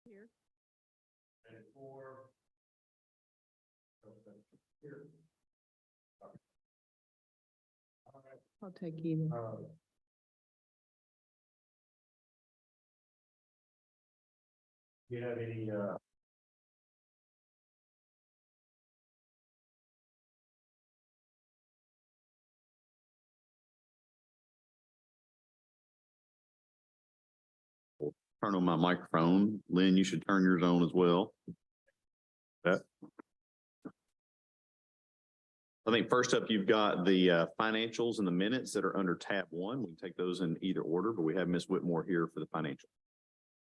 Here. And for here. All right. I'll take either. Do you have any Turn on my microphone. Lynn, you should turn yours on as well. I think first up, you've got the financials and the minutes that are under tab 1. We can take those in either order, but we have Ms. Whitmore here for the financial.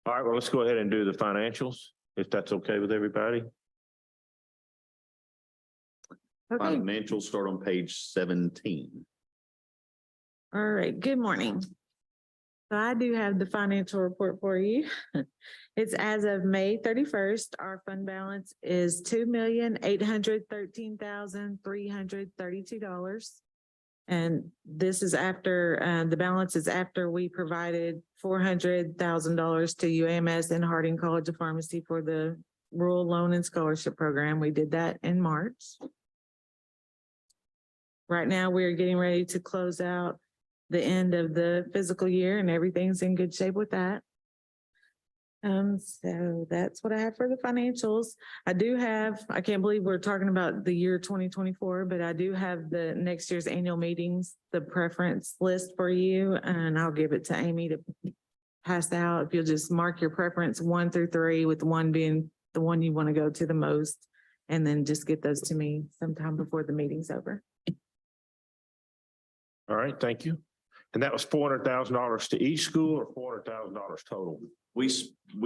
All right, well, let's go ahead and do the financials, if that's okay with everybody. Okay. Financials start on page 17. All right. Good morning. So I do have the financial report for you. It's as of May 31st. Our fund balance is $2,813,332. And this is after the balance is after we provided $400,000 to UAMS and Harding College of Pharmacy for the Rural Loan and Scholarship Program. We did that in March. Right now, we're getting ready to close out the end of the fiscal year and everything's in good shape with that. So that's what I have for the financials. I can't believe we're talking about the year 2024, but I do have the next year's annual meetings, the preference list for you, and I'll give it to Amy to pass out. If you'll just mark your preference 1 through 3, with 1 being the one you want to go to the most, and then just get those to me sometime before the meeting's over. All right, thank you. And that was $400,000 to each school or $400,000 total? We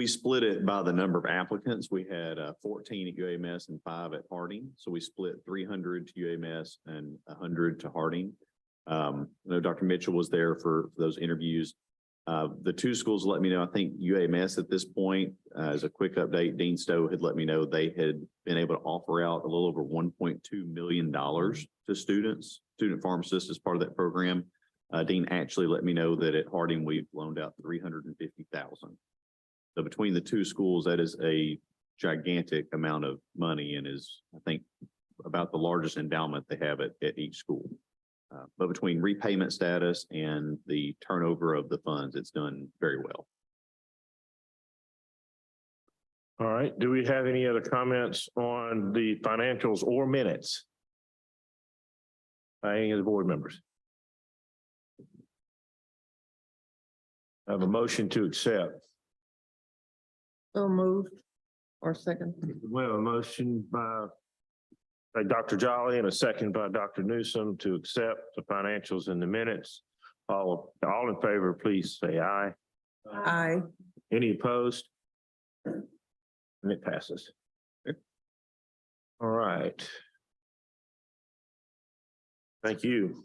split it by the number of applicants. We had 14 at UAMS and 5 at Harding. So we split 300 to UAMS and 100 to Harding. I know Dr. Mitchell was there for those interviews. The 2 schools let me know, I think UAMS at this point, as a quick update, Dean Stowe had let me know they had been able to offer out a little over $1.2 million to students, student pharmacists as part of that program. Dean actually let me know that at Harding, we've loaned out $350,000. So between the 2 schools, that is a gigantic amount of money and is, I think, about the largest endowment they have at each school. But between repayment status and the turnover of the funds, it's done very well. All right, do we have any other comments on the financials or minutes by any of the board members? I have a motion to accept. So moved or second. We have a motion by Dr. Jolly and a second by Dr. Newsom to accept the financials and the minutes. All in favor, please say aye. Aye. Any opposed? And it passes. All right. Thank you.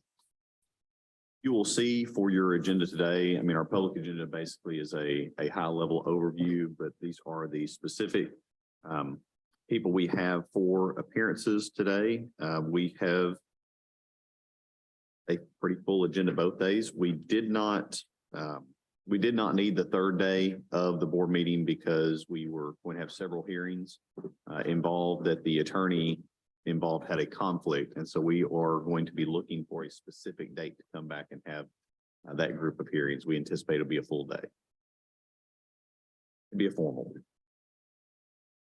You will see for your agenda today, I mean, our public agenda basically is a high level overview, but these are the specific people we have for appearances today. We have a pretty full agenda both days. We did not need the 3rd day of the board meeting because we were going to have several hearings involved that the attorney involved had a conflict. And so we are going to be looking for a specific date to come back and have that group of hearings. We anticipate it'll be a full day. It'll be a formal.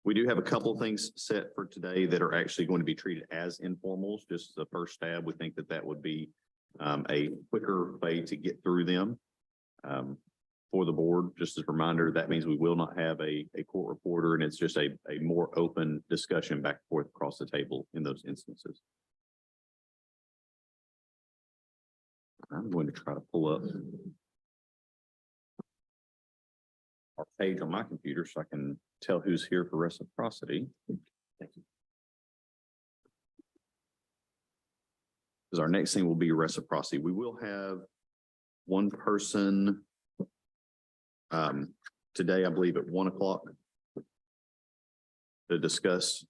We do have a couple of things set for today that are actually going to be treated as informals. Just as a first stab, we think that that would be a quicker way to get through them. For the board, just as a reminder, that means we will not have a court reporter, and it's just a more open discussion back and forth across the table in those instances. I'm going to try to pull up our page on my computer so I can tell who's here for reciprocity. Thank you. Because our next thing will be reciprocity. We will have one person today, I believe at 1 o'clock, to discuss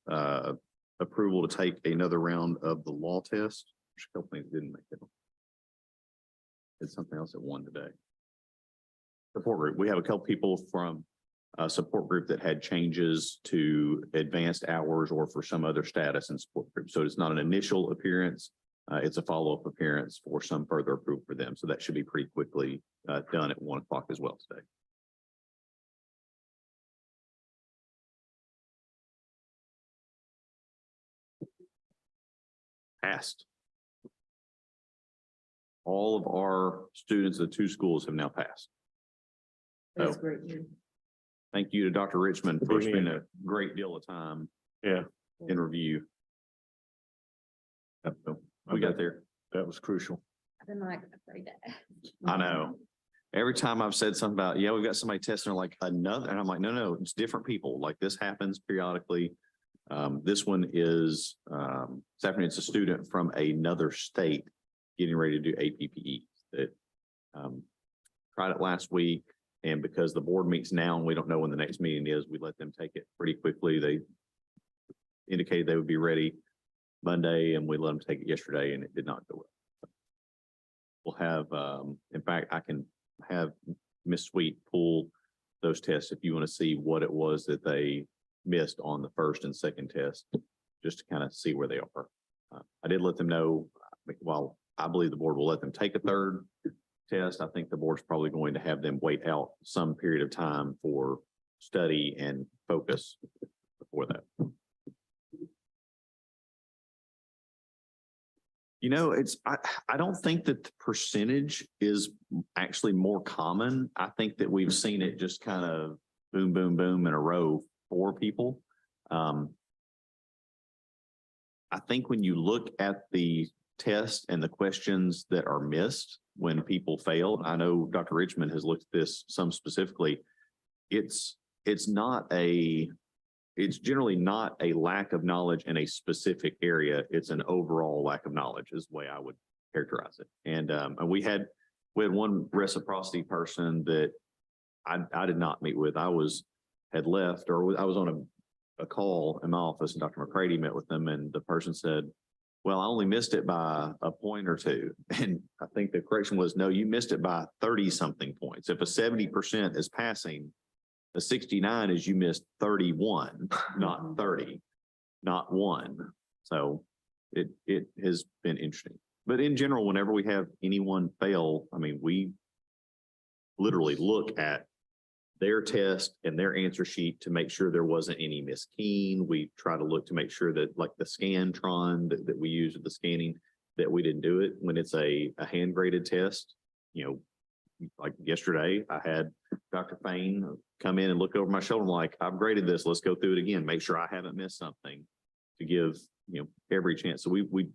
approval to take another round of the law test. There's a couple things didn't make it. It's something else at 1 today. Support group. We have a couple people from support group that had changes to advanced hours or for some other status in support group. So it's not an initial appearance. It's a follow-up appearance for some further approval for them. So that should be pretty quickly done at 1 o'clock as well today. Passed. All of our students at 2 schools have now passed. That's So great news. thank you to Dr. Richmond for spending a great deal of time Yeah. in review. So we got there. That was crucial. I've been like afraid to ask. I know. Every time I've said something about, yeah, we've got somebody testing, they're like another, and I'm like, no, it's different people. Like this happens periodically. This one is, this afternoon, it's a student from another state getting ready to do APPE that tried it last week. And because the board meets now and we don't know when the next meeting is, we let them take it pretty quickly. They indicated they would be ready Monday and we let them take it yesterday and it did not go well. We'll have, in fact, I can have Miss Sweet pull those tests if you want to see what it was that they missed on the first and second test, just to kind of see where they are. I did let them know, while I believe the board will let them take a third test, I think the board's probably going to have them wait out some period of time for study and focus before that. You know, I don't think that the percentage is actually more common. I think that we've seen it just kind of boom, boom, boom in a row for people. I think when you look at the test and the questions that are missed when people fail, I know Dr. Richmond has looked at this some specifically. It's generally not a lack of knowledge in a specific area. It's an overall lack of knowledge is the way I would characterize it. And we had one reciprocity person that I did not meet with. Had left, or I was on a call in my office and Dr. McCready met with them and the person said, well, I only missed it by a point or two. And I think the correction was, no, you missed it by 30 something points. If a 70% is passing, the 69 is you missed 31, not 30, not 1. So it has been interesting. But in general, whenever we have anyone fail, I mean, we literally look at their test and their answer sheet to make sure there wasn't any miskeying. We try to look to make sure that like the Scantron that we use with the scanning, that we didn't do it when it's a hand graded test. You know, like yesterday, I had Dr. Fain come in and look over my shoulder. I'm like, I've graded this. Let's go through it again. Make sure I haven't missed something to give, you know, every chance. So we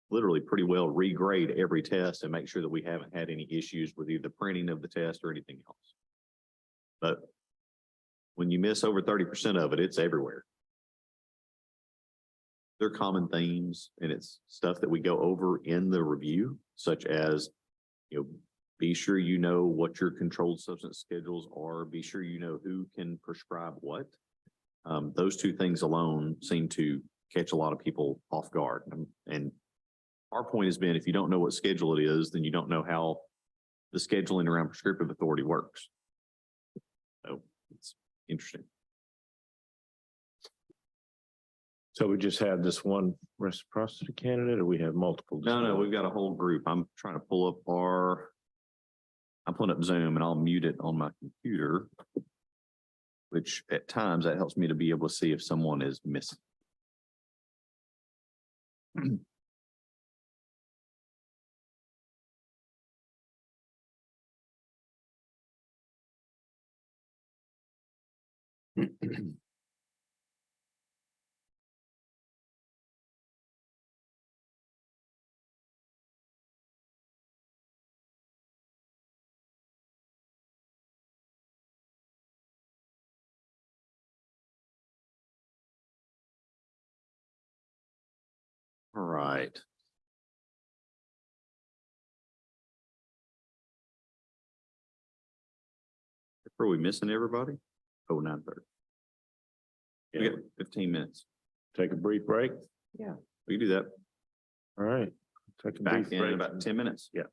literally pretty well regrade every test and make sure that we haven't had any issues with either the printing of the test or anything else. But when you miss over 30% of it, it's everywhere. They're common themes and it's stuff that we go over in the review, such as, you know, be sure you know what your controlled substance schedules are. Be sure you know who can prescribe what. Those two things alone seem to catch a lot of people off guard. And our point has been, if you don't know what schedule it is, then you don't know how the scheduling around prescriptive authority works. So it's interesting. So we just have this one reciprocity candidate or we have multiple? No, we've got a whole group. I'm trying to pull up I'm pulling up Zoom and I'll mute it on my computer, which at times that helps me to be able to see if someone is missing. All right. Are we missing everybody? Oh, 9:30. We got 15 minutes. Take a brief break. We can do that. All right. Take a Back brief in break. about 10 minutes. Yeah.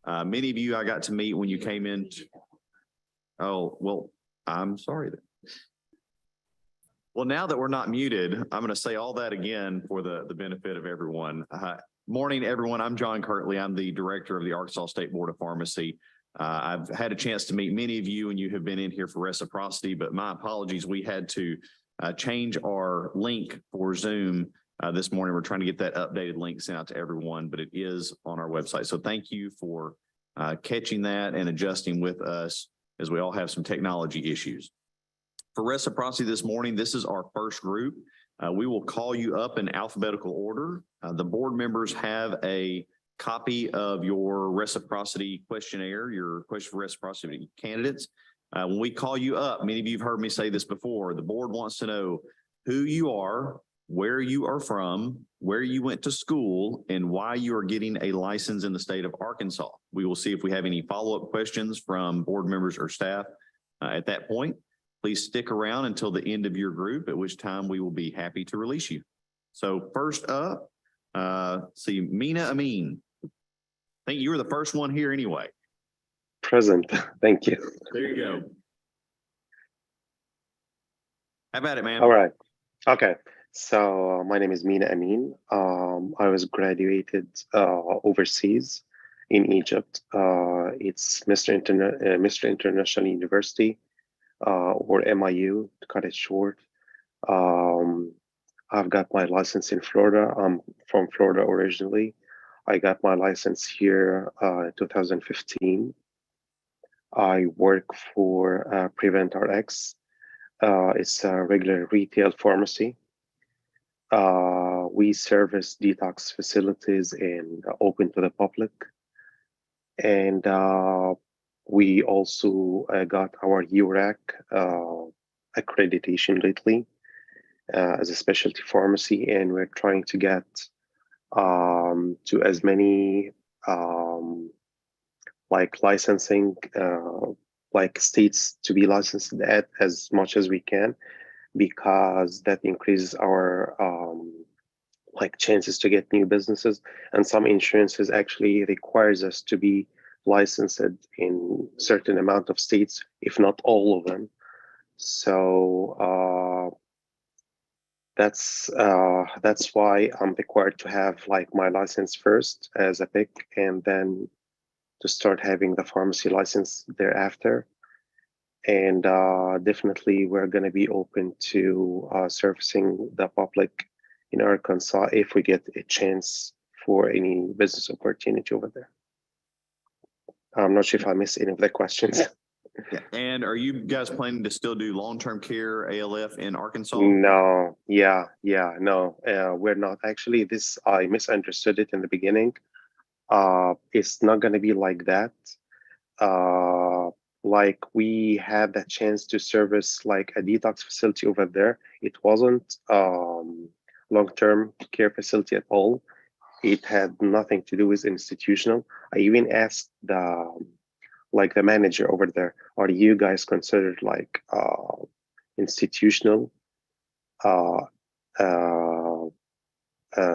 Many of you I got to meet when you came in. Oh, well, I'm sorry. Well, now that we're not muted, I'm going to say all that again for the benefit of everyone. Morning, everyone. I'm John Kirtley. I'm the director of the Arkansas State Board of Pharmacy. I've had a chance to meet many of you, and you have been in here for Reciprocity, but my apologies. We had to change our link for Zoom this morning. We're trying to get that updated link sent out to everyone, but it is on our website. So thank you for catching that and adjusting with us as we all have some technology issues. For Reciprocity this morning, this is our first group. We will call you up in alphabetical order. The board members have a copy of your Reciprocity questionnaire, your question for Reciprocity candidates. When we call you up, many of you have heard me say this before, the board wants to know who you are, where you are from, where you went to school, and why you are getting a license in the state of Arkansas. We will see if we have any follow-up questions from board members or staff at that point. Please stick around until the end of your group, at which time we will be happy to release you. So first up, see Mina Amin. I think you were the first one here anyway. Present. Thank you. There you go. How about it, man? All right. Okay. So my name is Mina Amin. I was graduated overseas in Egypt. It's Mr. International University, or MIU to cut it short. I've got my license in Florida. I'm from Florida originally. I got my license here in 2015. I work for PreventRx. It's a regular retail pharmacy. We service detox facilities and open to the public. And we also got our URAC accreditation lately as a specialty pharmacy, and we're trying to get to as many like licensing like states to be licensed at as much as we can, because that increases our like chances to get new businesses. And some insurances actually requires us to be licensed in certain amount of states, if not all of them. So that's why I'm required to have like my license first as a pick, and then to start having the pharmacy license thereafter. And definitely we're going to be open to servicing the public in Arkansas if we get a chance for any business opportunity over there. I'm not sure if I missed any of the questions. Yeah. And are you guys planning to still do long-term care ALF in Arkansas? No, no, we're not. Actually, I misunderstood it in the beginning. It's not going to be like that. Like we had that chance to service like a detox facility over there. It wasn't long-term care facility at all. It had nothing to do with institutional. I even asked the manager over there, are you guys considered like institutional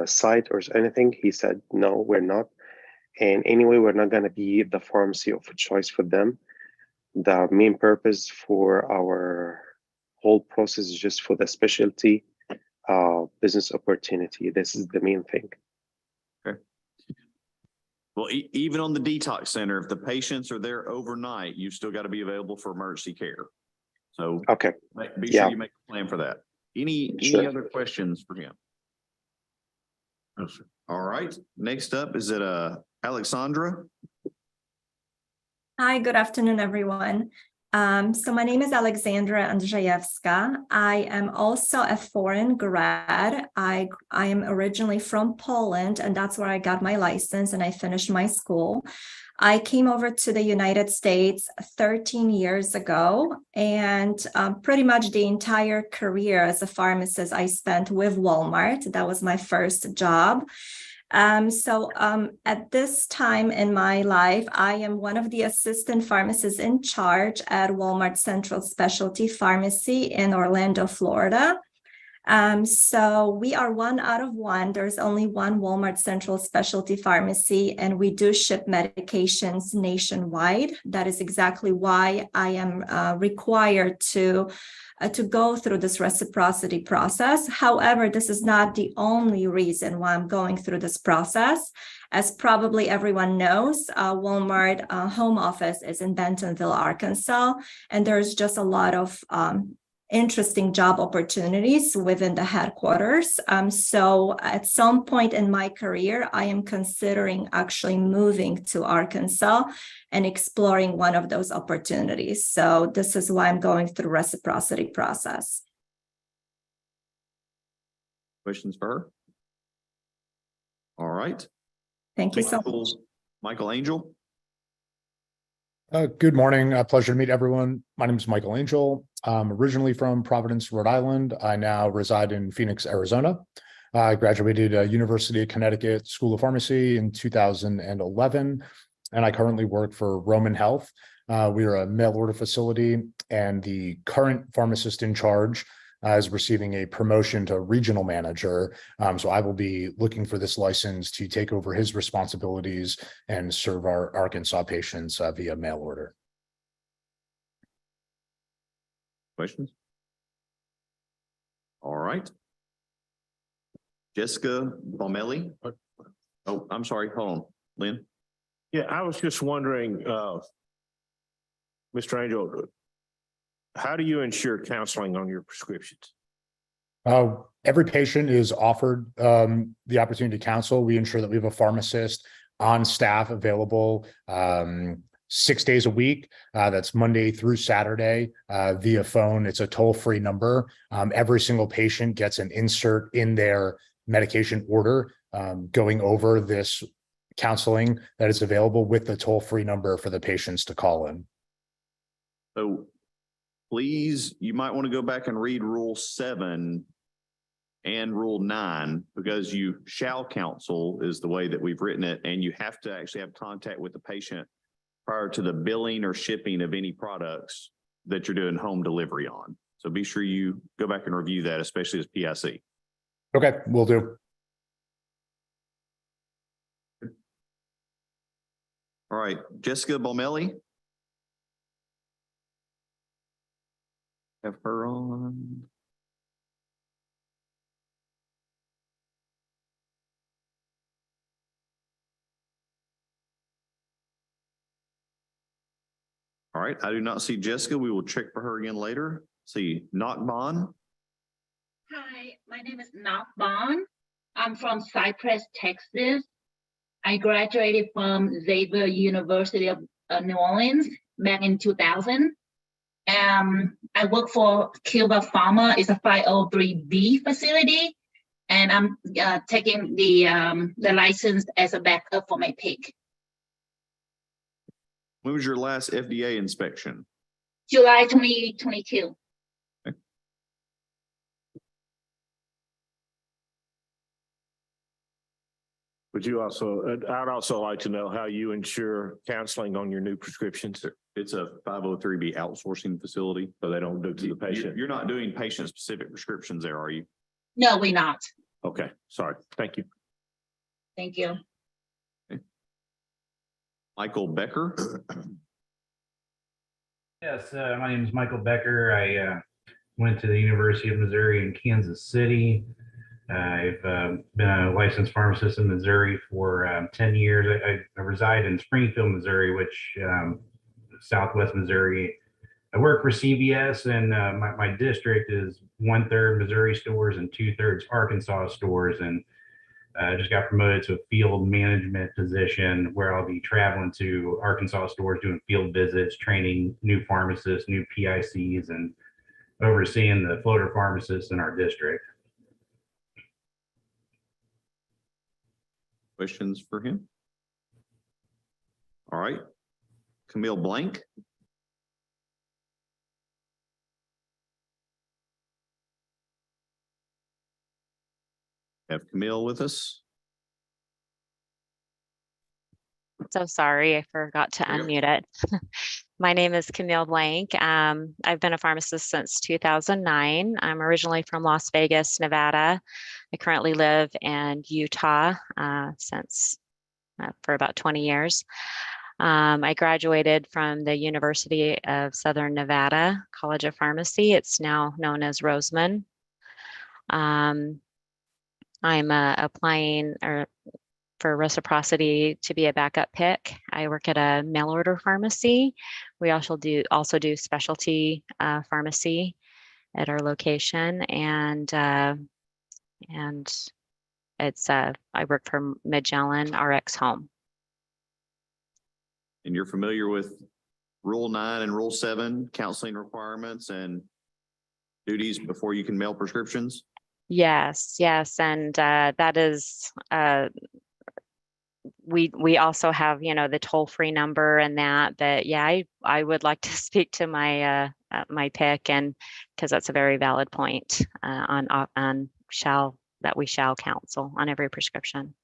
site or anything? He said, no, we're not. And anyway, we're not going to be the pharmacy of choice for them. The main purpose for our whole process is just for the specialty business opportunity. This is the main thing. Okay. Well, even on the detox center, if the patients are there overnight, you've still got to be available for emergency care. So okay, be sure you make a plan for that. Any other questions for him? No, sir. All right. Next up, is it Alexandra? Hi, good afternoon, everyone. So my name is Alexandra Andrzejewska. I am also a foreign grad. I am originally from Poland, and that's where I got my license and I finished my school. I came over to the United States 13 years ago, and pretty much the entire career as a pharmacist I spent with Walmart. That was my first job. At this time in my life, I am one of the assistant pharmacists in charge at Walmart Central Specialty Pharmacy in Orlando, Florida. So we are 1 out of 1. There's only one Walmart Central Specialty Pharmacy, and we do ship medications nationwide. That is exactly why I am required to go through this reciprocity process. However, this is not the only reason why I'm going through this process. As probably everyone knows, Walmart home office is in Bentonville, Arkansas, and there's just a lot of interesting job opportunities within the headquarters. So at some point in my career, I am considering actually moving to Arkansas and exploring one of those opportunities. So this is why I'm going through reciprocity process. Questions for her? All right. Thank you so much. Michael Angel. Good morning. Pleasure to meet everyone. My name is Michael Angel. I'm originally from Providence, Rhode Island. I now reside in Phoenix, Arizona. I graduated University of Connecticut School of Pharmacy in 2011, and I currently work for Roman Health. We are a mail order facility, and the current pharmacist in charge is receiving a promotion to regional manager. So I will be looking for this license to take over his responsibilities and serve our Arkansas patients via mail order. Questions? All right. Jessica Bomelli. Oh, I'm sorry. Hold on, Lynn. Yeah, I was just wondering, Mr. Angel, how do you ensure counseling on your prescriptions? Every patient is offered the opportunity to counsel. We ensure that we have a pharmacist on staff available 6 days a week. That's Monday through Saturday via phone. It's a toll-free number. Every single patient gets an insert in their medication order going over this counseling that is available with the toll-free number for the patients to call in. So please, you might want to go back and read Rule 7 and Rule 9, because you shall counsel is the way that we've written it, and you have to actually have contact with the patient prior to the billing or shipping of any products that you're doing home delivery on. So be sure you go back and review that, especially as PIC. Okay, will do. All right, Jessica Bomelli. Have her on. All right, I do not see Jessica. We will check for her again later. See, Nakban. Hi, my name is Nakban. I'm from Cypress, Texas. I graduated from Xavier University of New Orleans back in 2000. I work for Cuba Pharma. It's a 503B facility, and I'm taking the license as a backup for my pick. When was your last FDA inspection? July 2022. Okay. Would you also, I'd also like to know how you ensure counseling on your new prescriptions. It's a 503B outsourcing facility. So they don't do it to the patient. You're not doing patient-specific prescriptions there, are you? No, we're not. Okay, sorry. Thank you. Thank you. Michael Becker. Yes, my name is Michael Becker. I went to the University of Missouri in Kansas City. I've been a licensed pharmacist in Missouri for 10 years. I reside in Springfield, Missouri, which Southwest Missouri. I work for CVS, and my district is 1/3 Missouri stores and 2/3 Arkansas stores. And I just got promoted to a field management position where I'll be traveling to Arkansas stores, doing field visits, training new pharmacists, new PICs, and overseeing the floater pharmacists in our district. Questions for him? All right. Camille Blank. Have Camille with us. So sorry, I forgot to There you unmute it. My name is Camille Blank. I've been a pharmacist since 2009. I'm originally from Las Vegas, Nevada. I currently live in Utah for about 20 years. I graduated from the University of Southern Nevada College of Pharmacy. It's now known as Roseman. I'm applying for Reciprocity to be a backup pick. I work at a mail order pharmacy. We also do specialty pharmacy at our location, and it's I work for Magellan RX Home. And you're familiar with Rule 9 and Rule 7 counseling requirements and duties before you can mail prescriptions? Yes, and that is we also have, the toll-free number and that, but yeah, I would like to speak to my my pick, and because that's a very valid point on that we shall counsel on every prescription.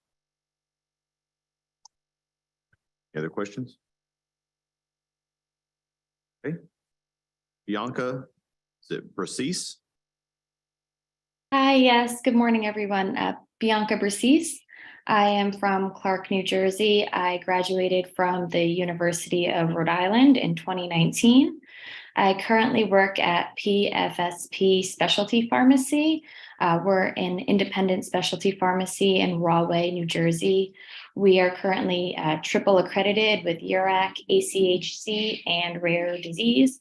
Any other questions? Okay. Bianca, is it Bracis? Hi, yes. Good morning, everyone. Bianca Bracis. I am from Clark, New Jersey. I graduated from the University of Rhode Island in 2019. I currently work at PFSP Specialty Pharmacy. We're an independent specialty pharmacy in Rahway, New Jersey. We are currently triple accredited with URAC, ACHC, and rare disease.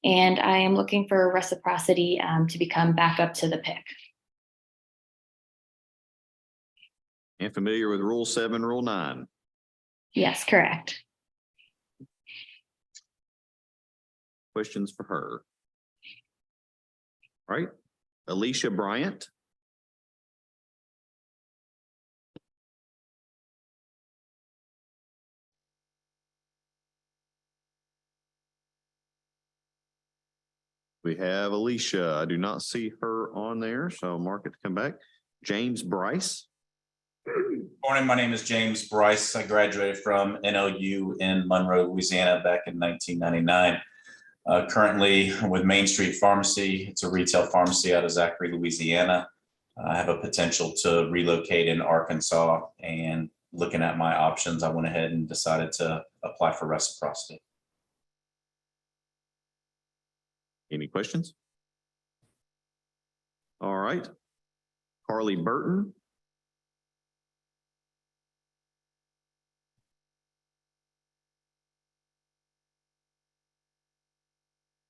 And I am looking for Reciprocity to become backup to the pick. And familiar with Rule 7, Rule 9? Yes, correct. Questions for her? All right, Alicia Bryant. We have Alicia. I do not see her on there, so I'll mark it to come back. James Bryce. Morning, my name is James Bryce. I graduated from NLU in Monroe, Louisiana back in 1999. Currently with Main Street Pharmacy. It's a retail pharmacy out of Zachary, Louisiana. I have a potential to relocate in Arkansas, and looking at my options, I went ahead and decided to apply for Reciprocity. Any questions? All right. Carly Burton.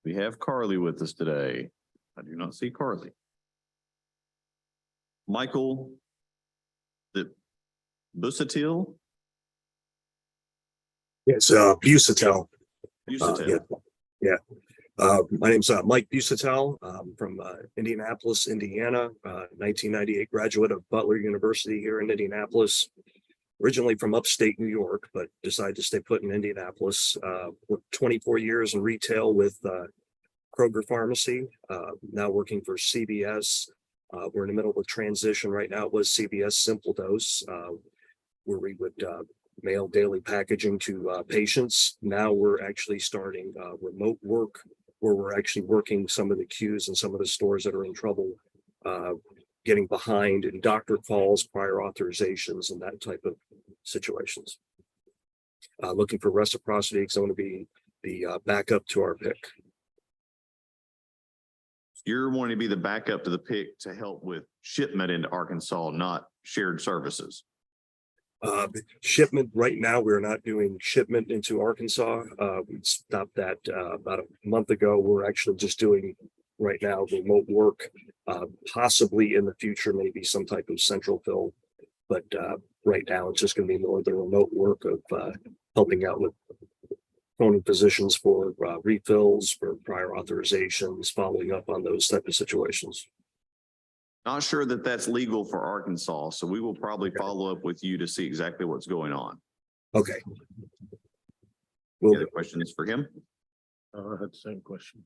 We have Carly with us today. I do not see Carly. Michael Busatil. Yes, Busatel. Busatil. My name's Mike Busatel. I'm from Indianapolis, Indiana, 1998 graduate of Butler University here in Indianapolis. Originally from upstate New York, but decided to stay put in Indianapolis. Worked 24 years in retail with Kroger Pharmacy, now working for CVS. We're in the middle of a transition right now. It was CVS Simple Dose, where we would mail daily packaging to patients. Now we're actually starting remote work, where we're actually working some of the queues and some of the stores that are in trouble, getting behind in doctor calls, prior authorizations, and that type of situations. Looking for Reciprocity because I want to be the backup to our pick. You're wanting to be the backup to the pick to help with shipment into Arkansas, not shared services. Shipment right now, we're not doing shipment into Arkansas. We stopped that about a month ago. We're actually just doing right now remote work, possibly in the future, maybe some type of central fill. But right now, it's just going to be more the remote work of helping out with phoning physicians for refills, for prior authorizations, following up on those type of situations. Not sure that that's legal for Arkansas, so we will probably follow up with you to see exactly what's going on. Okay. Any other questions for him? I had the same question.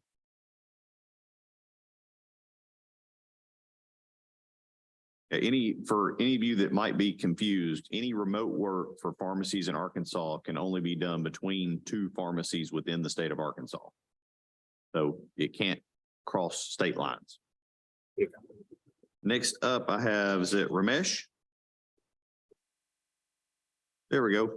For any of you that might be confused, any remote work for pharmacies in Arkansas can only be done between two pharmacies within the state of Arkansas. So it can't cross state lines. Next up, I have, is it Ramesh? There we go.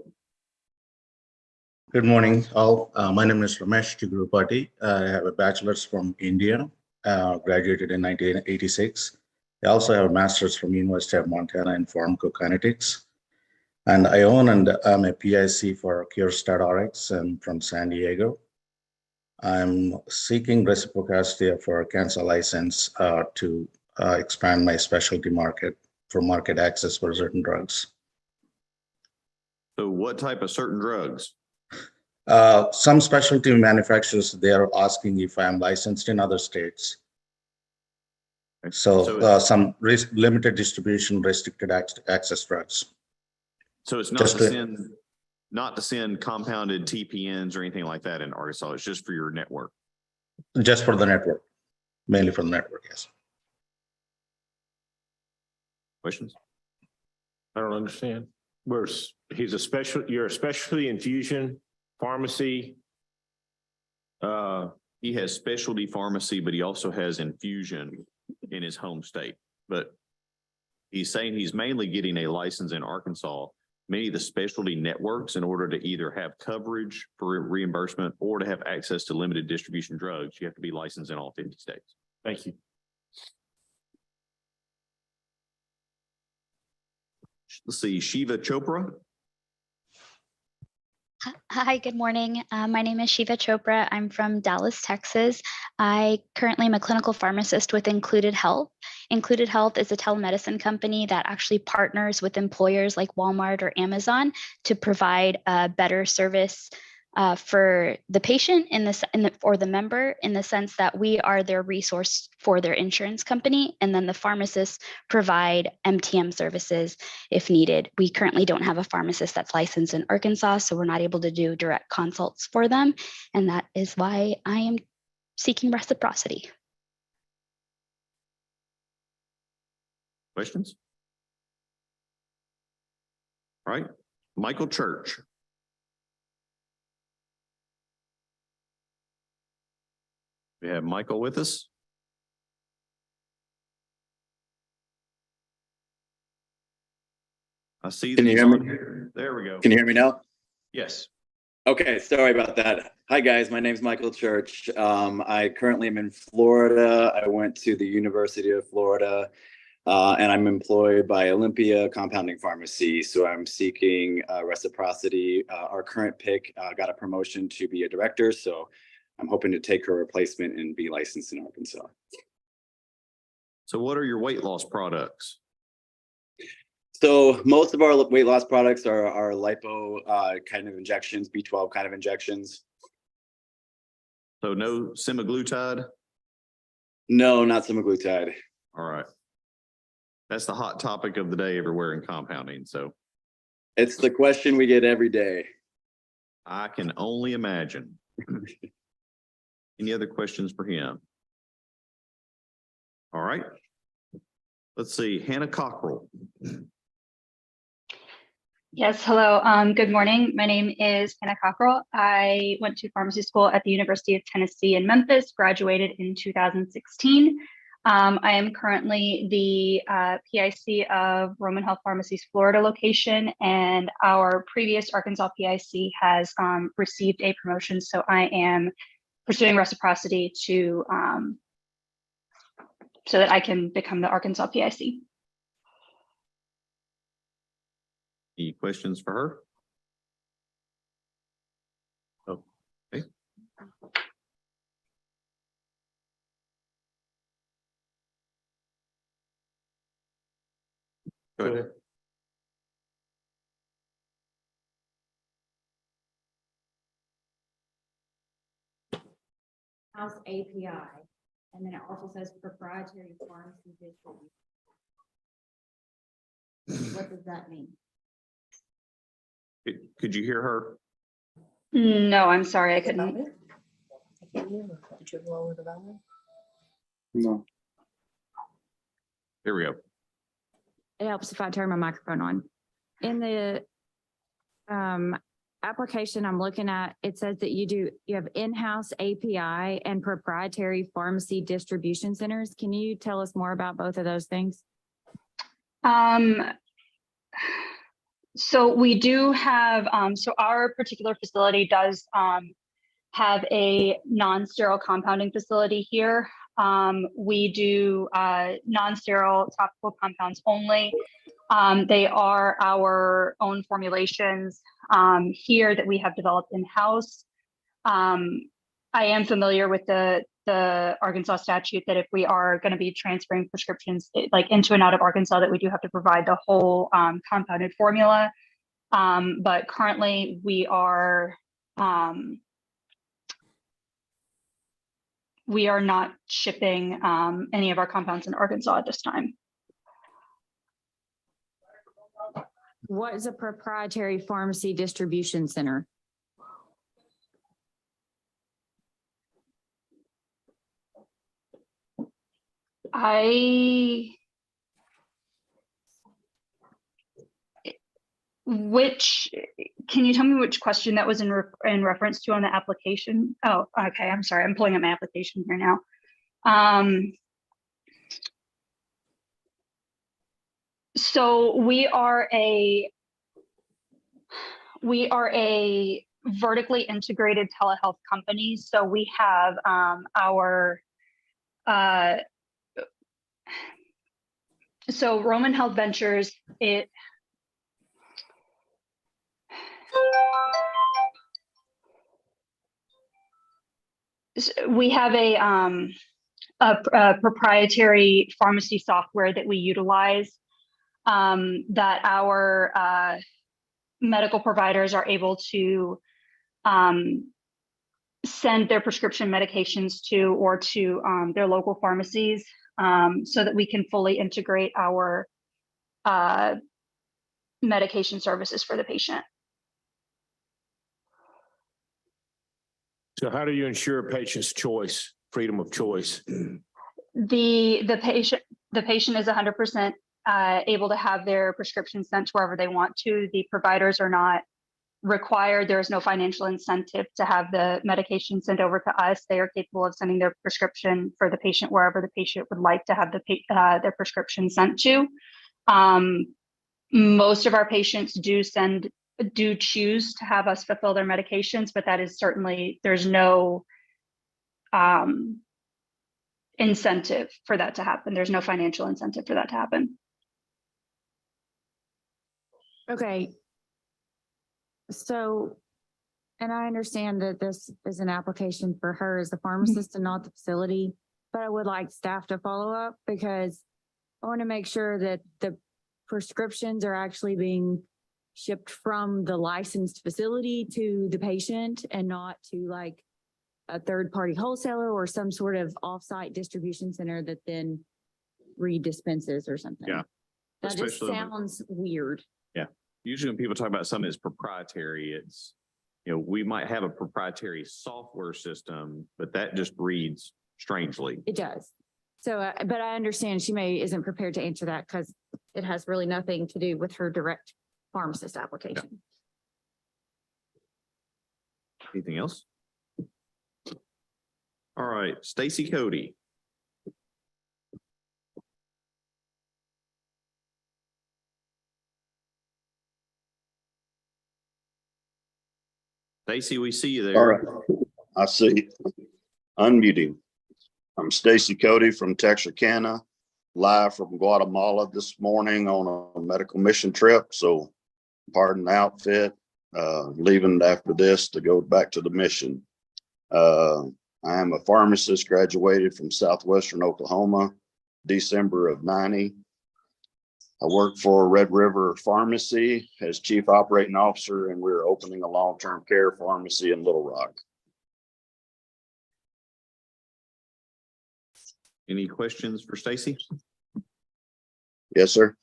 Good morning, all. My name is Ramesh Chigrupati. I have a bachelor's from India, graduated in 1986. I also have a master's from University of Montana in pharmacokinetics. And I own and I'm a PIC for CureStat-RX and from San Diego. I'm seeking reciprocity for a cancer license to expand my specialty market for market access for certain drugs. So what type of certain drugs? Some specialty manufacturers, they are asking if I'm licensed in other states. So some limited distribution, restricted access drugs. So it's not to send compounded TPNs or anything like that in Arkansas. It's just for your network. Just for the network, mainly for the network, yes. Questions? I don't understand. You're a specialty infusion pharmacy. He has specialty pharmacy, but he also has infusion in his home state. But he's saying he's mainly getting a license in Arkansas. Many of the specialty networks, in order to either have coverage for reimbursement or to have access to limited distribution drugs, you have to be licensed in all 50 states. Thank you. Let's see, Shiva Chopra. Hi, good morning. My name is Shiva Chopra. I'm from Dallas, Texas. I currently am a clinical pharmacist with Included Health. Included Health is a telemedicine company that actually partners with employers like Walmart or Amazon to provide a better service for the patient or the member, in the sense that we are their resource for their insurance company, and then the pharmacists provide MTM services if needed. We currently don't have a pharmacist that's licensed in Arkansas, so we're not able to do direct consults for them, and that is why I am seeking reciprocity. Questions? All right, Michael Church. We have Michael with us. I see. Can you hear me? There we go. Can you hear me now? Yes. Okay, sorry about that. Hi, guys. My name is Michael Church. I currently am in Florida. I went to the University of Florida, and I'm employed by Olympia Compounding Pharmacy. So I'm seeking reciprocity. Our current pick got a promotion to be a director, so I'm hoping to take her replacement and be licensed in Arkansas. So what are your weight loss products? So most of our weight loss products are lipo kind of injections, B12 kind of injections. So no semaglutide? No, not semaglutide. All right. That's the hot topic of the day everywhere in compounding. So it's the question we get every day. I can only imagine. Any other questions for him? All right. Let's see, Hannah Cockrell. Yes, hello. Good morning. My name is Hannah Cockrell. I went to pharmacy school at the University of Tennessee in Memphis, graduated in 2016. I am currently the PIC of Roman Health Pharmacy's Florida location, and our previous Arkansas PIC has received a promotion, so I am pursuing reciprocity to so that I can become the Arkansas PIC. Any questions for her? Oh, okay. Go ahead. House API, and then it also says proprietary pharmacy distribution. What does that mean? Could you hear her? No, I'm sorry, I couldn't. Did you lower the volume? No. Here we go. It helps if I turn my microphone on. In the application I'm looking at, it says that you have in-house API and proprietary pharmacy distribution centers. Can you tell us more about both of those things? So we do have, so our particular facility does have a non-sterile compounding facility here. We do non-sterile topical compounds only. They are our own formulations here that we have developed in-house. I am familiar with the Arkansas statute that if we are going to be transferring prescriptions like into and out of Arkansas, that we do have to provide the whole compounded formula. But currently we are not shipping any of our compounds in Arkansas at this time. What is a proprietary pharmacy distribution center? Can you tell me which question that was in reference to on the application? Oh, okay. I'm sorry. I'm pulling up my application here now. So we are a vertically integrated telehealth company. So we have so Roman Health Ventures, we have a proprietary pharmacy software that we utilize that our medical providers are able to send their prescription medications to or to their local pharmacies so that we can fully integrate our medication services for the patient. So how do you ensure patient's choice, freedom of choice? The patient is 100% able to have their prescription sent wherever they want to. The providers are not required. There is no financial incentive to have the medication sent over to us. They are capable of sending their prescription for the patient wherever the patient would like to have their prescription sent to. Most of our patients do choose to have us fulfill their medications, but that is certainly, there's no incentive for that to happen. There's no financial incentive for that to happen. Okay. So, and I understand that this is an application for her as a pharmacist and not the facility, but I would like staff to follow up because I want to make sure that the prescriptions are actually being shipped from the licensed facility to the patient and not to like a third-party wholesaler or some sort of off-site distribution center that then redispenses or something. Yeah. That just sounds weird. Yeah. Usually when people talk about something that's proprietary, it's, we might have a proprietary software system, but that just reads strangely. It does. So, but I understand she isn't prepared to answer that because it has really nothing to do with her direct pharmacist application. Anything else? All right, Stacy Cody. Stacy, we see you there. All right, I see. Unmuting. I'm Stacy Cody from Texarkana, live from Guatemala this morning on a medical mission trip. So pardon the outfit, leaving after this to go back to the mission. I am a pharmacist, graduated from Southwestern Oklahoma, December of '90. I work for Red River Pharmacy as Chief Operating Officer, and we're opening a long-term care pharmacy in Little Rock. Any questions for Stacy? Yes, sir.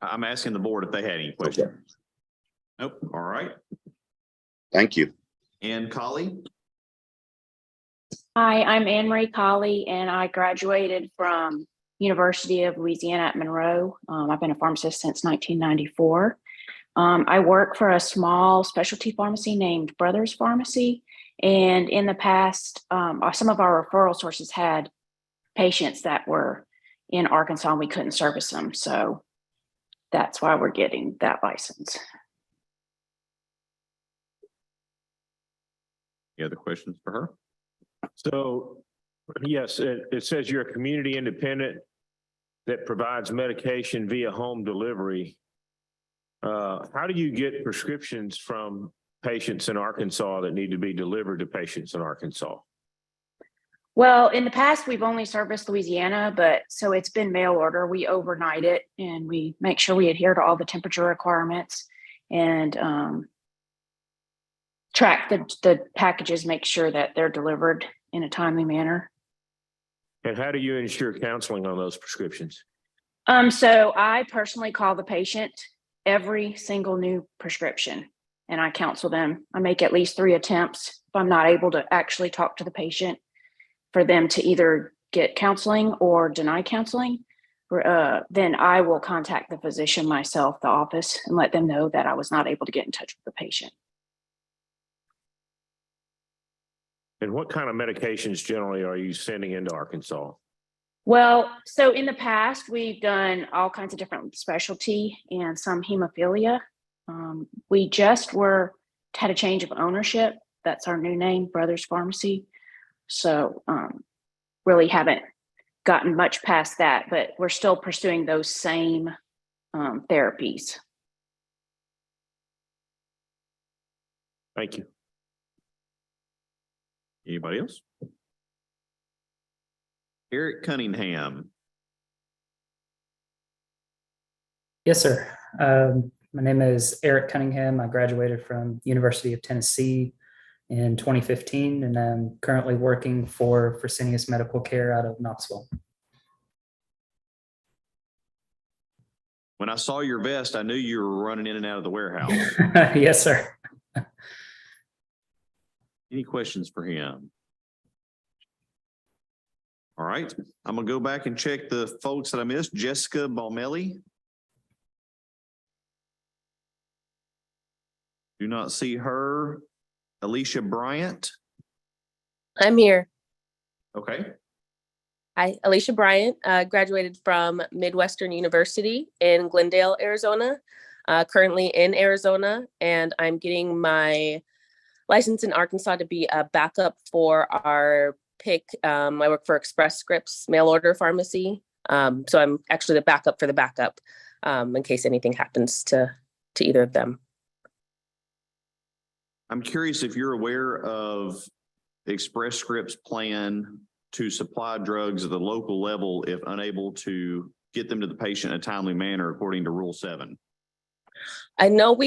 I'm asking the board if they had any questions. Okay. Nope. All right. Thank you. And Collie? Hi, I'm Anne Marie Colley, and I graduated from University of Louisiana at Monroe. I've been a pharmacist since 1994. I work for a small specialty pharmacy named Brothers Pharmacy. And in the past, some of our referral sources had patients that were in Arkansas and we couldn't service them. So that's why we're getting that license. Any other questions for her? So, yes, it says you're a community independent that provides medication via home delivery. How do you get prescriptions from patients in Arkansas that need to be delivered to patients in Arkansas? Well, in the past, we've only serviced Louisiana, but so it's been mail order. We overnight it and we make sure we adhere to all the temperature requirements and track the packages, make sure that they're delivered in a timely manner. And how do you ensure counseling on those prescriptions? So I personally call the patient every single new prescription and I counsel them. I make at least 3 attempts if I'm not able to actually talk to the patient for them to either get counseling or deny counseling. Then I will contact the physician myself, the office, and let them know that I was not able to get in touch with the patient. And what kind of medications generally are you sending into Arkansas? Well, so in the past, we've done all kinds of different specialty and some hemophilia. We just had a change of ownership. That's our new name, Brothers Pharmacy. So really haven't gotten much past that, but we're still pursuing those same therapies. Thank you. Anybody else? Eric Cunningham. Yes, sir. My name is Eric Cunningham. I graduated from University of Tennessee in 2015, and I'm currently working for Fresenius Medical Care out of Knoxville. When I saw your vest, I knew you were running in and out of the warehouse. Yes, sir. Any questions for him? All right, I'm gonna go back and check the folks that I missed. Jessica Balmelli. Do not see her. Alicia Bryant. I'm here. Okay. Hi, Alicia Bryant, graduated from Midwestern University in Glendale, Arizona, currently in Arizona, and I'm getting my license in Arkansas to be a backup for our PIC. I work for Express Scripts mail order pharmacy. So I'm actually the backup for the backup in case anything happens to either of them. I'm curious if you're aware of Express Scripts' plan to supply drugs at the local level if unable to get them to the patient in a timely manner according to Rule 7. I know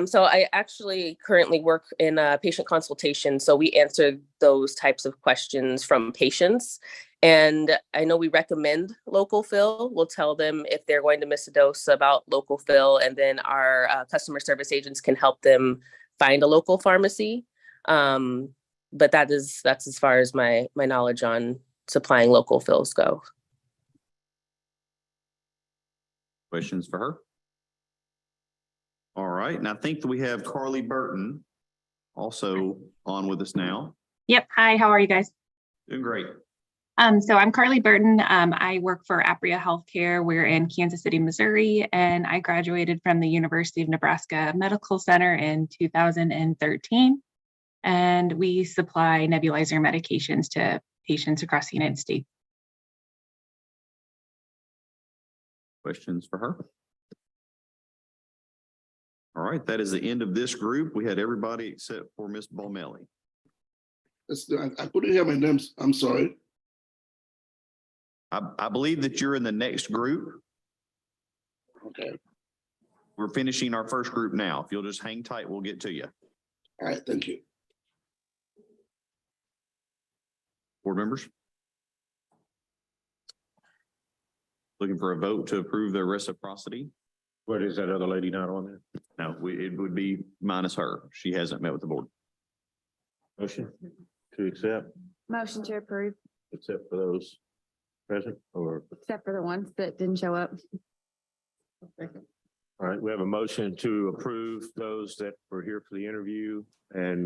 so I actually currently work in patient consultation. So we answer those types of questions from patients. And I know we recommend local fill. We'll tell them if they're going to miss a dose about local fill, and then our customer service agents can help them find a local pharmacy. But that's as far as my knowledge on supplying local fills go. Questions for her? All right, and I think that we have Carly Burton also on with us now. Yep. Hi, how are you guys? Doing great. So I'm Carly Burton. I work for Apria Healthcare. We're in Kansas City, Missouri, and I graduated from the University of Nebraska Medical Center in 2013. And we supply nebulizer medications to patients across the United States. Questions for her? All right, that is the end of this group. We had everybody except for Ms. Balmelli. I couldn't hear my names. I'm sorry. I believe that you're in the next group. Okay. We're finishing our first group now. If you'll just hang tight, we'll get to you. All right, thank you. Board members? Looking for a vote to approve their reciprocity. What is that other lady not on there? No, it would be minus her. She hasn't met with the board. Motion to accept, Motion to approve. except for those present or? Except for the ones that didn't show up. All right, we have a motion to approve those that were here for the interview and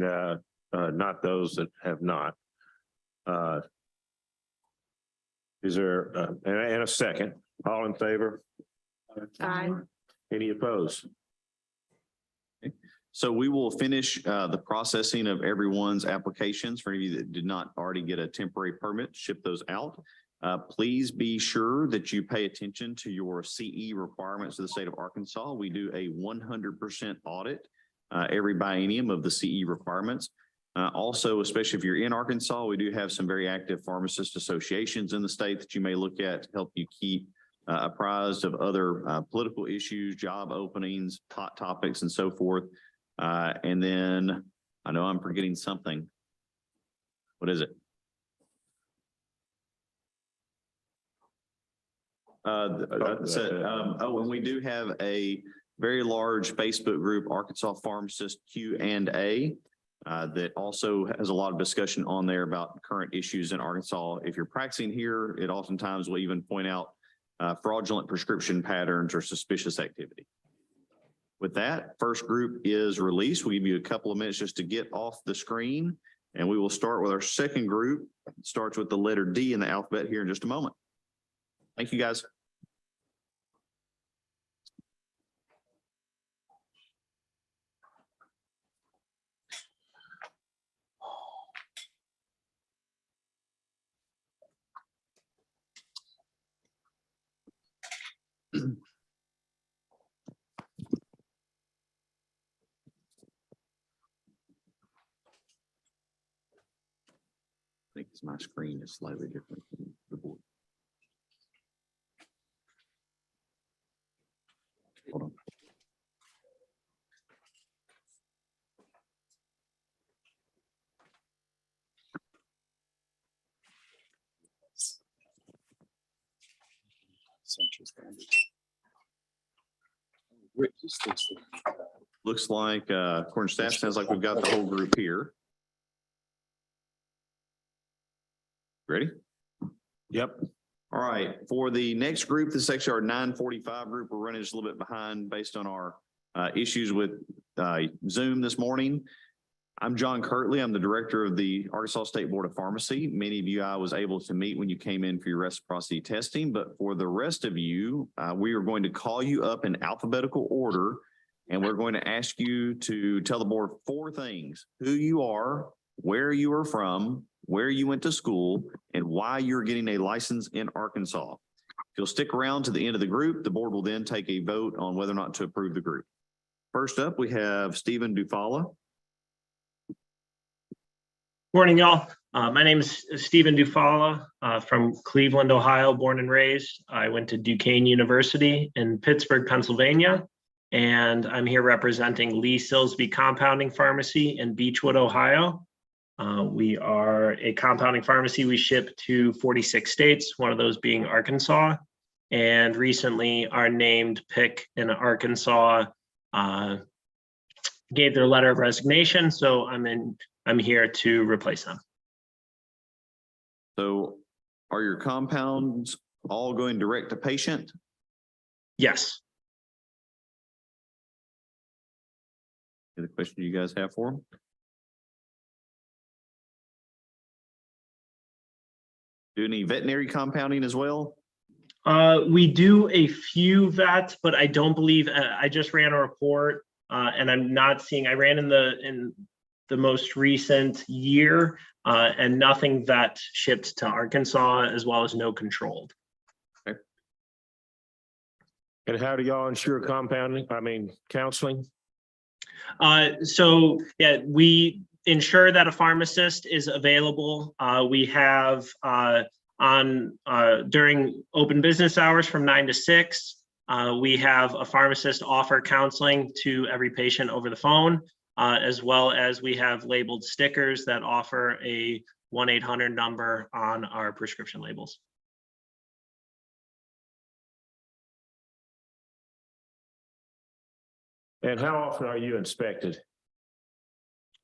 not those that have not. Is there, and a second, all in favor? Aye. Any opposed? So we will finish the processing of everyone's applications. For any of you that did not already get a temporary permit, ship those out. Please be sure that you pay attention to your CE requirements of the state of Arkansas. We do a 100% audit every biennium of the CE requirements. Also, especially if you're in Arkansas, we do have some very active pharmacist associations in the state that you may look at to help you keep apprised of other political issues, job openings, hot topics, and so forth. And then I know I'm forgetting something. What is it? And we do have a very large Facebook group, Arkansas Pharmacist Q&A, that also has a lot of discussion on there about current issues in Arkansas. If you're practicing here, it oftentimes will even point out fraudulent prescription patterns or suspicious activity. With that, first group is released. We'll give you a couple of minutes just to get off the screen, and we will start with our second group. It starts with the letter D in the alphabet here in just a moment. Thank you, guys. I think my screen is slightly different from the board. Hold on. Looks like, according to staff, sounds like we've got the whole group here. Ready? Yep. All right. For the next group, this is actually our 9:45 group. We're running just a little bit behind based on our issues with Zoom this morning. I'm John Kirtley. I'm the director of the Arkansas State Board of Pharmacy. Many of you I was able to meet when you came in for your reciprocity testing, but for the rest of you, we are going to call you up in alphabetical order, and we're going to ask you to tell the board 4 things: who you are, where you are from, where you went to school, and why you're getting a license in Arkansas. If you'll stick around to the end of the group, the board will then take a vote on whether or not to approve the group. First up, we have Stephen Dufala. Morning, y'all. My name is Stephen Dufala from Cleveland, Ohio, born and raised. I went to Duquesne University in Pittsburgh, Pennsylvania, and I'm here representing Lee Silsby Compounding Pharmacy in Beechwood, Ohio. We are a compounding pharmacy. We ship to 46 states, one of those being Arkansas. And recently our named pick in Arkansas gave their letter of resignation. So I'm here to replace them. So are your compounds all going direct to patient? Yes. Any question you guys have for them? Do any veterinary compounding as well? We do a few vets, but I don't believe, I just ran a report and I'm not seeing, I ran in the most recent year and nothing vet shipped to Arkansas, as well as no controlled. Okay. And how do y'all ensure counseling? So yeah, we ensure that a pharmacist is available. We have during open business hours from 9 to 6, we have a pharmacist offer counseling to every patient over the phone, as well as we have labeled stickers that offer a 1-800 number on our prescription labels. And how often are you inspected?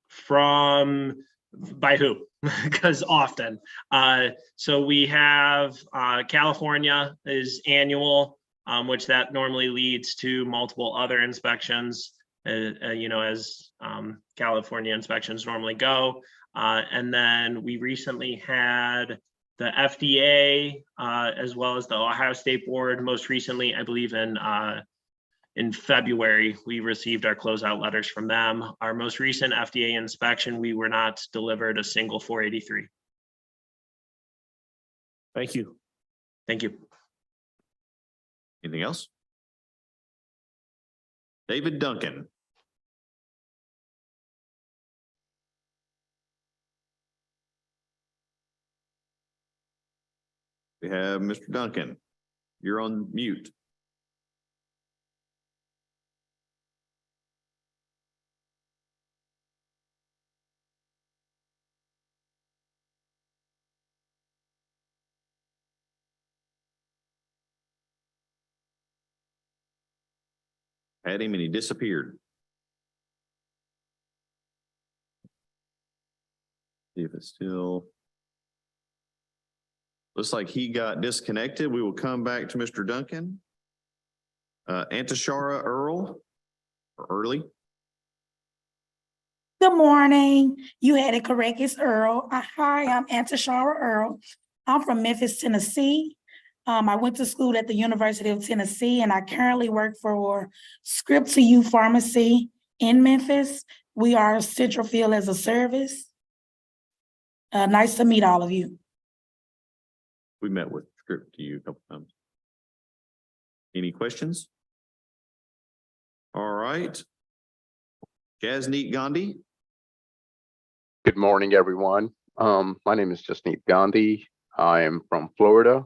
From By who? Because often. So we have California is annual, which that normally leads to multiple other inspections, as California inspections normally go. And then we recently had the FDA, as well as the Ohio State Board. Most recently, I believe in February, we received our closeout letters from them. Our most recent FDA inspection, we were not delivered a single 483. Thank you. Thank you. Anything else? David Duncan. We have Mr. Duncan. You're on mute. Had him and he disappeared. See if it's still. Looks like he got disconnected. We will come back to Mr. Duncan. Antashara Earl, or Early. Good morning. You had it correct. It's Earl. Hi, I'm Antashara Earl. I'm from Memphis, Tennessee. I went to school at the University of Tennessee, and I currently work for Script to You Pharmacy in Memphis. We are Central Field as a Service. Nice to meet all of you. We met with Script to You a couple times. Any questions? All right. Jasneet Gandhi. Good morning, everyone. My name is Jasneet Gandhi. I am from Florida,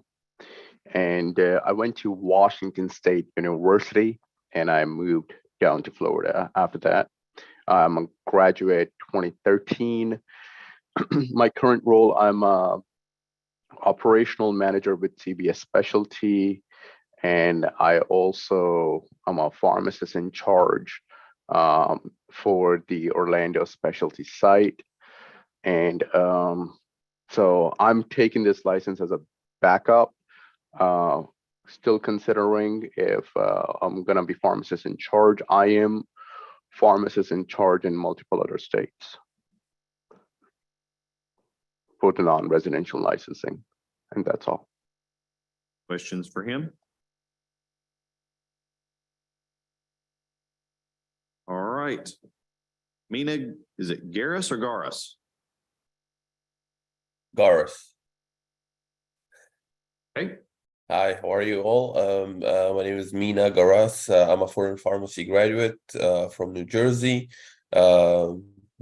and I went to Washington State University, and I moved down to Florida after that. I'm a graduate 2013. My current role, I'm a operational manager with CVS Specialty, and I'm a pharmacist in charge for the Orlando specialty site. And so I'm taking this license as a backup, still considering if I'm gonna be pharmacist in charge. I am pharmacist in charge in multiple other states for the non-residential licensing, and that's all. Questions for him? All right. Mina, is it Garris or Garis? Garth. Hey. Hi, how are you all? My name is Mina Garas. I'm a foreign pharmacy graduate from New Jersey,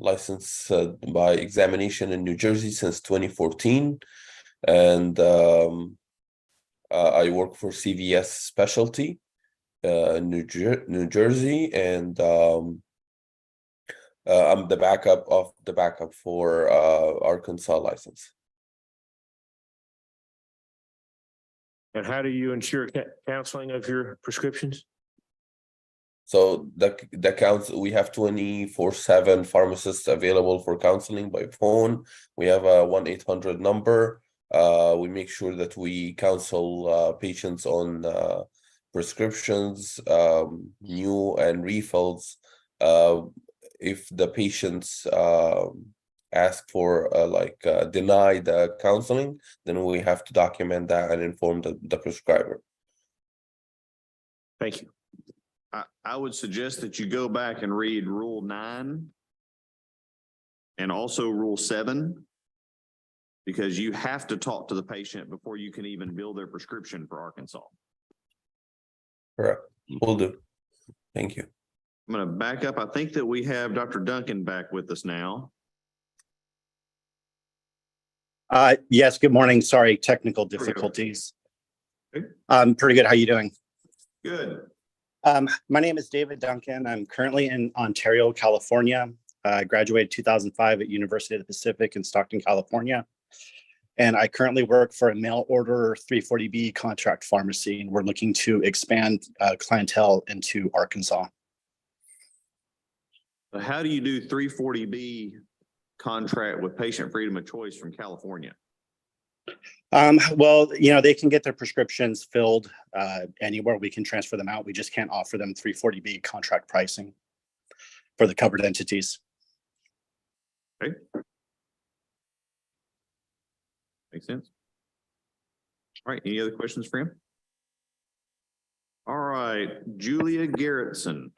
licensed by examination in New Jersey since 2014. And I work for CVS Specialty in New Jersey, and I'm the backup for Arkansas license. And how do you ensure counseling of your prescriptions? So the council, we have 24/7 pharmacists available for counseling by phone. We have a 1-800 number. We make sure that we counsel patients on prescriptions, new and refills. If the patients ask for deny the counseling, then we have to document that and inform the prescriber. Thank you. I would suggest that you go back and read Rule 9 and also Rule 7, because you have to talk to the patient before you can even bill their prescription for Arkansas. Correct. Will do. Thank you. I'm going to back up. I think that we have Dr. Duncan back with us now. Yes, good morning. Sorry, technical difficulties. Pretty good. How you doing? Good. My name is David Duncan. I'm currently in Ontario, California. I graduated 2005 at University of the Pacific in Stockton, California. And I currently work for a mail order 340B contract pharmacy, and we're looking to expand clientele into Arkansas. How do you do 340B contract with Patient Freedom of Choice from California? Well, they can get their prescriptions filled anywhere. We can transfer them out. We just can't offer them 340B contract pricing for the covered entities. Okay. Makes sense. All right, any other questions for him? All right, Julia Garrettson.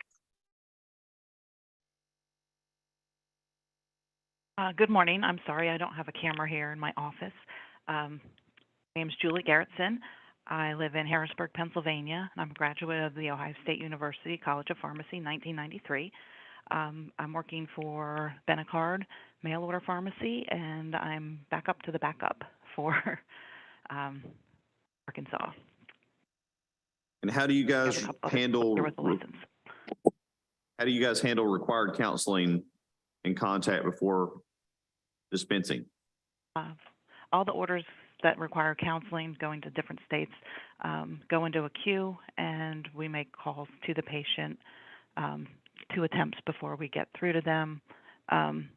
Good morning. I'm sorry, I don't have a camera here in my office. My name is Julie Garrettson. I live in Harrisburg, Pennsylvania, and I'm a graduate of the Ohio State University College of Pharmacy, 1993. I'm working for Benecard Mail Order Pharmacy, and I'm back up to the backup for Arkansas. And how do you guys handle required counseling and contact before dispensing? All the orders that require counseling going to different states go into a queue, and we make calls to the patient, 2 attempts before we get through to them. And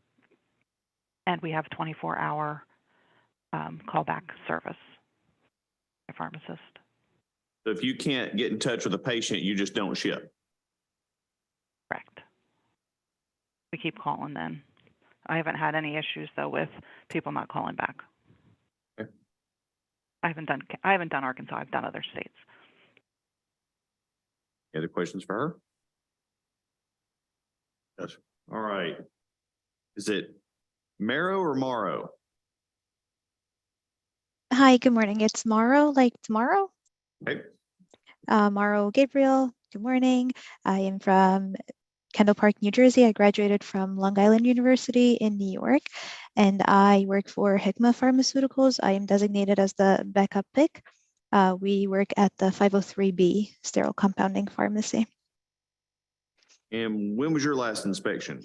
we have 24-hour callback service, a pharmacist. So if you can't get in touch with a patient, you just don't ship? Correct. We keep calling then. I haven't had any issues though with people not calling back. Okay. I haven't done Arkansas. I've done other states. Any other questions for her? Yes. All right. Is it Marrow or Morrow? Hi, good morning. It's Morrow, like tomorrow. Okay. Morrow Gabriel, good morning. I am from Kendall Park, New Jersey. I graduated from Long Island University in New York, and I work for Hikma Pharmaceuticals. I am designated as the backup pick. We work at the 503B sterile compounding pharmacy. And when was your last inspection?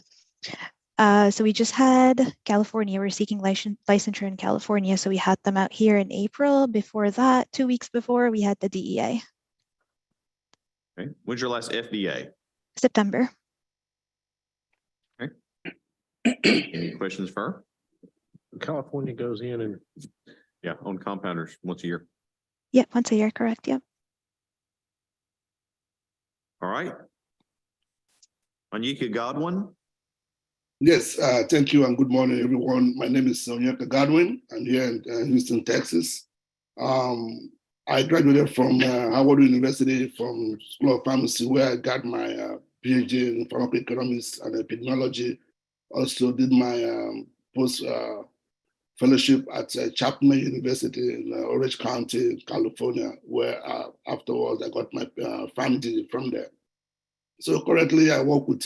So we just had California. We're seeking licensure in California. So we had them out here in April. Before that, 2 weeks before, we had the DEA. Okay. When's your last FDA? September. Okay. Any questions for her? California goes in and. Yeah, on compounders once a year. Yep, once a year, correct. Yep. All right. Onyeka Godwin. Yes, thank you and good morning, everyone. My name is Onyeka Godwin. I'm here in Houston, Texas. I graduated from Howard University from School of Pharmacy, where I got my PhD in pharmacoeconomics and epidemiology. Also did my post fellowship at Chapman University in Orange County, California, where afterwards I got my PharmD from there. So currently I work with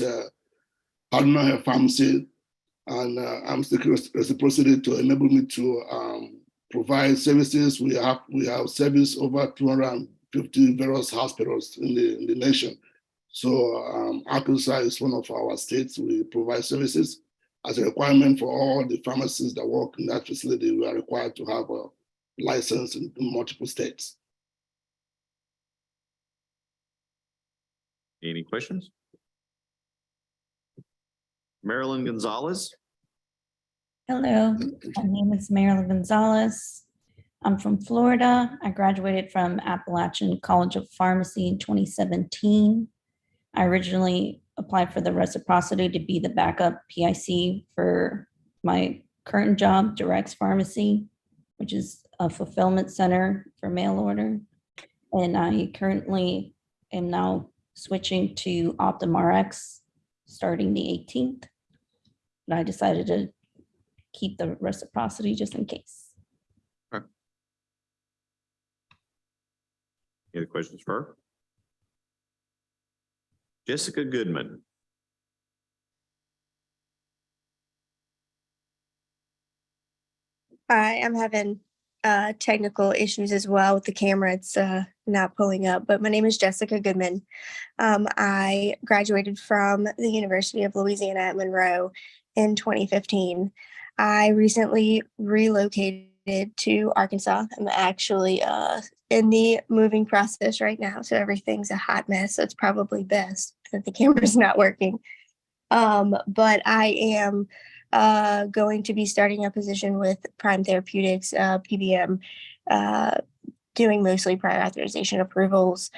Cardinal Health Pharmacy, and I'm seeking Reciprocity to enable me to provide services. We have service over 250 various hospitals in the nation. So Arkansas is one of our states. We provide services. As a requirement for all the pharmacists that work in that facility, we are required to have a license in multiple states. Any questions? Marilyn Gonzalez. Hello, my name is Marilyn Gonzalez. I'm from Florida. I graduated from Appalachian College of Pharmacy in 2017. I originally applied for the Reciprocity to be the backup PIC for my current job, Directs Pharmacy, which is a fulfillment center for mail order. And I currently am now switching to OptumRx starting the 18th. And I decided to keep the Reciprocity just in case. Okay. Any other questions for her? Jessica Goodman. Hi, I'm having technical issues as well with the camera. It's not pulling up, but my name is Jessica Goodman. I graduated from the University of Louisiana at Monroe in 2015. I recently relocated to Arkansas. I'm actually in the moving process right now, so everything's a hot mess. So it's probably best that the camera's not working. But I am going to be starting a position with Prime Therapeutics, PBM, doing mostly prior authorization approvals.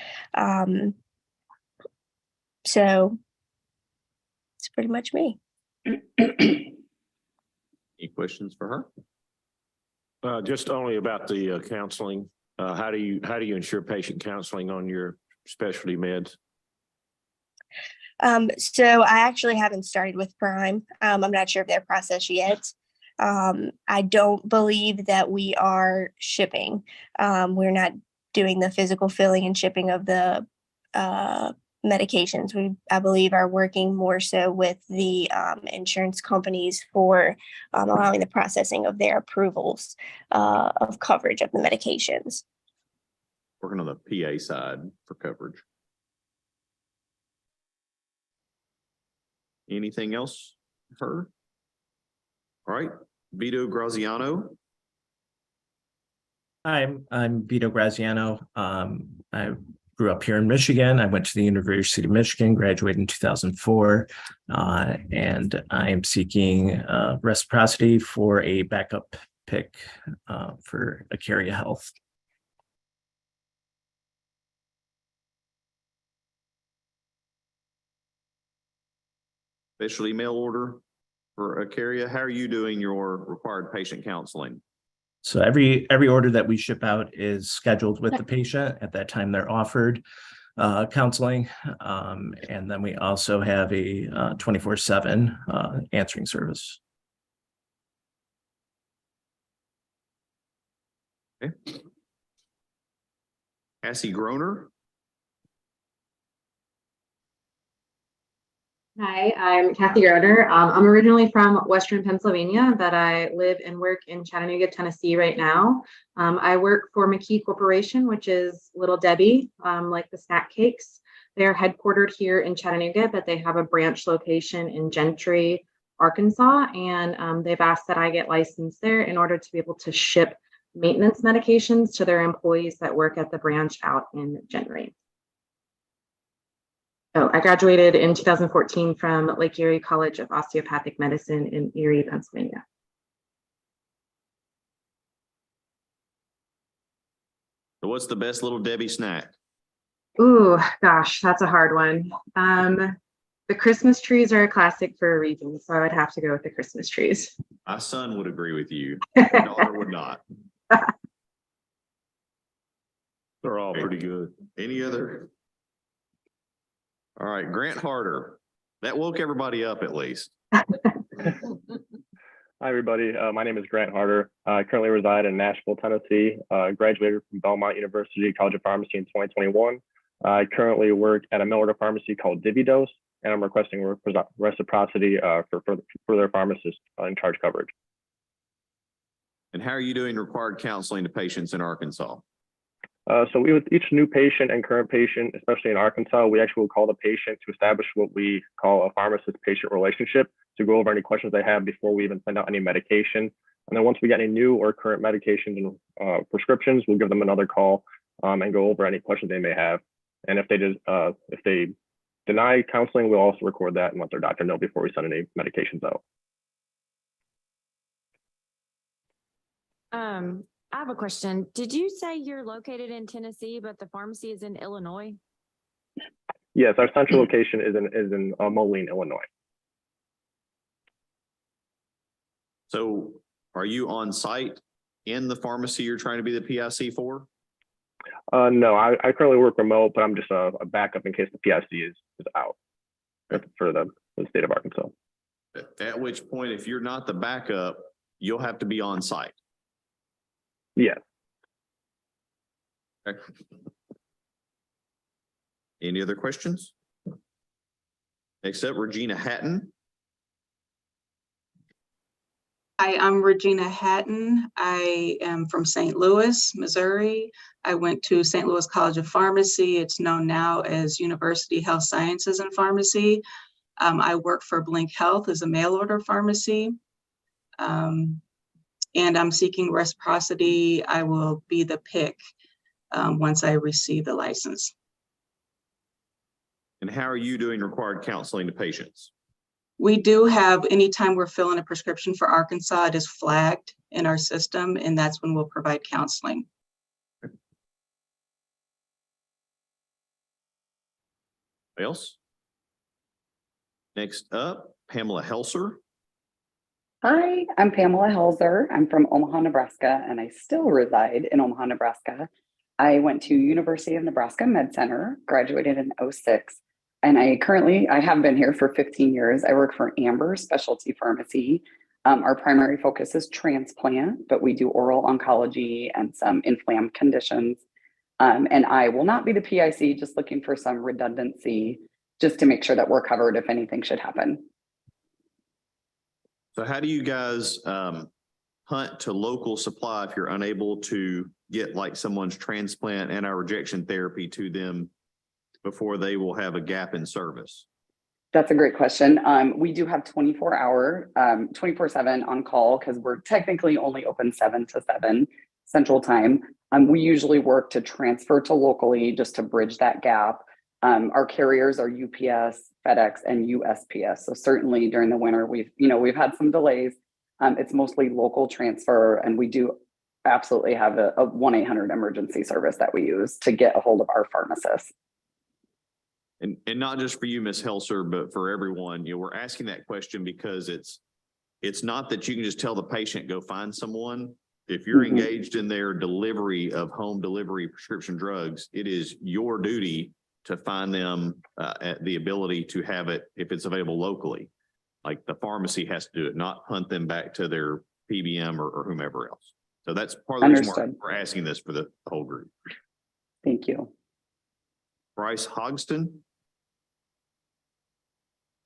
So it's pretty much me. Any questions for her? Just only about the counseling. How do you ensure patient counseling on your specialty meds? So I actually haven't started with Prime. I'm not sure of their process yet. I don't believe that we are shipping. We're not doing the physical filling and shipping of the medications. We, I believe, are working more so with the insurance companies for allowing the processing of their approvals of coverage of the medications. Working on the PA side for coverage. Anything else for her? All right, Vito Graziano. Hi, I'm Vito Graziano. I grew up here in Michigan. I went to the University of Michigan, graduated in 2004, and I am seeking reciprocity for a backup pick for Acaria Health. Special email order for Acaria. How are you doing your required patient counseling? So every order that we ship out is scheduled with the patient at that time they're offered counseling. And then we also have a 24/7 answering service. Okay. Cassie Groner. Hi, I'm Kathy Groner. I'm originally from Western Pennsylvania, but I live and work in Chattanooga, Tennessee right now. I work for McKee Corporation, which is Little Debbie, like the snack cakes. They're headquartered here in Chattanooga, but they have a branch location in Gentry, Arkansas, and they've asked that I get licensed there in order to be able to ship maintenance medications to their employees that work at the branch out in Gentry. Oh, I graduated in 2014 from Lake Erie College of Osteopathic Medicine in Erie, Pennsylvania. So what's the best Little Debbie snack? Ooh, gosh, that's a hard one. The Christmas trees are a classic for a reason, so I would have to go with the Christmas trees. My son would agree with you. My daughter would not. They're all pretty good. Any other? All right, Grant Harder. That woke everybody up at least. Hi, everybody. My name is Grant Harder. I currently reside in Nashville, Tennessee. Graduated from Belmont University College of Pharmacy in 2021. I currently work at a mail order pharmacy called Dividose, and I'm requesting reciprocity for their pharmacist in charge coverage. And how are you doing required counseling to patients in Arkansas? So with each new patient and current patient, especially in Arkansas, we actually will call the patient to establish what we call a pharmacist-patient relationship to go over any questions they have before we even send out any medication. And then once we get any new or current medications and prescriptions, we'll give them another call and go over any questions they may have. And if they deny counseling, we'll also record that and let their doctor know before we send any medications out. I have a question. Did you say you're located in Tennessee, but the pharmacy is in Illinois? Yes, our central location is in Moline, Illinois. So are you on site in the pharmacy you're trying to be the PIC for? No, I currently work remote, but I'm just a backup in case the PIC is out for the state of Arkansas. At which point, if you're not the backup, you'll have to be on site. Yeah. Okay. Any other questions? Except Regina Hatton. Hi, I'm Regina Hatton. I am from St. Louis, Missouri. I went to St. Louis College of Pharmacy. It's known now as University Health Sciences and Pharmacy. I work for Blink Health as a mail order pharmacy. And I'm seeking reciprocity. I will be the pick once I receive the license. And how are you doing required counseling to patients? We do have, anytime we're filling a prescription for Arkansas, it is flagged in our system, and that's when we'll provide counseling. Else? Next up, Pamela Helser. Hi, I'm Pamela Helser. I'm from Omaha, Nebraska, and I still reside in Omaha, Nebraska. I went to University of Nebraska Med Center, graduated in '06, and I have been here for 15 years. I work for Amber Specialty Pharmacy. Our primary focus is transplant, but we do oral oncology and some inflamed conditions. And I will not be the PIC, just looking for some redundancy, just to make sure that we're covered if anything should happen. So how do you guys hunt to local supply if you're unable to get like someone's transplant and our rejection therapy to them before they will have a gap in service? That's a great question. We do have 24-hour, 24/7 on call because we're technically only open 7 to 7 Central Time. We usually work to transfer to locally just to bridge that gap. Our carriers are UPS, FedEx, and USPS. So certainly during the winter, we've had some delays. It's mostly local transfer, and we do absolutely have a 1-800 emergency service that we use to get a hold of our pharmacists. And not just for you, Ms. Helser, but for everyone, we're asking that question because it's not that you can just tell the patient, go find someone. If you're engaged in their delivery of home delivery prescription drugs, it is your duty to find them the ability to have it if it's available locally. Like the pharmacy has to do it, not hunt them back to their PBM or whomever else. So that's part of the reason why we're asking this for the whole group. Thank you. Bryce Hogston.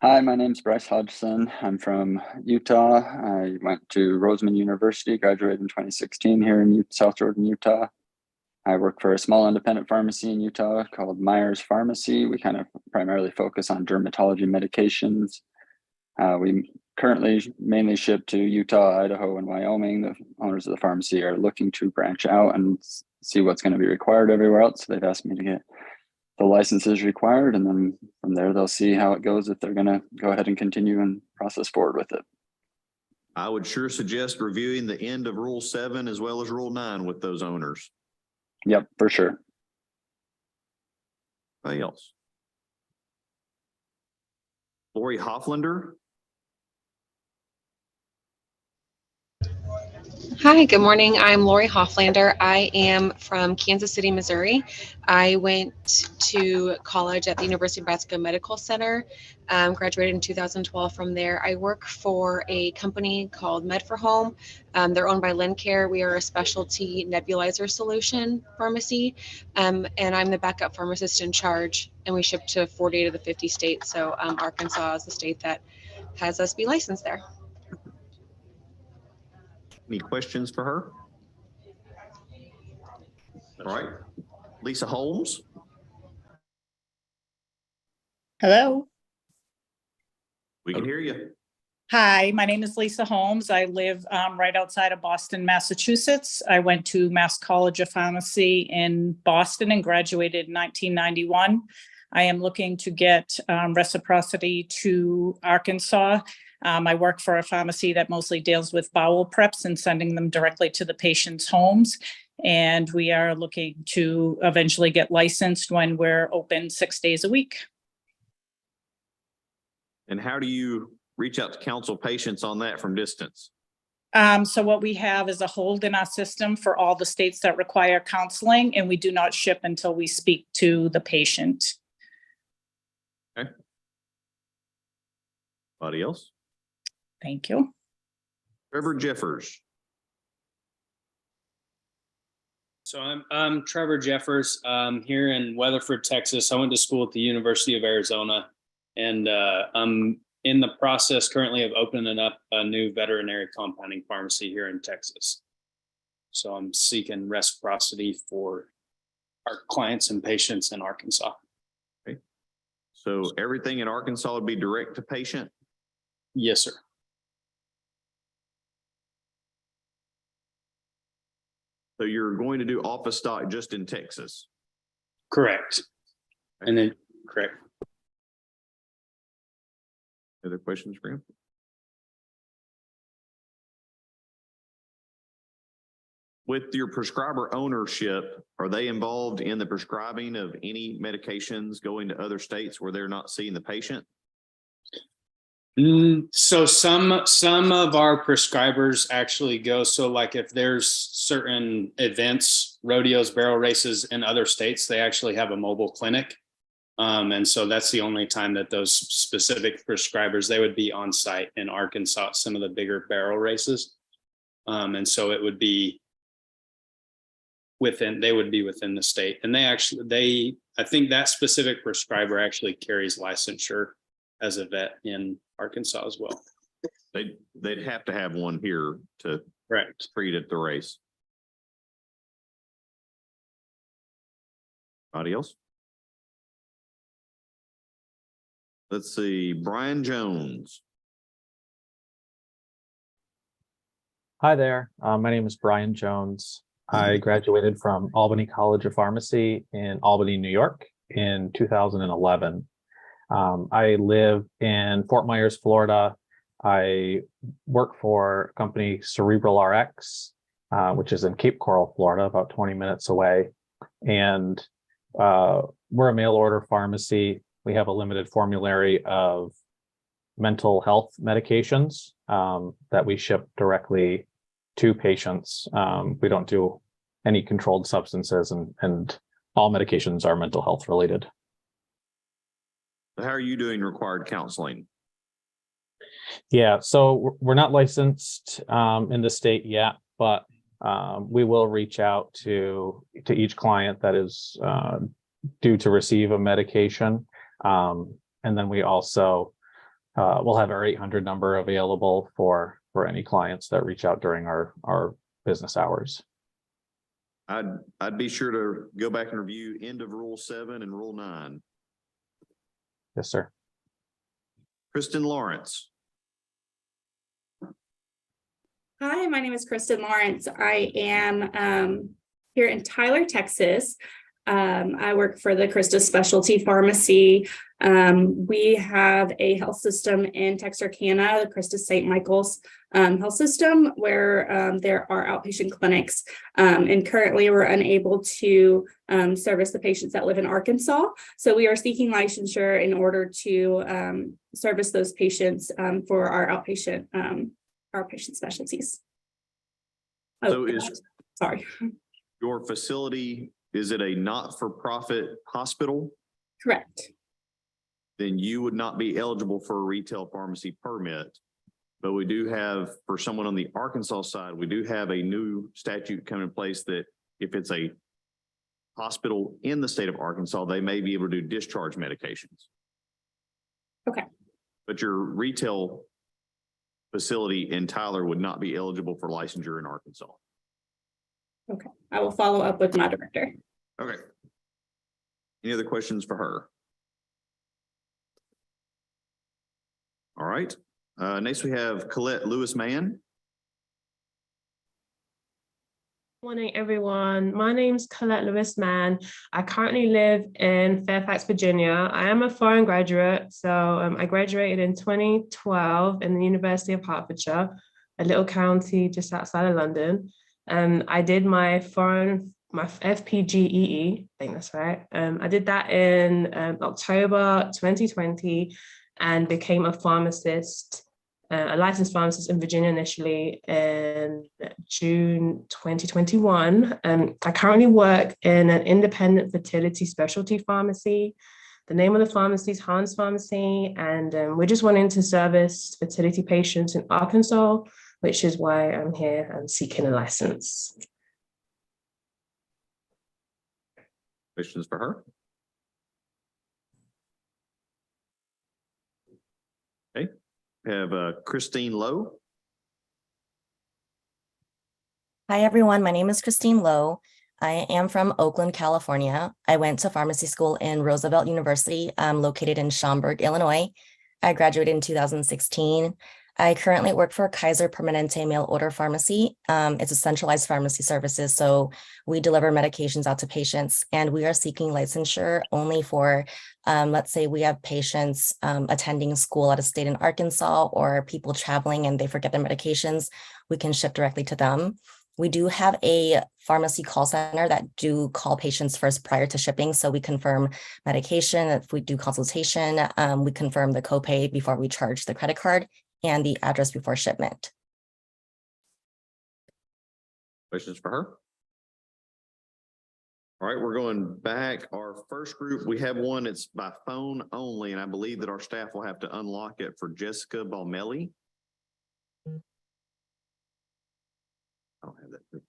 Hi, my name's Bryce Hodgson. I'm from Utah. I went to Roseman University, graduated in 2016 here in South Jordan, Utah. I work for a small independent pharmacy in Utah called Myers Pharmacy. We kind of primarily focus on dermatology medications. We currently mainly ship to Utah, Idaho, and Wyoming. The owners of the pharmacy are looking to branch out and see what's going to be required everywhere else. So they've asked me to get the licenses required, and then from there they'll see how it goes if they're going to go ahead and continue and process forward with it. I would sure suggest reviewing the end of Rule 7 as well as Rule 9 with those owners. Yep, for sure. Anybody else? Lori Hofflander. Hi, good morning. I'm Lori Hofflander. I am from Kansas City, Missouri. I went to college at the University of Nebraska Medical Center, graduated in 2012 from there. I work for a company called Med4Home. They're owned by Lincare. We are a specialty nebulizer solution pharmacy, and I'm the backup pharmacist in charge, and we ship to 48 of the 50 states. So Arkansas is the state that has us be licensed there. Any questions for her? All right. Lisa Holmes. Hello. We can hear you. Hi, my name is Lisa Holmes. I live right outside of Boston, Massachusetts. I went to Mass College of Pharmacy in Boston and graduated in 1991. I am looking to get Reciprocity to Arkansas. I work for a pharmacy that mostly deals with bowel preps and sending them directly to the patient's homes. And we are looking to eventually get licensed when we're open 6 days a week. And how do you reach out to counsel patients on that from distance? So what we have is a hold in our system for all the states that require counseling, and we do not ship until we speak to the patient. Okay. Anybody else? Thank you. Trevor Jeffers. So I'm Trevor Jeffers, here in Weatherford, Texas. I went to school at the University of Arizona, and I'm in the process currently of opening up a new veterinary compounding pharmacy here in Texas. So I'm seeking reciprocity for our clients and patients in Arkansas. Okay. So everything in Arkansas would be direct to patient? Yes, sir. So you're going to do office stock just in Texas? Correct. And then, correct. Other questions for him? With your prescriber ownership, are they involved in the prescribing of any medications going to other states where they're not seeing the patient? So some of our prescribers actually go. So like if there's certain events, rodeos, barrel races in other states, they actually have a mobile clinic. And so that's the only time that those specific prescribers, they would be on site in Arkansas, some of the bigger barrel races. And so it would be they would be within the state. And I think that specific prescriber actually carries licensure as a vet in Arkansas as well. They'd have to have one here to treat at the race. Anybody else? Let's see, Brian Jones. Hi there. My name is Brian Jones. I graduated from Albany College of Pharmacy in Albany, New York in 2011. I live in Fort Myers, Florida. I work for a company, Cerebral RX, which is in Cape Coral, Florida, about 20 minutes away. And we're a mail order pharmacy. We have a limited formulary of mental health medications that we ship directly to patients. We don't do any controlled substances, and all medications are mental health related. How are you doing required counseling? Yeah, so we're not licensed in the state yet, but we will reach out to each client that is due to receive a medication. And then we also will have our 800 number available for any clients that reach out during our business hours. I'd be sure to go back and review end of Rule 7 and Rule 9. Yes, sir. Kristen Lawrence. Hi, my name is Kristen Lawrence. I am here in Tyler, Texas. I work for the Christus Specialty Pharmacy. We have a health system in Texarkana, the Christus St. Michael's health system, where there are outpatient clinics. And currently we're unable to service the patients that live in Arkansas. So we are seeking licensure in order to service those patients for our outpatient specialties. So sorry. Your facility, is it a not-for-profit hospital? Correct. Then you would not be eligible for a retail pharmacy permit. But we do have, for someone on the Arkansas side, we do have a new statute coming in place that if it's a hospital in the state of Arkansas, they may be able to do discharge medications. Okay. But your retail facility in Tyler would not be eligible for licensure in Arkansas. Okay, I will follow up with my director. Okay. Any other questions for her? All right. Next we have Colette Lewis-Mann. Morning, everyone. My name's Colette Lewis-Mann. I currently live in Fairfax, Virginia. I am a foreign graduate, so I graduated in 2012 in the University of Hertfordshire, a little county just outside of London. I did my FPGEE, I think that's right. I did that in October 2020 and became a pharmacist, a licensed pharmacist in Virginia initially in June 2021. I currently work in an independent fertility specialty pharmacy. The name of the pharmacy is Hans Pharmacy, and we're just wanting to service fertility patients in Arkansas, which is why I'm here and seeking a license. Questions for her? Okay, we have Christine Lowe. Hi, everyone. My name is Christine Lowe. I am from Oakland, California. I went to pharmacy school in Roosevelt University, located in Schaumburg, Illinois. I graduated in 2016. I currently work for Kaiser Permanente Mail Order Pharmacy. It's a centralized pharmacy services, so we deliver medications out to patients, and we are seeking licensure only for, let's say we have patients attending school at a state in Arkansas, or people traveling and they forget their medications, we can ship directly to them. We do have a pharmacy call center that do call patients first prior to shipping. So we confirm medication. If we do consultation, we confirm the copay before we charge the credit card and the address before shipment. Questions for her? All right, we're going back. Our first group, we have one, it's by phone only, and I believe that our staff will have to unlock it for Jessica Balmelli. I don't have that.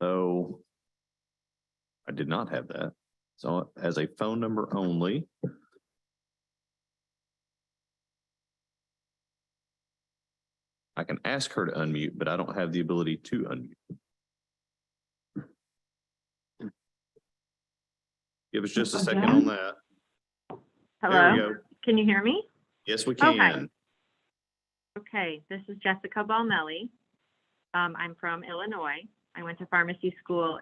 So I did not have that. So as a phone number only. I can ask her to unmute, but I don't have the ability to unmute. Give us just a second on that. Hello, There we go. can you hear me? Yes, we can. Okay, this is Jessica Balmelli. I'm from Illinois. I went to pharmacy school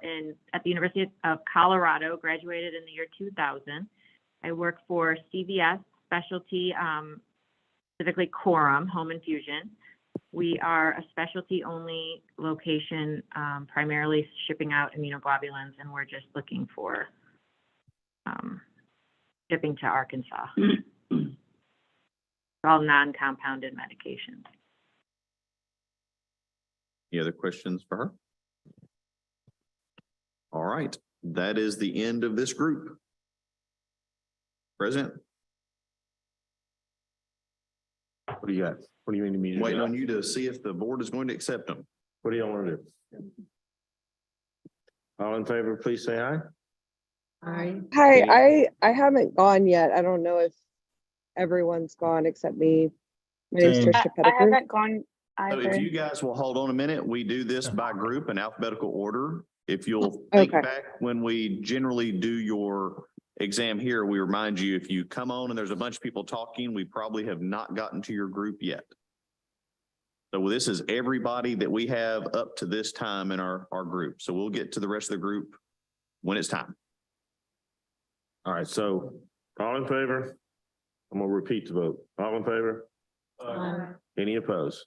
at the University of Colorado, graduated in the year 2000. I work for CVS Specialty, specifically Quorum Home Infusion. We are a specialty only location, primarily shipping out immunoglobulins, and we're just looking for shipping to Arkansas. All non-compounded medications. Any other questions for her? All right, that is the end of this group. President? What do you got? What do you mean to me? Waiting on you to see if the board is going to accept them. What do you want to do? All in favor, please say aye. Aye. Hi, I haven't gone yet. I don't know if everyone's gone except me. My name's Same. Trisha I Pettigrew. haven't gone So either. if you guys will hold on a minute, we do this by group in alphabetical order. If you'll think back when we generally do your exam here, we remind you, if you come on and there's a bunch of people talking, we probably have not gotten to your group yet. So this is everybody that we have up to this time in our group. So we'll get to the rest of the group when it's time. All right, so all in favor? I'm gonna repeat the vote. All in favor? Any opposed?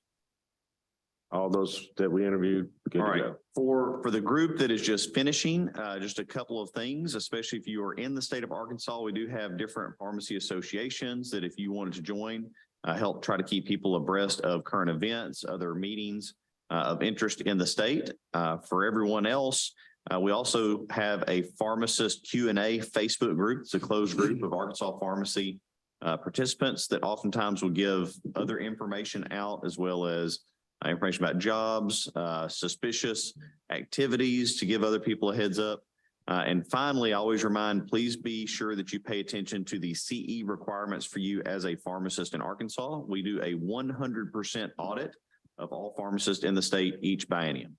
All those that we interviewed, good All to right, go. for the group that is just finishing, just a couple of things, especially if you are in the state of Arkansas, we do have different pharmacy associations that if you wanted to join, help try to keep people abreast of current events, other meetings of interest in the state. For everyone else, we also have a pharmacist Q&A Facebook group. It's a closed group of Arkansas pharmacy participants that oftentimes will give other information out, as well as information about jobs, suspicious activities to give other people a heads up. And finally, I always remind, please be sure that you pay attention to the CE requirements for you as a pharmacist in Arkansas. We do a 100% audit of all pharmacists in the state each biennium.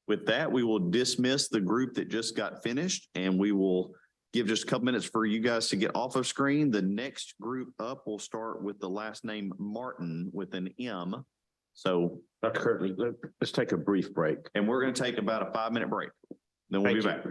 With that, we will dismiss the group that just got finished, and we will give just a couple minutes for you guys to get off of screen. The next group up will start with the last name Martin with an M. So Dr. Kirtley, let's take a brief break. And we're going to take about a 5-minute break. Then we'll be back.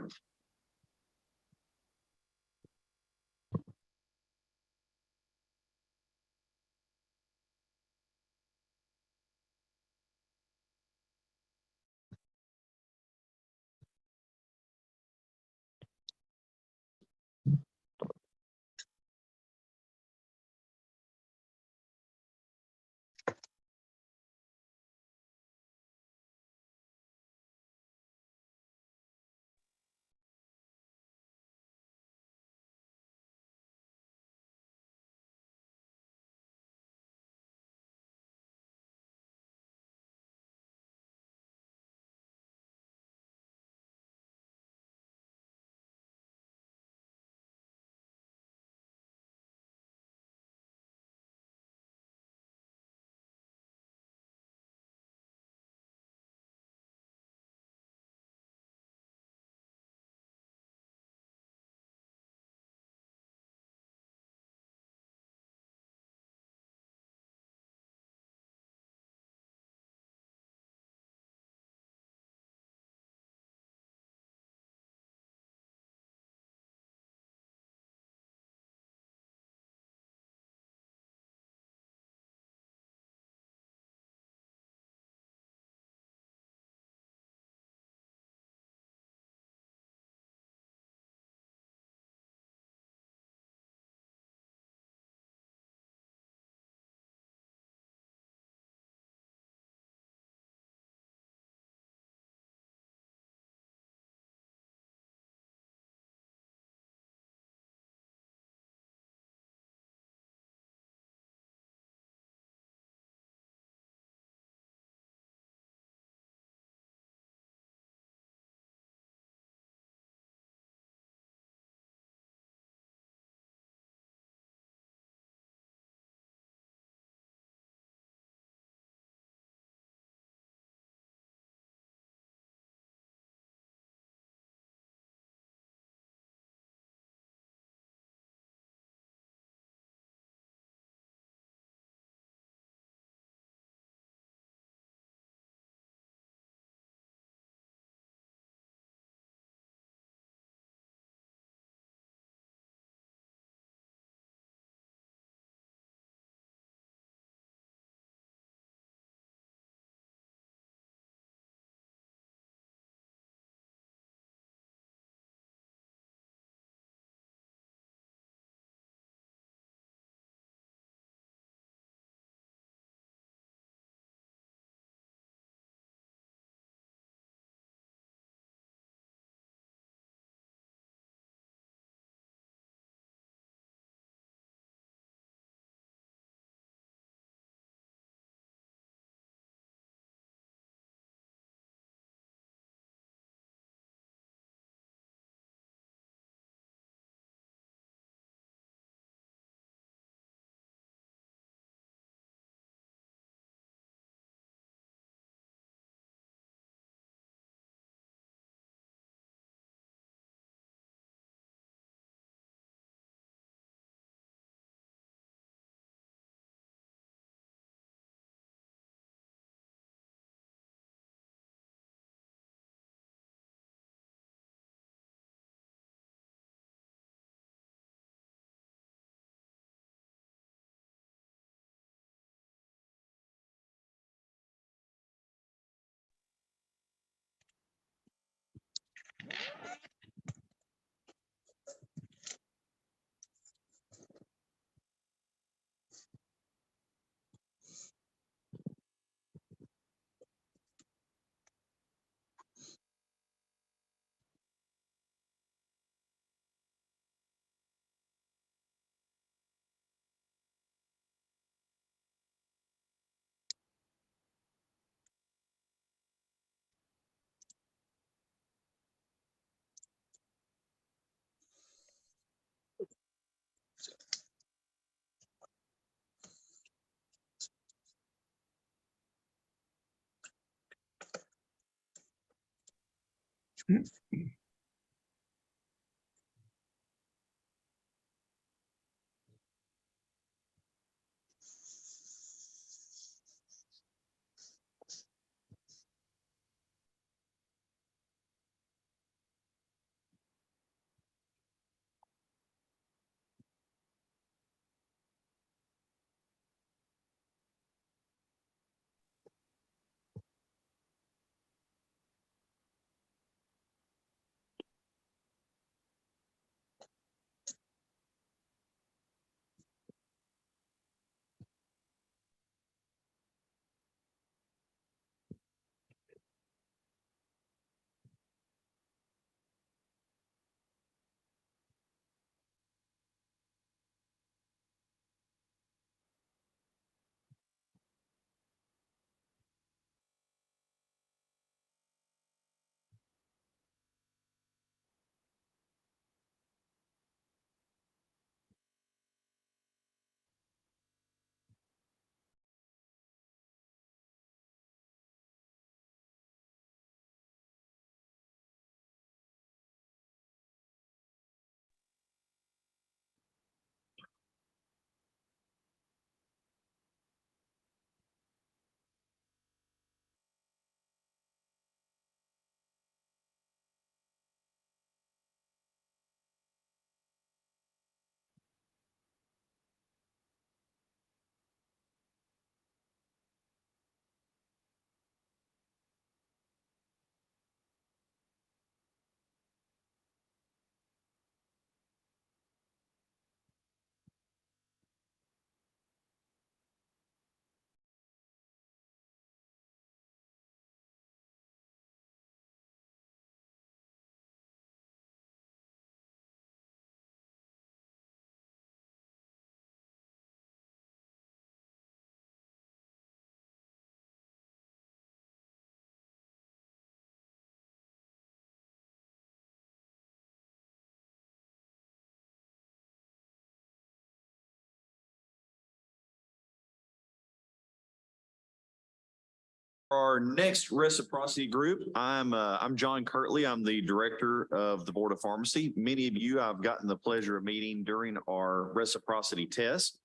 Our next reciprocity group, I'm John Kirtley. I'm the director of the Board of Pharmacy. Many of you I've gotten the pleasure of meeting during our reciprocity test.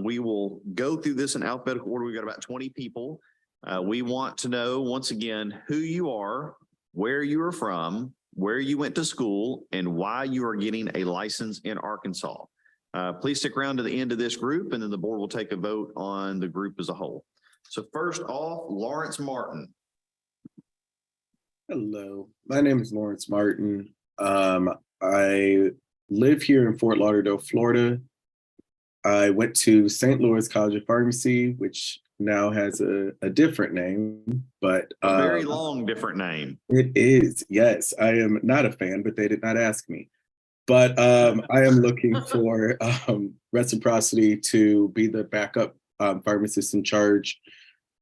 We will go through this in alphabetical order. We've got about 20 people. We want to know, once again, who you are, where you are from, where you went to school, and why you are getting a license in Arkansas. Please stick around to the end of this group, and then the board will take a vote on the group as a whole. So first off, Lawrence Martin. Hello, my name is Lawrence Martin. I live here in Fort Lauderdale, Florida. I went to St. Louis College of Pharmacy, which now has a different name, but a very long different name. It is, yes. I am not a fan, but they did not ask me. But I am looking for Reciprocity to be the backup pharmacist in charge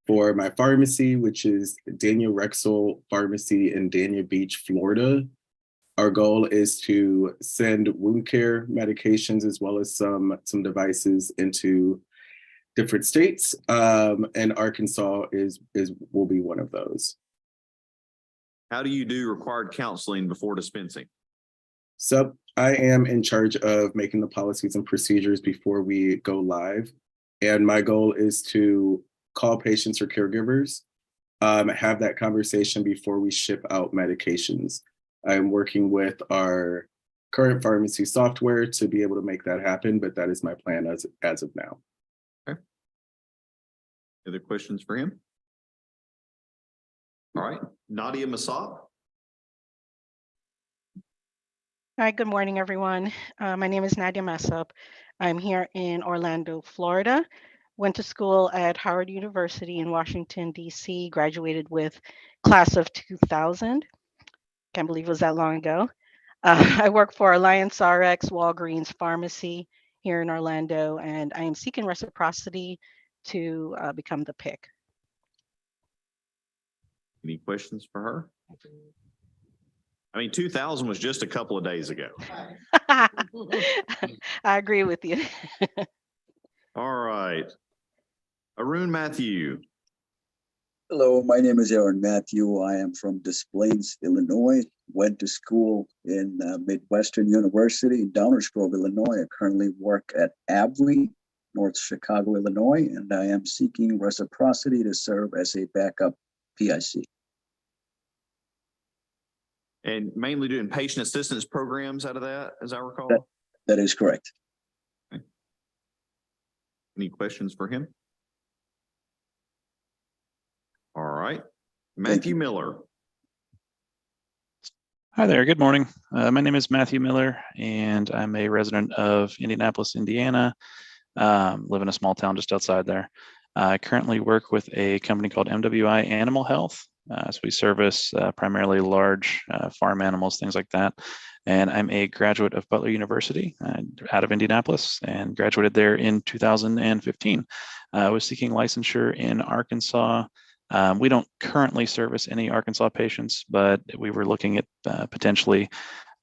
for my pharmacy, which is Daniel Rexel Pharmacy in Dania Beach, Florida. Our goal is to send wound care medications as well as some devices into different states, and Arkansas will be one of those. How do you do required counseling before dispensing? So I am in charge of making the policies and procedures before we go live, and my goal is to call patients or caregivers, have that conversation before we ship out medications. I'm working with our current pharmacy software to be able to make that happen, but that is my plan as of now. Okay. Other questions for him? All right, Nadia Masab. Hi, good morning, everyone. My name is Nadia Masab. I'm here in Orlando, Florida. Went to school at Howard University in Washington, D.C., graduated with class of 2000. Can't believe it was that long ago. I work for Alliance RX Walgreens Pharmacy here in Orlando, and I am seeking reciprocity to become the pick. Any questions for her? I mean, 2000 was just a couple of days ago. I agree with you. All right. Arun Matthew. Hello, my name is Aaron Matthew. I am from Des Plaines, Illinois. Went to school in Midwestern University in Downers Grove, Illinois. I currently work at AbbVie, North Chicago, Illinois, and I am seeking reciprocity to serve as a backup PIC. And mainly doing patient assistance programs out of that, as I recall? That is correct. Okay. Any questions for him? All right. Matthew Miller. Hi there, good morning. My name is Matthew Miller, and I'm a resident of Indianapolis, Indiana. Live in a small town just outside there. I currently work with a company called MWI Animal Health. So we service primarily large farm animals, things like that. And I'm a graduate of Butler University out of Indianapolis and graduated there in 2015. I was seeking licensure in Arkansas. We don't currently service any Arkansas patients, but we were looking at potentially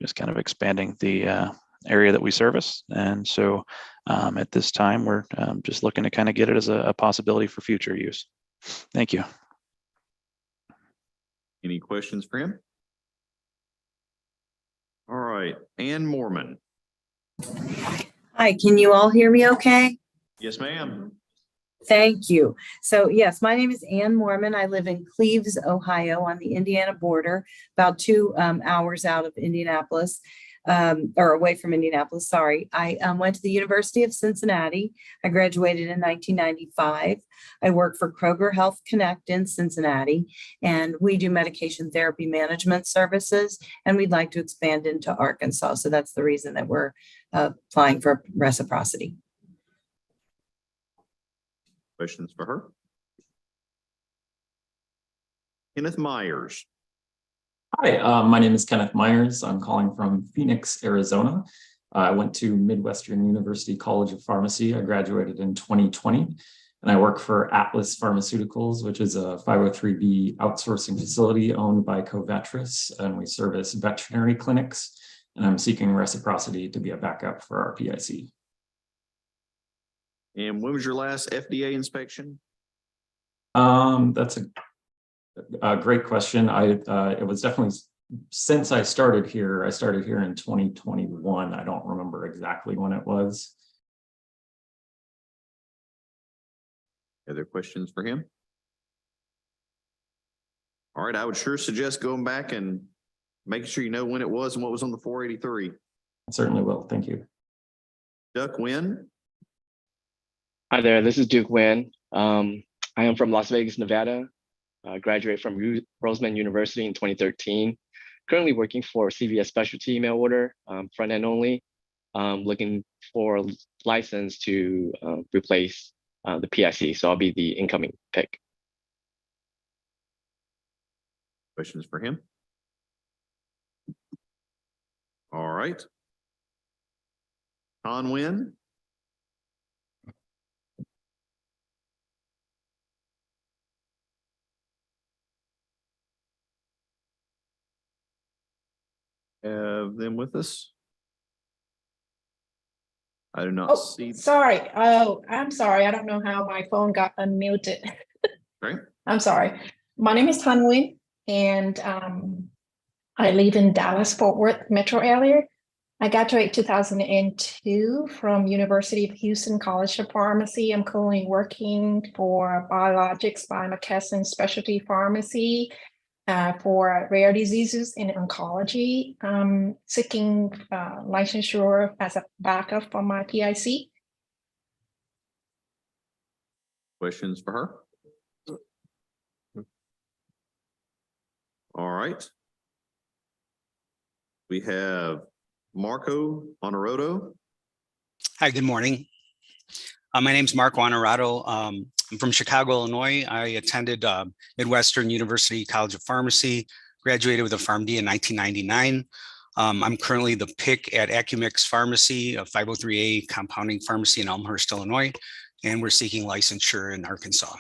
just kind of expanding the area that we service. And so at this time, we're just looking to kind of get it as a possibility for future use. Thank you. Any questions for him? All right, Ann Mormon. Hi, can you all hear me okay? Yes, ma'am. Thank you. So yes, my name is Ann Mormon. I live in Cleves, Ohio on the Indiana border, about 2 hours out of Indianapolis, or away from Indianapolis, sorry. I went to the University of Cincinnati. I graduated in 1995. I work for Kroger Health Connect in Cincinnati, and we do medication therapy management services, and we'd like to expand into Arkansas. So that's the reason that we're applying for reciprocity. Questions for her? Kenneth Myers. Hi, my name is Kenneth Myers. I'm calling from Phoenix, Arizona. I went to Midwestern University College of Pharmacy. I graduated in 2020, and I work for Atlas Pharmaceuticals, which is a 503B outsourcing facility owned by Covetrus, and we service veterinary clinics, and I'm seeking reciprocity to be a backup for our PIC. And when was your last FDA inspection? That's a great question. It was definitely since I started here in 2021. I don't remember exactly when it was. Other questions for him? All right, I would sure suggest going back and making sure you know when it was and what was on the 483. I certainly will. Thank you. Duck Wynn. Hi there, this is Duke Wynn. I am from Las Vegas, Nevada. I graduated from Roseman University in 2013. Currently working for CVS Specialty Mail Order, front end only. Looking for a license to replace the PIC, so I'll be the incoming pick. Questions for him? All right. Con Wynn. Have them with us? I do not see. Sorry. Oh, I'm sorry. I don't know how my phone got unmuted. Right. I'm sorry. My name is Han Nguyen, and I live in Dallas-Fort Worth metro area. I graduated 2002 from University of Houston College of Pharmacy. I'm currently working for Biologics by McKesson Specialty Pharmacy for rare diseases in oncology, seeking licensure as a backup for my PIC. Questions for her? All right. We have Marco Honorato. Hi, good morning. My name is Marco Honorato. I'm from Chicago, Illinois. I attended Midwestern University College of Pharmacy, graduated with a PharmD in 1999. I'm currently the pick at Acumix Pharmacy, a 503A compounding pharmacy in Elmhurst, Illinois, and we're seeking licensure in Arkansas.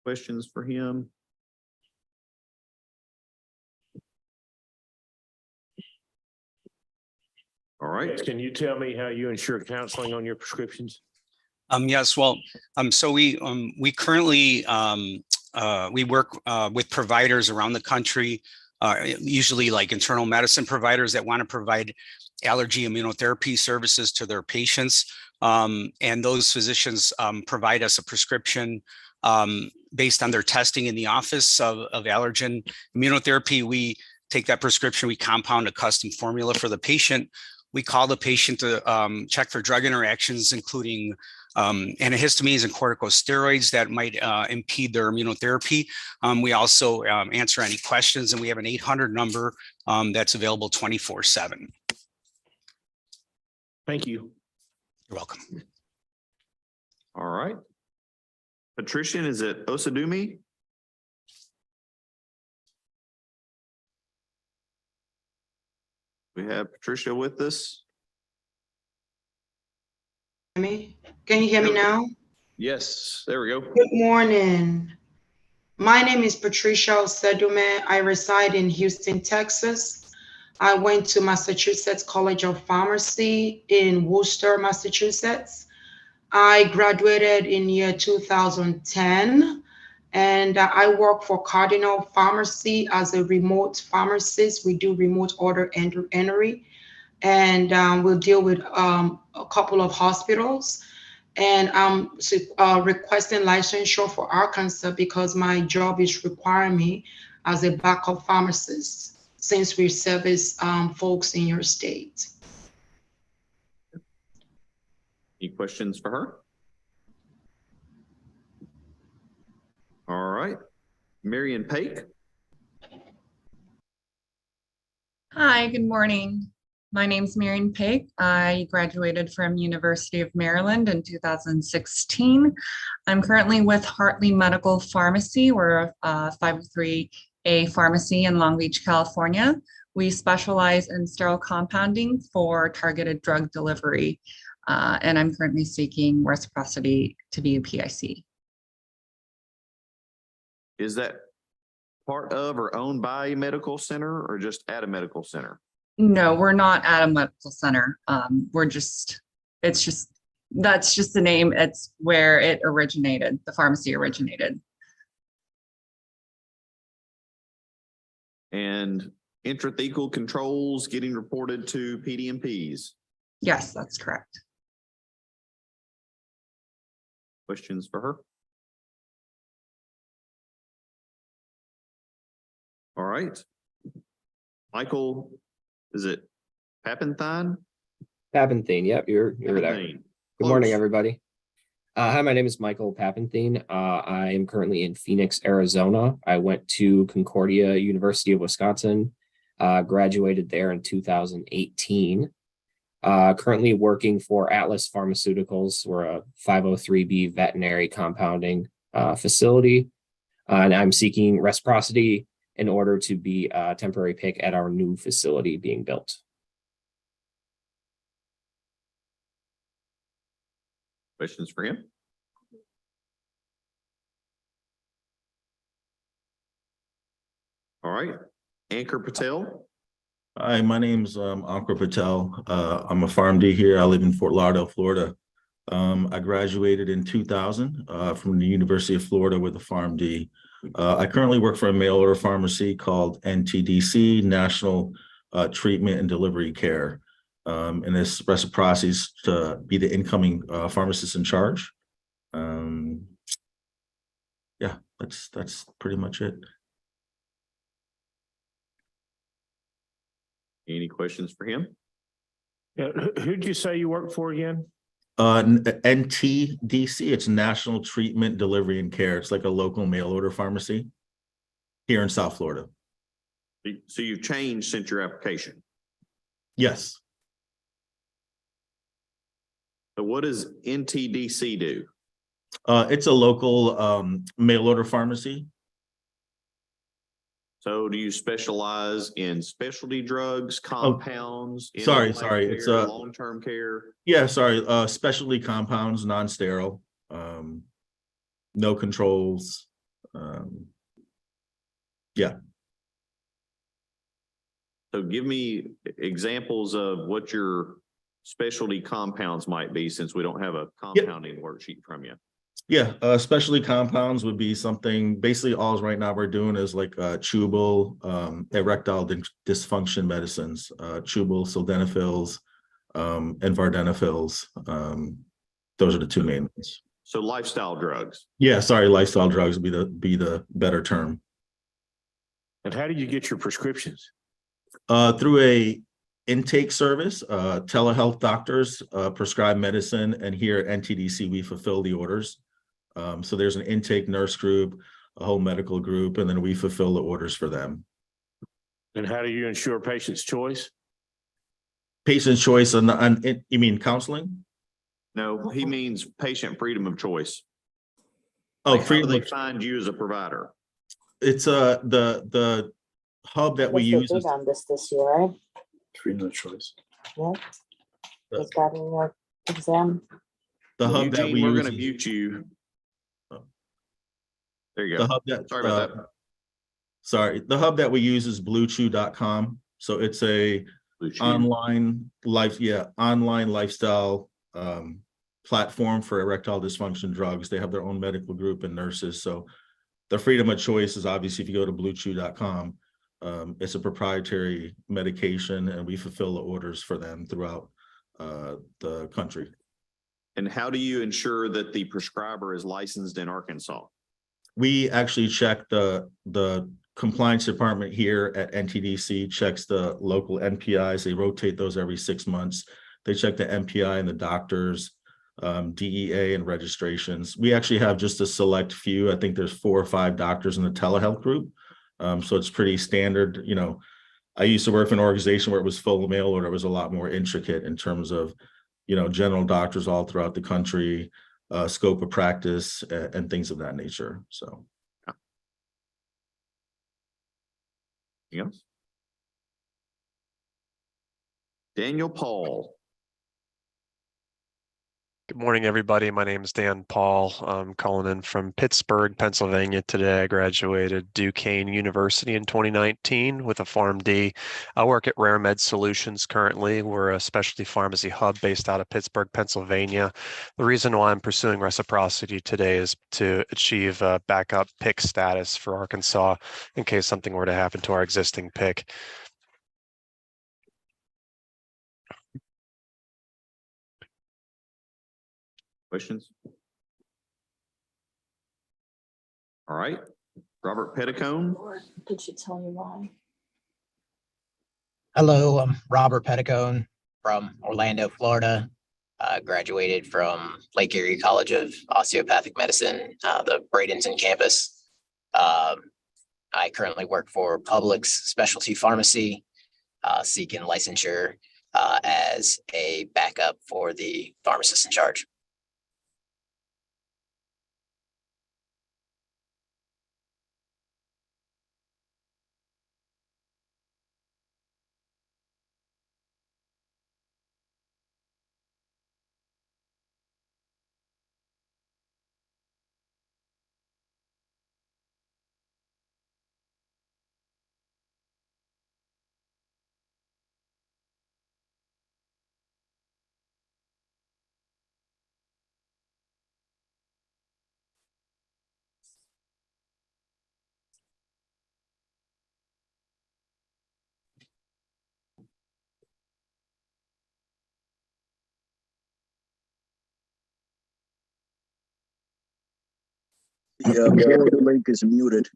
Questions for him? All right. Can you tell me how you ensure counseling on your prescriptions? Yes, well, so we currently we work with providers around the country, usually like internal medicine providers that want to provide allergy immunotherapy services to their patients. And those physicians provide us a prescription based on their testing in the office of allergen immunotherapy. We take that prescription, we compound a custom formula for the patient. We call the patient to check for drug interactions, including antihistamines and corticosteroids that might impede their immunotherapy. We also answer any questions, and we have an 800 number that's available 24/7. Thank you. You're welcome. All right. Patrician, is it Osadumi? We have Patricia with us. Me? Can you hear me now? Yes, there we go. Good morning. My name is Patricia Osedume. I reside in Houston, Texas. I went to Massachusetts College of Pharmacy in Worcester, Massachusetts. I graduated in year 2010, and I work for Cardinal Pharmacy as a remote pharmacist. We do remote order entry, and we'll deal with a couple of hospitals. And I'm requesting licensure for Arkansas because my job is requiring me as a backup pharmacist since we service folks in your state. Any questions for her? All right. Marion Pake. Hi, good morning. My name's Marion Pake. I graduated from University of Maryland in 2016. I'm currently with Hartley Medical Pharmacy. We're a 503A pharmacy in Long Beach, California. We specialize in sterile compounding for targeted drug delivery. And I'm currently seeking Reciprocity to be a PIC. Is that part of or owned by a medical center or just at a medical center? No, we're not at a medical center. That's just the name. It's where it originated, the pharmacy originated. And intrathecal controls getting reported to PDMPs? Yes, that's correct. Questions for her? All right. Michael, is it Pappenthine? Pappenthine, yep, you're there. Good morning, everybody. Hi, my name is Michael Pappenthine. I am currently in Phoenix, Arizona. I went to Concordia University of Wisconsin, graduated there in 2018. Currently working for Atlas Pharmaceuticals. We're a 503B veterinary compounding facility, and I'm seeking Reciprocity in order to be a temporary pick at our new facility being built. Questions for him? All right, Ankur Patel. Hi, my name's Ankur Patel. I'm a PharmD here. I live in Fort Lauderdale, Florida. I graduated in 2000 from the University of Florida with a PharmD. I currently work for a mail order pharmacy called NTDC, National Treatment and Delivery Care. And this Reciprocity is to be the incoming pharmacist in charge. Yeah, that's pretty much it. Any questions for him? Yeah, who'd you say you work for again? NTDC, it's National Treatment, Delivery, and Care. It's like a local mail order pharmacy here in South Florida. So you've changed since your application? Yes. So what does NTDC do? It's a local mail order pharmacy. So do you specialize in specialty drugs, compounds? Sorry. It's long-term care. Yeah, sorry. Specialty compounds, non-sterile, no controls. Yeah. So give me examples of what you're specialty compounds might be, since we don't have a compounding worksheet from you. Yeah, specialty compounds would be something, basically all right now we're doing is like chewable, erectile dysfunction medicines, chewable sildenafils, and vardenafils. Those are the two main ones. So lifestyle drugs. Yeah, sorry, lifestyle drugs would be the better term. And how do you get your prescriptions? Through a intake service, telehealth doctors prescribe medicine, and here at NTDC we fulfill the orders. So there's an intake nurse group, a whole medical group, and then we fulfill the orders for them. And how do you ensure patient's choice? Patient's choice on you mean counseling? No, he means patient freedom of choice. Oh, Like, how do freedom they of find you as a provider? It's the hub that we use is on this year, right? freedom of choice. Yeah. Is that in your exam? The hub that Eugene, we we're use going to is- mute you. There you go. The hub that, Sorry about that. Sorry, the hub that we use is bluechew.com. So it's a online lifestyle platform for erectile dysfunction drugs. They have their own medical group and nurses. So the freedom of choice is obviously, if you go to bluechew.com, it's a proprietary medication, and we fulfill the orders for them throughout the country. And how do you ensure that the prescriber is licensed in Arkansas? We actually check the compliance department here at NTDC checks the local NPIs. They rotate those every 6 months. They check the NPI and the doctors, DEA and registrations. We actually have just a select few. I think there's 4 or 5 doctors in the telehealth group. So it's pretty standard. You know, I used to work for an organization where it was full mail order. It was a lot more intricate in terms of, you know, general doctors all throughout the country, scope of practice, and things of that nature. So. Anything else? Daniel Paul. Good morning, everybody. My name is Dan Paul. I'm calling in from Pittsburgh, Pennsylvania today. I graduated Duquesne University in 2019 with a PharmD. I work at Rare Med Solutions currently. We're a specialty pharmacy hub based out of Pittsburgh, Pennsylvania. The reason why I'm pursuing Reciprocity today is to achieve backup PIC status for Arkansas in case something were to happen to our existing PIC. Questions? All right, Robert Petticone. Did she tell you why? Hello, I'm Robert Petticone from Orlando, Florida. Graduated from Lake Erie College of Osteopathic Medicine, the Bradenton campus. I currently work for Publix Specialty Pharmacy, seeking licensure as a backup for the pharmacist in charge. The link is muted.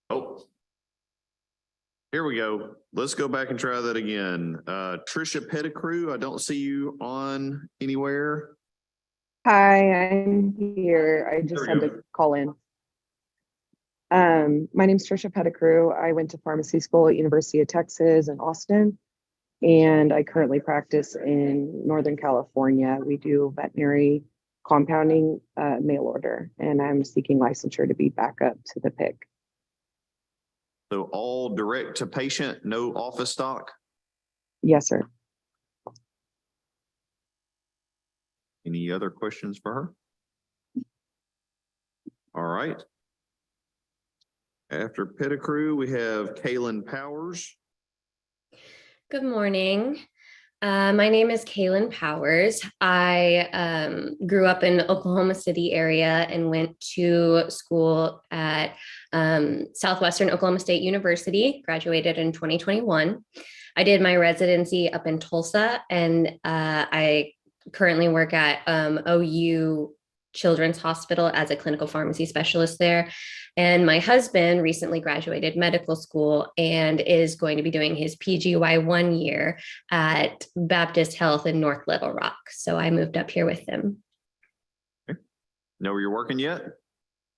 Oh, here we go. Let's go back and try that again. Trisha Pettigrew, I don't see you on anywhere. Hi, I'm here. I just had to call in. My name's Trisha Pettigrew. I went to pharmacy school at University of Texas in Austin, and I currently practice in Northern California. We do veterinary compounding mail order, and I'm seeking licensure to be backup to the PIC. So all direct to patient, no office stock? Yes, sir. Any other questions for her? All right. After Pettigrew, we have Kaylin Powers. Good morning. My name is Kaylin Powers. I grew up in Oklahoma City area and went to school at Southwestern Oklahoma State University, graduated in 2021. I did my residency up in Tulsa, and I currently work at OU Children's Hospital as a clinical pharmacy specialist there. And my husband recently graduated medical school and is going to be doing his PGY 1 year at Baptist Health in North Little Rock. So I moved up here with him. Know where you're working yet?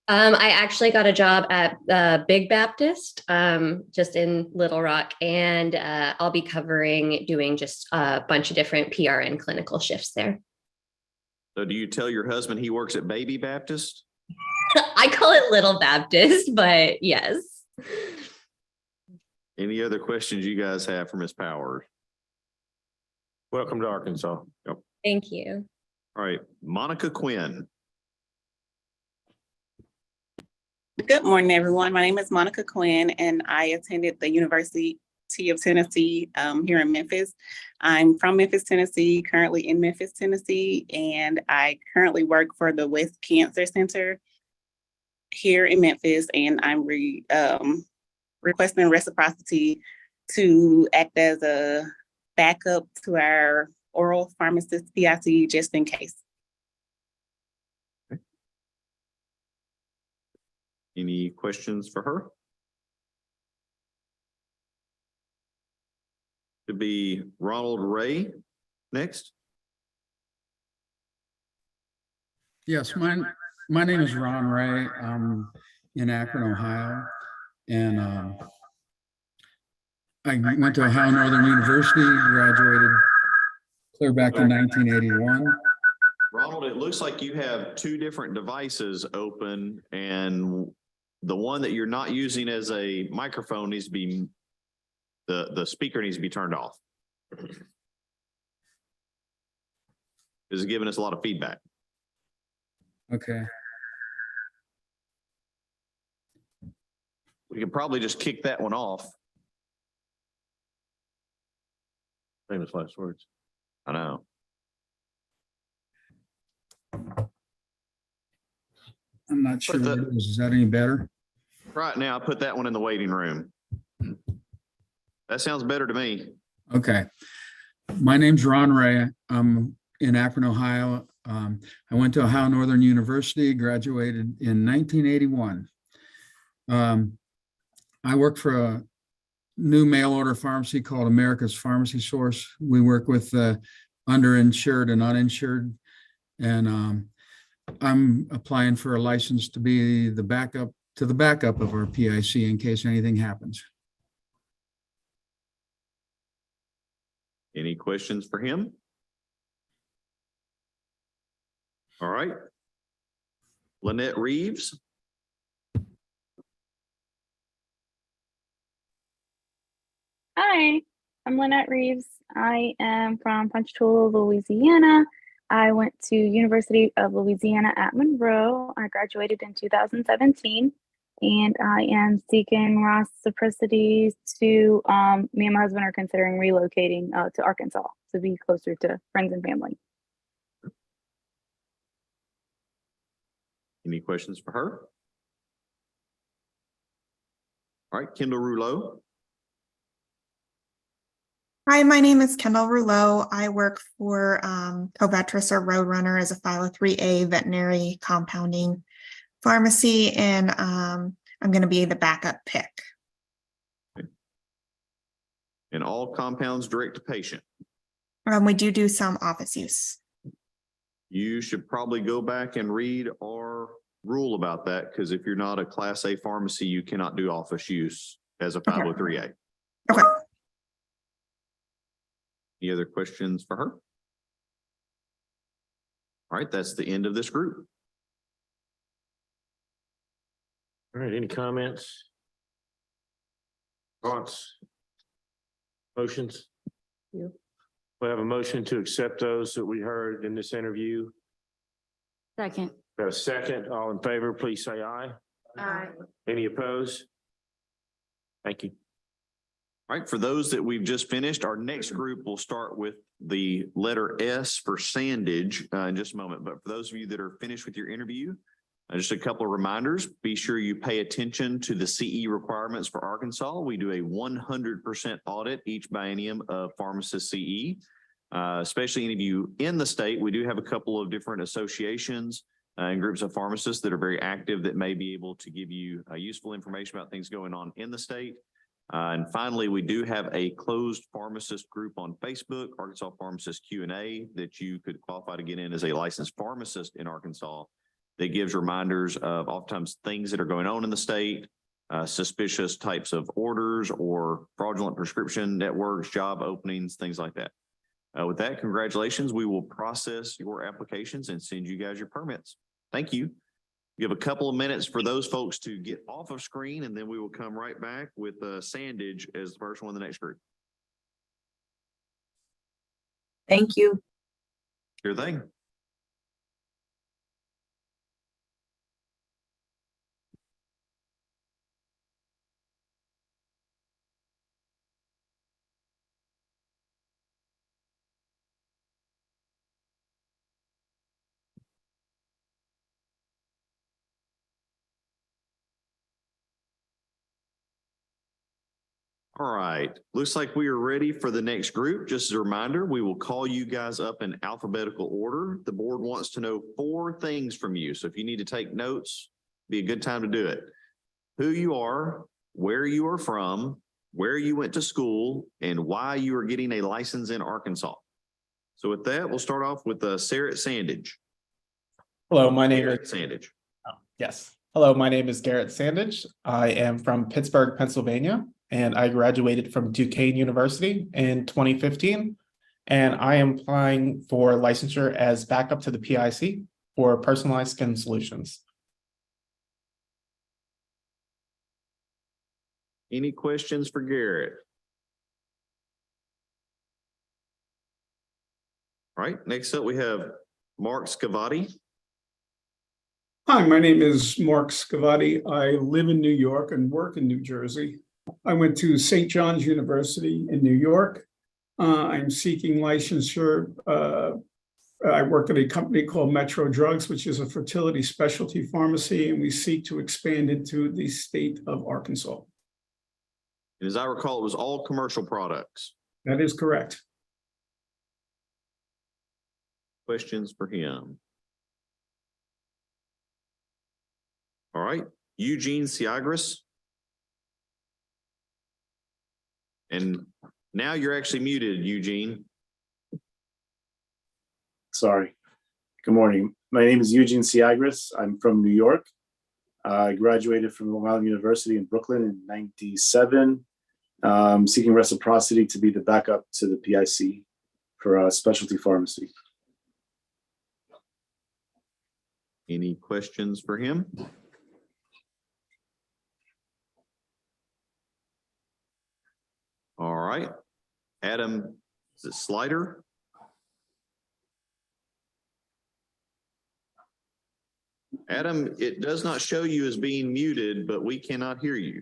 I actually got a job at Big Baptist, just in Little Rock, and I'll be doing just a bunch of different PRN clinical shifts there. So do you tell your husband he works at Baby Baptist? I call it Little Baptist, but yes. Any other questions you guys have for Ms. Powers? Welcome to Arkansas. Yep. Thank you. All right, Monica Quinn. Good morning, everyone. My name is Monica Quinn, and I attended the University of Tennessee here in Memphis. I'm from Memphis, Tennessee, currently in Memphis, Tennessee, and I currently work for the West Cancer Center here in Memphis, and I'm requesting Reciprocity to act as a backup to our oral pharmacist PIC just in case. Any questions for her? To be Ronald Ray next. Yes, my name is Ron Ray. I'm in Akron, Ohio, and I went to Ohio Northern University, graduated clear back in 1981. Ronald, it looks like you have two different devices open, and the one that you're not using as a microphone needs to be, the speaker needs to be turned off. This is giving us a lot of feedback. Okay. We could probably just kick that one off. Famous last words. I know. I'm not sure what it is. Is that any better? Right now, put that one in the waiting room. That sounds better to me. Okay. My name's Ron Ray. I'm in Akron, Ohio. I went to Ohio Northern University, graduated in 1981. I work for a new mail order pharmacy called America's Pharmacy Source. We work with underinsured and uninsured. And I'm applying for a license to be the backup of our PIC in case anything happens. Any questions for him? All right. Lynette Reeves. Hi, I'm Lynette Reeves. I am from Ponchatoula, Louisiana. I went to University of Louisiana at Monroe. I graduated in 2017, and I am seeking reciprocity to, me and my husband are considering relocating to Arkansas to be closer to friends and family. Any questions for her? All right, Kendall Rouleau. Hi, my name is Kendall Rouleau. I work for Covetrus or Roadrunner as a Phyla 3A veterinary compounding pharmacy, and I'm going to be the backup pick. And all compounds direct to patient. We do some office use. You should probably go back and read our rule about that, because if you're not a Class A pharmacy, you cannot do office use as a 503A. Okay. Any other questions for her? All right, that's the end of this group. All right, any comments? Thoughts? Motions? Yeah. We have a motion to accept those that we heard in this interview. Second. Got a second. All in favor, please say aye. Aye. Any opposed? Thank you. All right, for those that we've just finished, our next group will start with the letter S for sandage in just a moment. But for those of you that are finished with your interview, just a couple of reminders. Be sure you pay attention to the CE requirements for Arkansas. We do a 100% audit each biennium of pharmacist CE, especially any of you in the state. We do have a couple of different associations and groups of pharmacists that are very active that may be able to give you useful information about things going on in the state. And finally, we do have a closed pharmacist group on Facebook, Arkansas Pharmacist Q&A, that you could qualify to get in as a licensed pharmacist in Arkansas. That gives reminders of oftentimes things that are going on in the state, suspicious types of orders or fraudulent prescription networks, job openings, things like that. With that, congratulations. We will process your applications and send you guys your permits. Thank you. Give a couple of minutes for those folks to get off of screen, and then we will come right back with sandage as the first one in the next group. Thank you. Sure thing. All right, looks like we are ready for the next group. Just as a reminder, we will call you guys up in alphabetical order. The board wants to know 4 things from you. So if you need to take notes, be a good time to do it. Who you are, where you are from, where you went to school, and why you are getting a license in Arkansas. So with that, we'll start off with Sarah Sandage. Hello, my name Garrett is Sandage. Yes. Hello, my name is Garrett Sandage. I am from Pittsburgh, Pennsylvania, and I graduated from Duquesne University in 2015. And I am applying for licensure as backup to the PIC for personalized skin solutions. Any questions for Garrett? All right, next up we have Mark Scavati. Hi, my name is Mark Scavati. I live in New York and work in New Jersey. I went to St. John's University in New York. I'm seeking licensure. I work at a company called Metro Drugs, which is a fertility specialty pharmacy, and we seek to expand into the state of Arkansas. And as I recall, it was all commercial products. That is correct. Questions for him? All right, Eugene Siagris. And now you're actually muted, Eugene. Sorry. Good morning. My name is Eugene Siagris. I'm from New York. I graduated from Long Island University in Brooklyn in '97, seeking Reciprocity to be the backup to the PIC for specialty pharmacy. Any questions for him? All right, Adam, is it Slider? Adam, it does not show you as being muted, but we cannot hear you.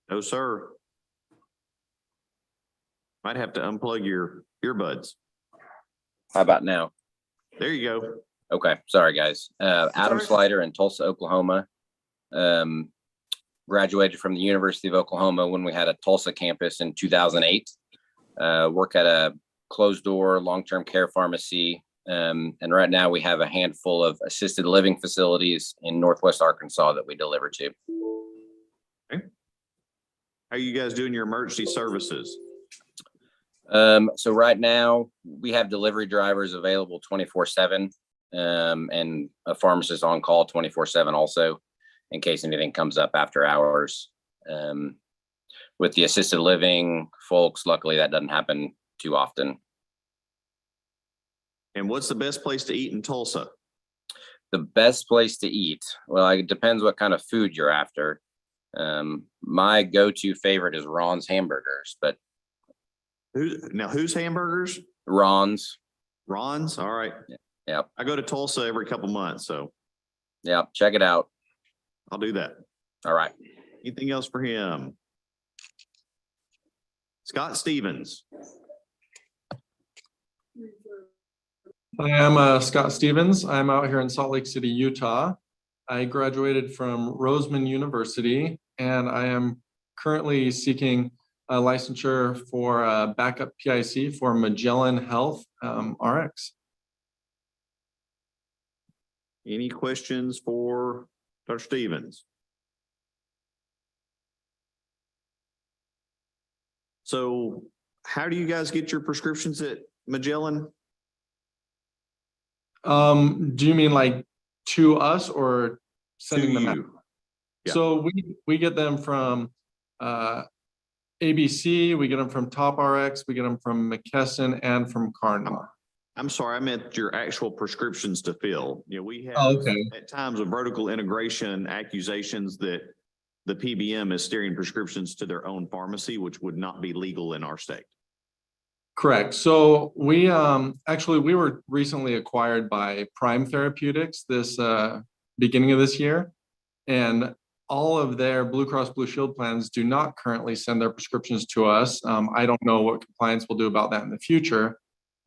No, sir. Might have to unplug your earbuds. How about now? There you go. Okay, sorry guys. Adam Slider in Tulsa, Oklahoma. Graduated from the University of Oklahoma when we had a Tulsa campus in 2008. Work at a closed door long-term care pharmacy. And right now we have a handful of assisted living facilities in Northwest Arkansas that we deliver to. Okay. How are you guys doing your emergency services? So right now we have delivery drivers available 24/7. And a pharmacist on call 24/7 also in case anything comes up after hours. With the assisted living folks, luckily that doesn't happen too often. And what's the best place to eat in Tulsa? The best place to eat? Well, it depends what kind of food you're after. My go-to favorite is Ron's Hamburgers, but whose hamburgers? Ron's. Ron's, all right. Yep. I go to Tulsa every couple months, so Yep. Check it out. I'll do that. All right. Anything else for him? Scott Stevens. Hi, I'm Scott Stevens. I'm out here in Salt Lake City, Utah. I graduated from Roseman University, and I am currently seeking a licensure for a backup PIC for Magellan Health RX. Any questions for Dr. Stevens? So how do you guys get your prescriptions at Magellan? Do you mean like to us or sending them out? Yeah. So we get them from ABC, we get them from Top RX, we get them from McKesson and from Carnivore. I'm sorry, I meant your actual prescriptions to fill. You know, we have at times a vertical integration accusations that the PBM is steering prescriptions to their own pharmacy, which would not be legal in our state. Correct. So we actually we were recently acquired by Prime Therapeutics this beginning of this year, and all of their Blue Cross Blue Shield plans do not currently send their prescriptions to us. I don't know what compliance will do about that in the future,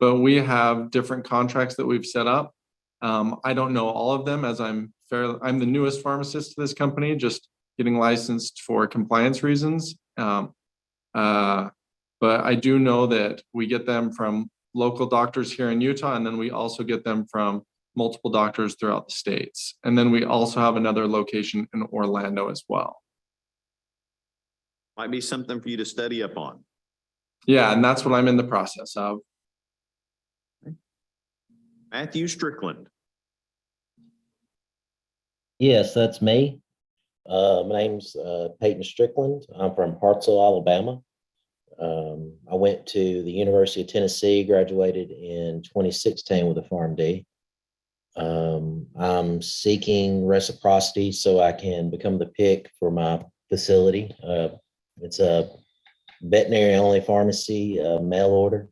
but we have different contracts that we've set up. I don't know all of them as I'm the newest pharmacist to this company, just getting licensed for compliance reasons. But I do know that we get them from local doctors here in Utah, and then we also get them from multiple doctors throughout the states. And then we also have another location in Orlando as well. Might be something for you to study up on. Yeah, and that's what I'm in the process of. Matthew Strickland. Yes, that's me. My name's Peyton Strickland. I'm from Hartselle, Alabama. I went to the University of Tennessee, graduated in 2016 with a PharmD. I'm seeking reciprocity so I can become the pick for my facility. It's a veterinary only pharmacy, mail order.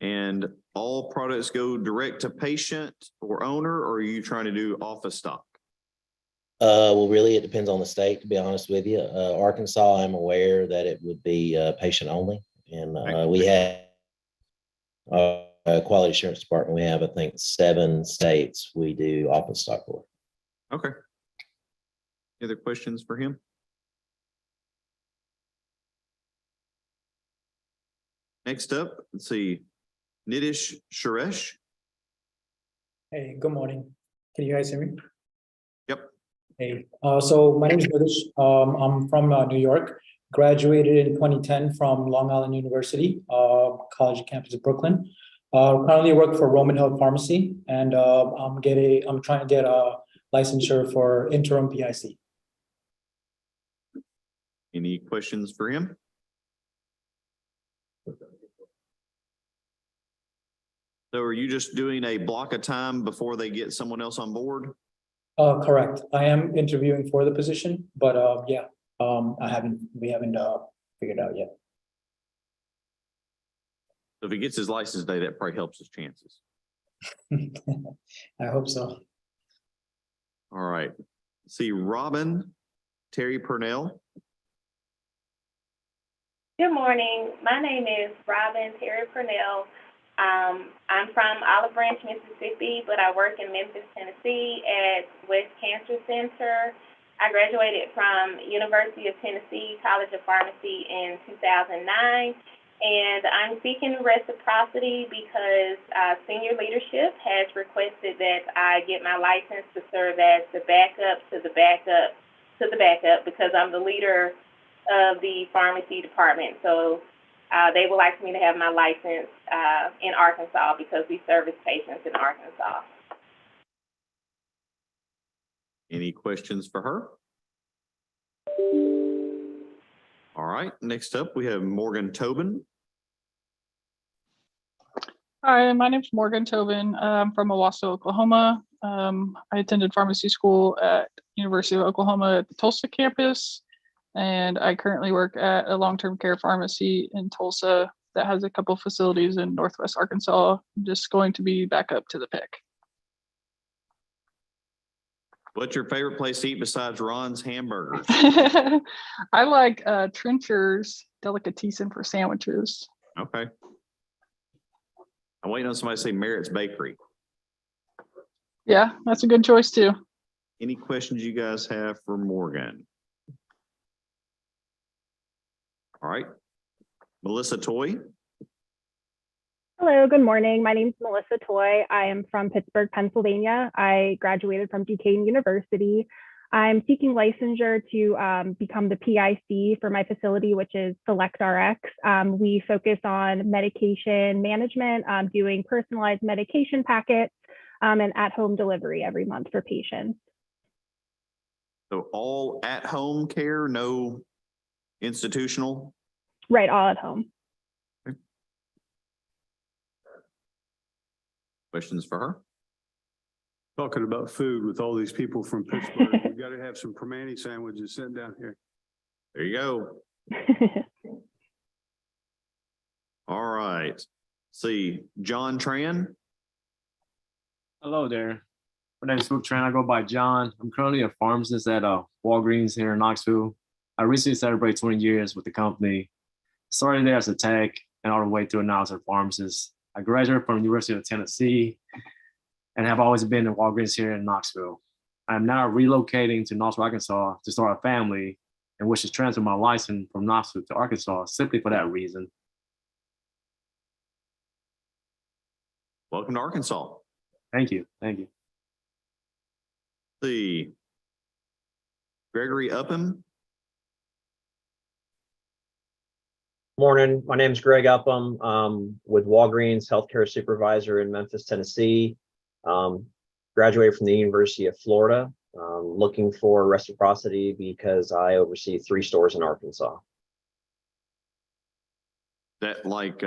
And all products go direct to patient or owner, or are you trying to do office stock? Well, really, it depends on the state, to be honest with you. Arkansas, I'm aware that it would be patient only. And we have a quality assurance department. We have, I think, 7 states we do office stock for. Okay. Any other questions for him? Next up, let's see, Nitish Suresh. Hey, good morning. Can you guys hear me? Yep. Hey, so my name is Nitish. I'm from New York. Graduated in 2010 from Long Island University, college campus of Brooklyn. Currently work for Roman Health Pharmacy, and I'm trying to get a licensure for interim PIC. Any questions for him? So are you just doing a block of time before they get someone else on board? Correct. I am interviewing for the position, but yeah, we haven't figured out yet. So if he gets his license day, that probably helps his chances. I hope so. All right. Let's see, Robin Terry Purnell. Good morning. My name is Robin Terry Purnell. I'm from Olive Branch, Mississippi, but I work in Memphis, Tennessee at West Cancer Center. I graduated from University of Tennessee College of Pharmacy in 2009, and I'm seeking reciprocity because senior leadership has requested that I get my license to serve as the backup to the backup to the backup because I'm the leader of the pharmacy department. So they would like me to have my license in Arkansas because we service patients in Arkansas. Any questions for her? All right, next up we have Morgan Tobin. Hi, my name is Morgan Tobin. I'm from Owasso, Oklahoma. I attended pharmacy school at University of Oklahoma at the Tulsa campus, and I currently work at a long-term care pharmacy in Tulsa that has a couple facilities in Northwest Arkansas. I'm just going to be back up to the pick. What's your favorite place to eat besides Ron's Hamburgers? I like Trencher's Delicatessen for sandwiches. Okay. I'm waiting on somebody to say Merritt's Bakery. Yeah, that's a good choice too. Any questions you guys have for Morgan? All right. Melissa Toy. Hello, good morning. My name is Melissa Toy. I am from Pittsburgh, Pennsylvania. I graduated from Duquesne University. I'm seeking licensure to become the PIC for my facility, which is SelectRx. We focus on medication management, doing personalized medication packets, and at-home delivery every month for patients. So all at-home care, no institutional? Right, all at home. Questions for her? Talking about food with all these people from Pittsburgh, we got to have some Permane sandwiches sitting down here. There you go. All right. See, John Tran. Hello there. My name is Luke Tran. I go by John. I'm currently a pharmacist at Walgreens here in Knoxville. I recently celebrated 20 years with the company. Started there as a tech and all the way through now as a pharmacist. I graduated from the University of Tennessee and have always been in Walgreens here in Knoxville. I'm now relocating to Knoxville, Arkansas to start a family and wish to transfer my license from Knoxville to Arkansas simply for that reason. Welcome to Arkansas. Thank you. Thank you. See, Gregory Upham. Morning, my name is Greg Upham, with Walgreens Healthcare Supervisor in Memphis, Tennessee. Graduated from the University of Florida, looking for reciprocity because I oversee 3 stores in Arkansas. That like,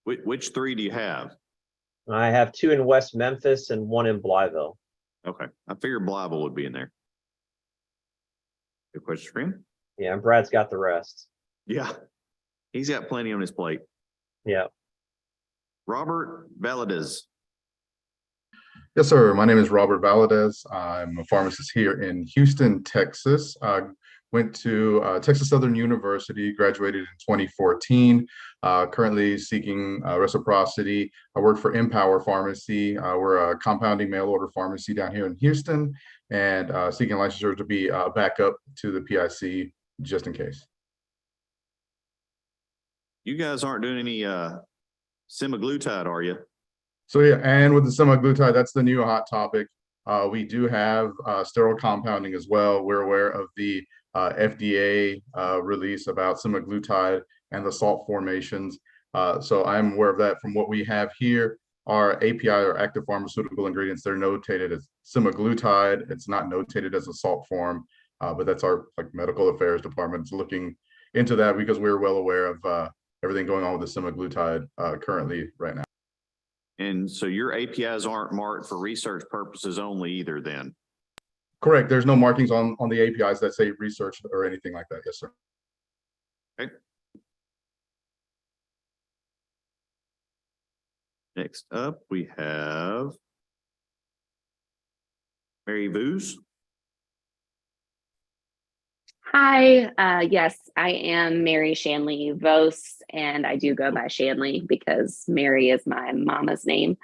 which 3 do you have? I have 2 in West Memphis and 1 in Blytheville. Okay, I figured Blytheville would be in there. Good question for him. Yeah, and Brad's got the rest. Yeah, he's got plenty on his plate. Yeah. Robert Valadez. Yes, sir. My name is Robert Valadez. I'm a pharmacist here in Houston, Texas. I went to Texas Southern University, graduated in 2014. Currently seeking reciprocity. I work for Empower Pharmacy. We're a compounding mail order pharmacy down here in Houston, and seeking licensure to be backup to the PIC just in case. You guys aren't doing any semaglutide, are you? So yeah, and with the semaglutide, that's the new hot topic. We do have sterile compounding as well. We're aware of the FDA release about semaglutide and the salt formations. So I'm aware of that. From what we have here, our API or active pharmaceutical ingredients, they're notated as semaglutide. It's not notated as a salt form, but that's our medical affairs department is looking into that because we're well aware of everything going on with the semaglutide currently right now. And so your APIs aren't marked for research purposes only either then? Correct. There's no markings on the APIs that say research or anything like that. Yes, sir. Okay. Next up, we have Mary Voos. Hi, yes, I am Mary Shanley Vos, and I do go by Shanley because Mary is my mama's name.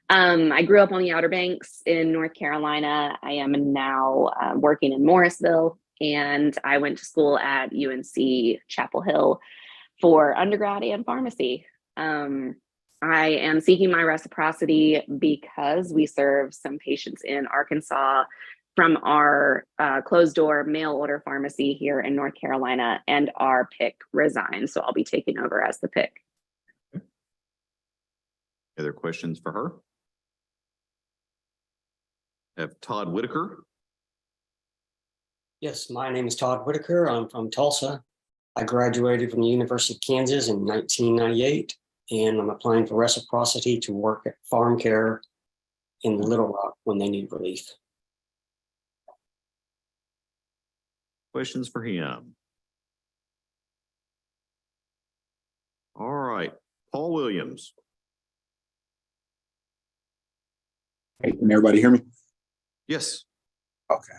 I grew up on the Outer Banks in North Carolina. I am now working in Morrisville, and I went to school at UNC Chapel Hill for undergrad and pharmacy. I am seeking my reciprocity because we serve some patients in Arkansas from our closed door mail order pharmacy here in North Carolina, and our pick resigned. So I'll be taking over as the pick. Other questions for her? Have Todd Whitaker. Yes, my name is Todd Whitaker. I'm from Tulsa. I graduated from the University of Kansas in 1998, and I'm applying for reciprocity to work at farm care in Little Rock when they need relief. Questions for him? right, Paul Williams. Hey, can everybody hear me? Yes. Okay.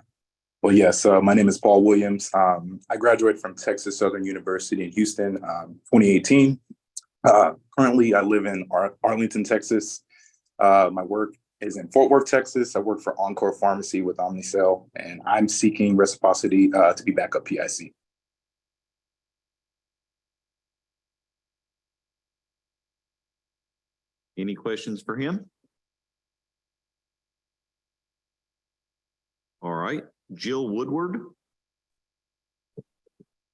Well, yes, my name is Paul Williams. I graduated from Texas Southern University in Houston, 2018. Currently, I live in Arlington, Texas. My work is in Fort Worth, Texas. I work for Encore Pharmacy with Omnicell, and I'm seeking Reciprocity to be backup PIC. Any questions for him? All right, Jill Woodward.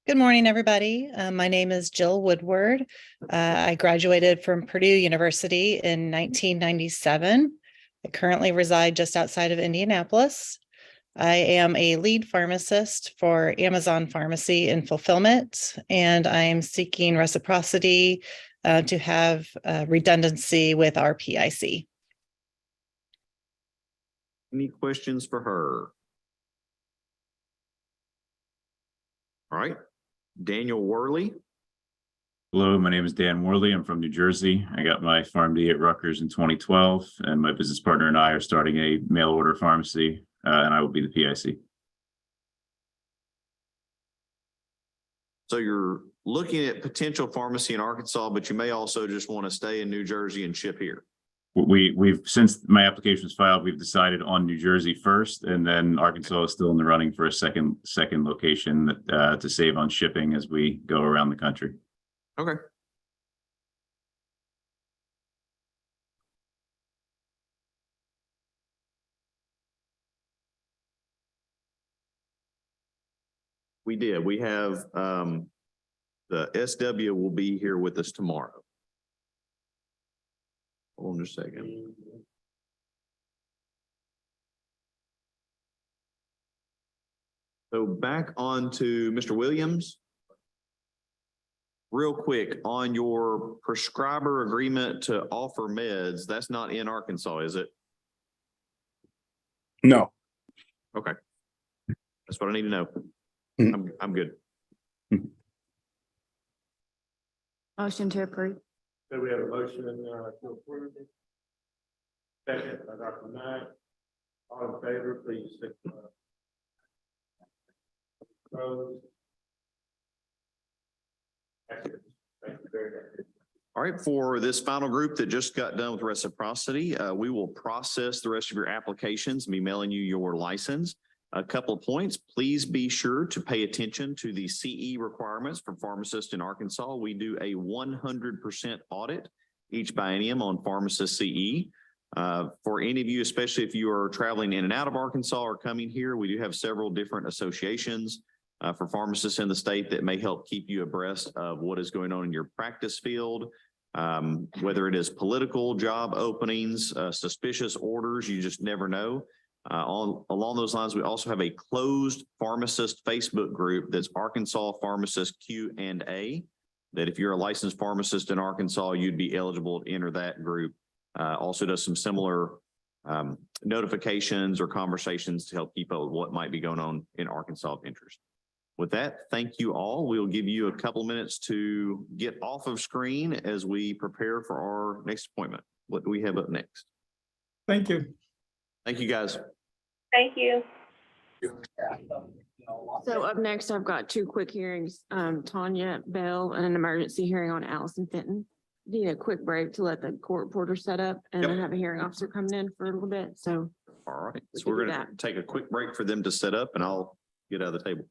Good morning, everybody. My name is Jill Woodward. I graduated from Purdue University in 1997. I currently reside just outside of Indianapolis. I am a lead pharmacist for Amazon Pharmacy in fulfillment, and I'm seeking reciprocity to have redundancy with our PIC. Any questions for her? All right, Daniel Worley. Hello, my name is Dan Worley. I'm from New Jersey. I got my PharmD at Rutgers in 2012, and my business partner and I are starting a mail order pharmacy, and I will be the PIC. So you're looking at potential pharmacy in Arkansas, but you may also just want to stay in New Jersey and ship here. We've since my application was filed, we've decided on New Jersey first, and then Arkansas is still in the running for a second location to save on shipping as we go around the country. Okay. We did. We have the SW will be here with us tomorrow. Hold on just a second. So back on to Mr. Williams. Real quick, on your prescriber agreement to offer meds, that's not in Arkansas, is it? No. Okay. That's what I need to know. I'm good. Motion to approve. So we have a motion to approve. Second by Dr. Knight. All in favor, please signify. Opposed? Thank you very much. All right, for this final group that just got done with reciprocity, we will process the rest of your applications and be mailing you your license. A couple of points, please be sure to pay attention to the CE requirements for pharmacists in Arkansas. We do a 100% audit each biennium on pharmacist CE. For any of you, especially if you are traveling in and out of Arkansas or coming here, we do have several different associations for pharmacists in the state that may help keep you abreast of what is going on in your practice field, whether it is political job openings, suspicious orders, you just never know. Along those lines, we also have a closed pharmacist Facebook group that's Arkansas Pharmacist Q&A, that if you're a licensed pharmacist in Arkansas, you'd be eligible to enter that group. Also does some similar notifications or conversations to help keep up with what might be going on in Arkansas of interest. With that, thank you all. We'll give you a couple minutes to get off of screen as we prepare for our next appointment. What do we have up next? Thank you. Thank you, guys. Thank you. So up next, I've got two quick hearings, Tanya Bell and an emergency hearing on Allison Fenton. Need a quick break to let the court reporter set up and then have a hearing officer coming in for a little bit. So. All right. So can we're do going to take a quick break for them to set up and I'll get out of the table.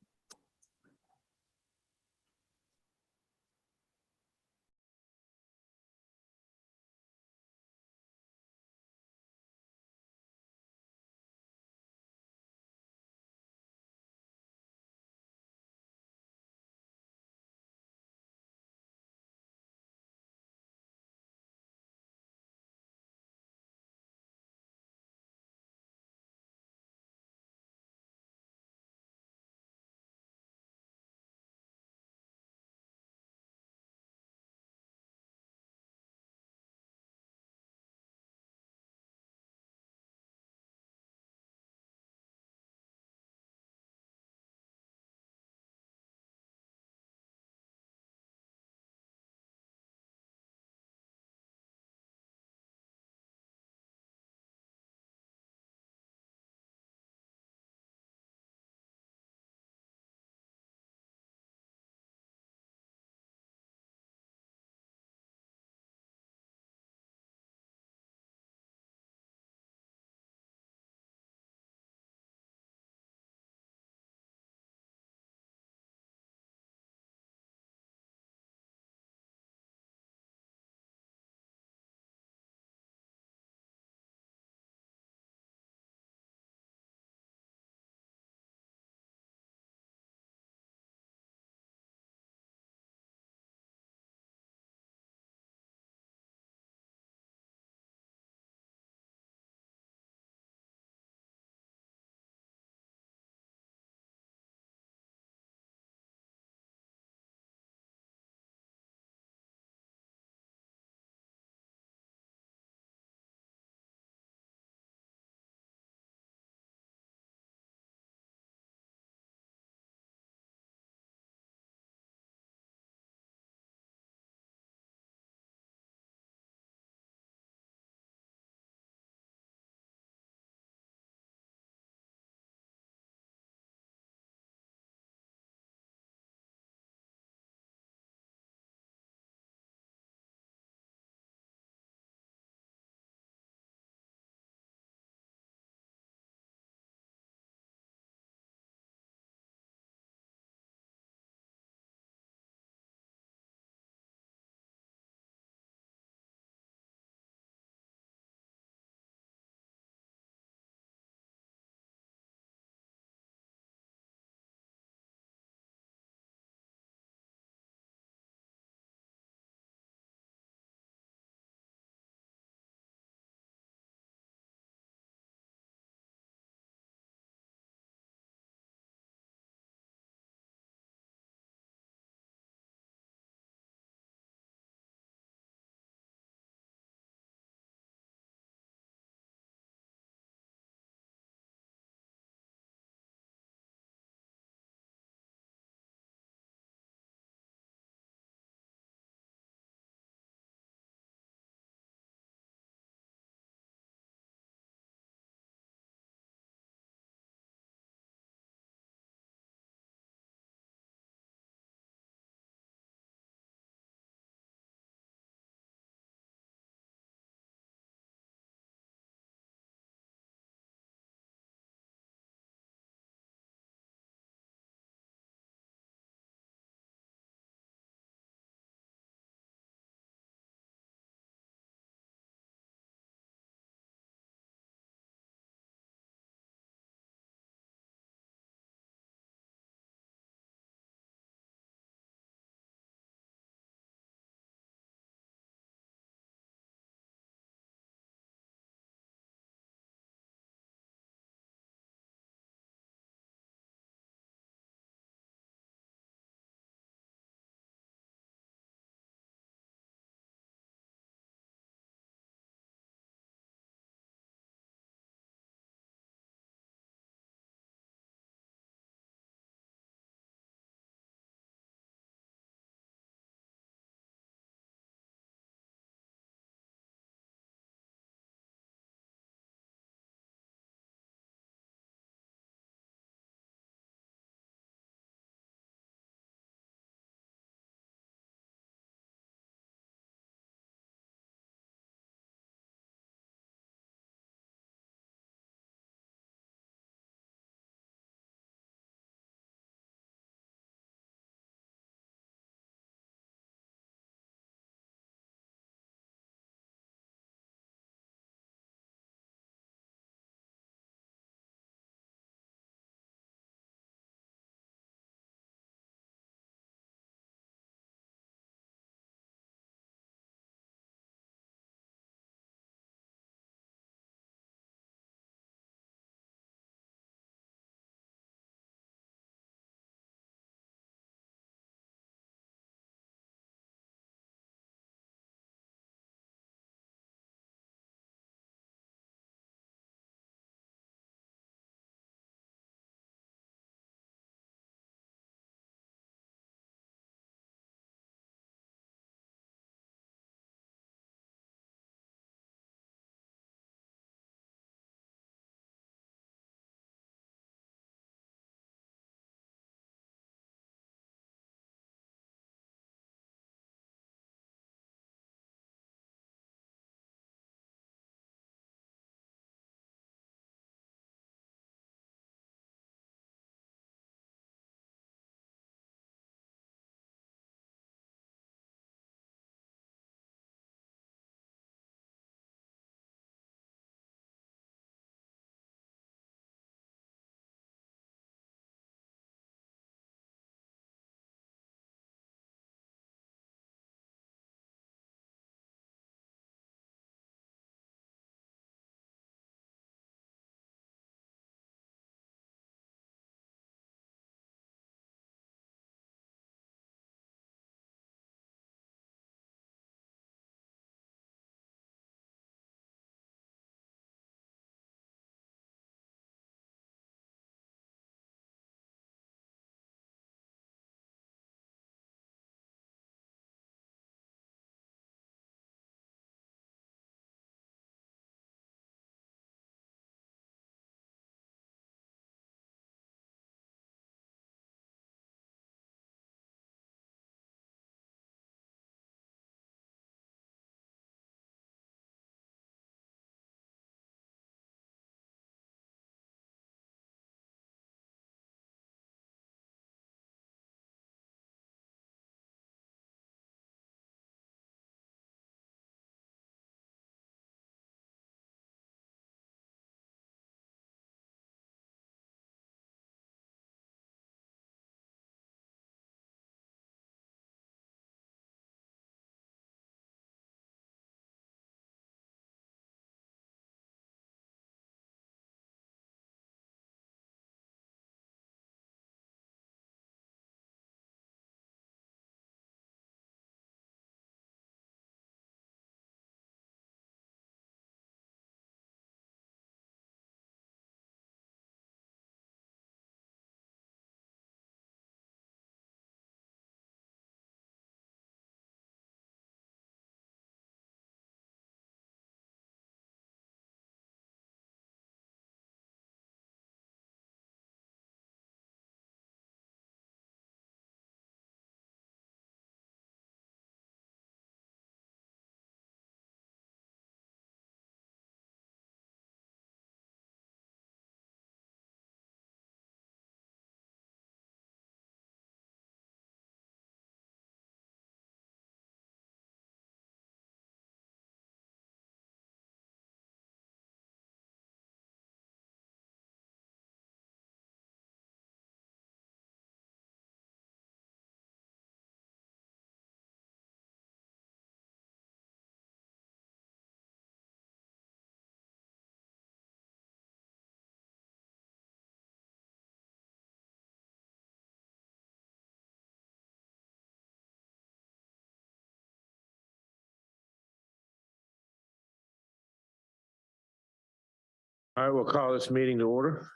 All right, we'll call this meeting to order.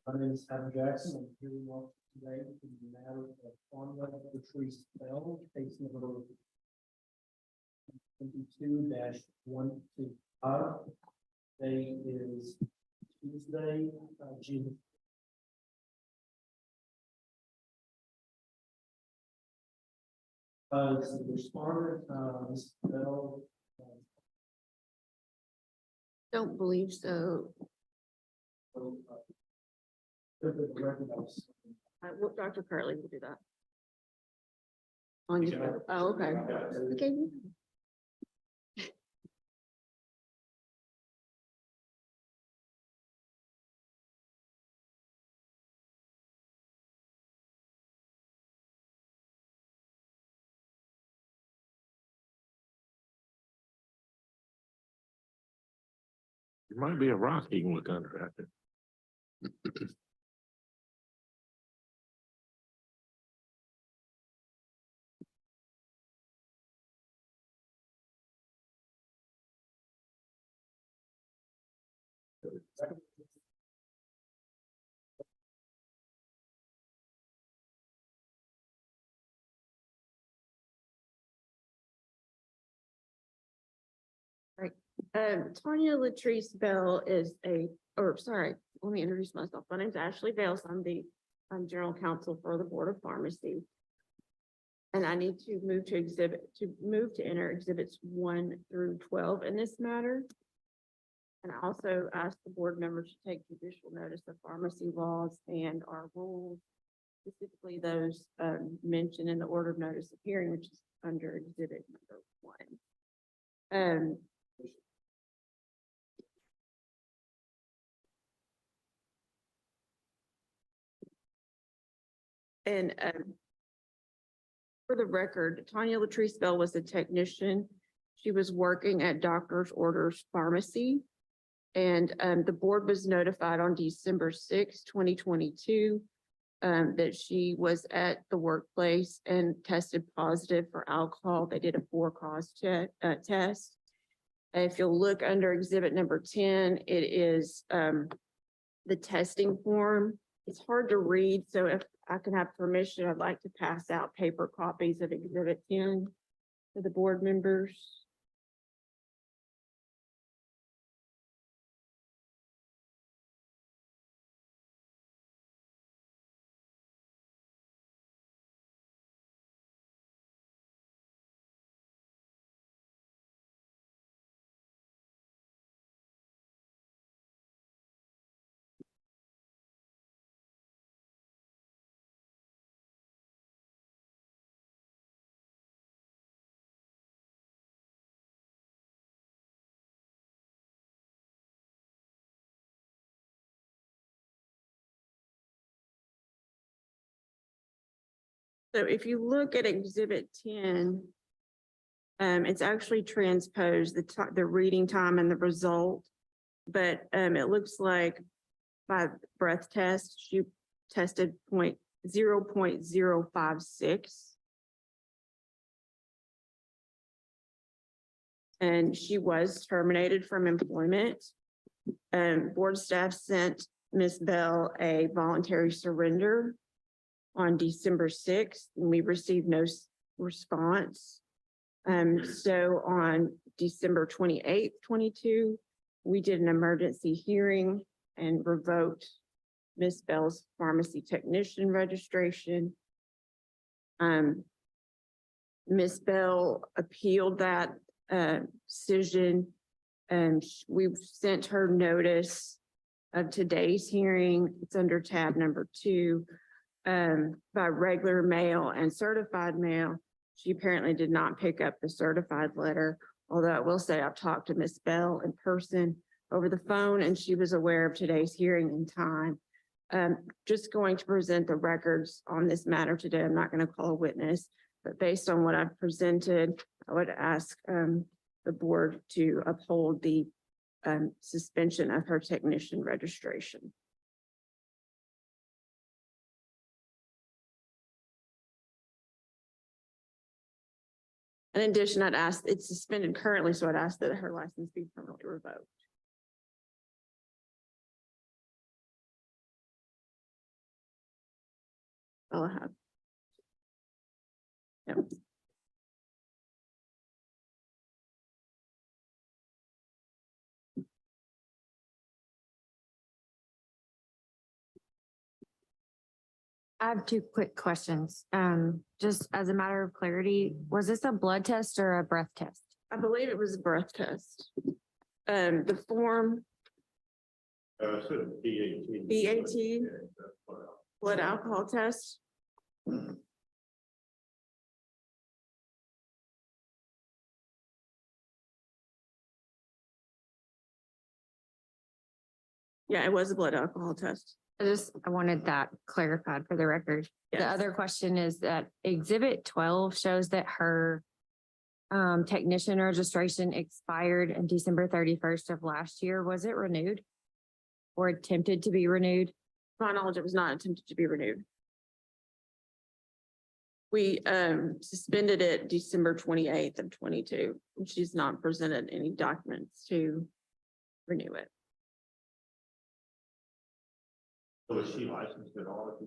My name is Adam Jackson. I'm here to welcome today in the matter of formula Patrice Bell, case number 22-125. Today is Tuesday, June. The respondent, Ms. Bell. Don't believe so. Dr. Curley will do that. Oh, okay. Okay. There might be a rock you can look under out there. Right. Tanya Latrice Bell is let me introduce myself. My name's Ashley Bales. I'm general counsel for the Board of Pharmacy. And I need to move to enter exhibits 1 through 12 in this matter. And I also ask the board members to take judicial notice of pharmacy laws and our rules, specifically those mentioned in the order of notice of hearing, which is under exhibit number 1. And for the record, Tanya Latrice Bell was a technician. She was working at Doctor's Orders Pharmacy. And the board was notified on December 6, 2022, that she was at the workplace and tested positive for alcohol. They did a 4-cause test. If you'll look under exhibit number 10, it is the testing form. It's hard to read, so if I can have permission, I'd like to pass out paper copies of exhibit 10 to the board members. So if you look at exhibit 10, it's actually transposed the reading time and the result, but it looks like by breath test, she tested 0.056. And she was terminated from employment. Board staff sent Ms. Bell a voluntary surrender on December 6th, and we received no response. So on December 28th, 22, we did an emergency hearing and revoked Ms. Bell's pharmacy technician registration. Ms. Bell appealed that decision, and we've sent her notice of today's hearing. It's under tab number 2. By regular mail and certified mail. She apparently did not pick up the certified letter, although I will say I've talked to Ms. Bell in person over the phone, and she was aware of today's hearing in time. Just going to present the records on this matter today. I'm not going to call a witness, but based on what I've presented, I would ask the board to uphold the suspension of her technician registration. In addition, I'd ask, it's suspended currently, so I'd ask that her license be permanently revoked. all I have. Yep. I have two quick questions. Just as a matter of clarity, was this a blood test or a breath test? I believe it was a breath test. The form BAT, blood alcohol test. Yeah, it was a blood alcohol test. I wanted that clarified for the record. The Yes. other question is that Exhibit 12 shows that her technician registration expired on December 31st of last year. Was it renewed or attempted to be renewed? To my knowledge, it was not attempted to be renewed. We suspended it December 28th of 22, and she's not presented any documents to renew it. So is she licensed at all?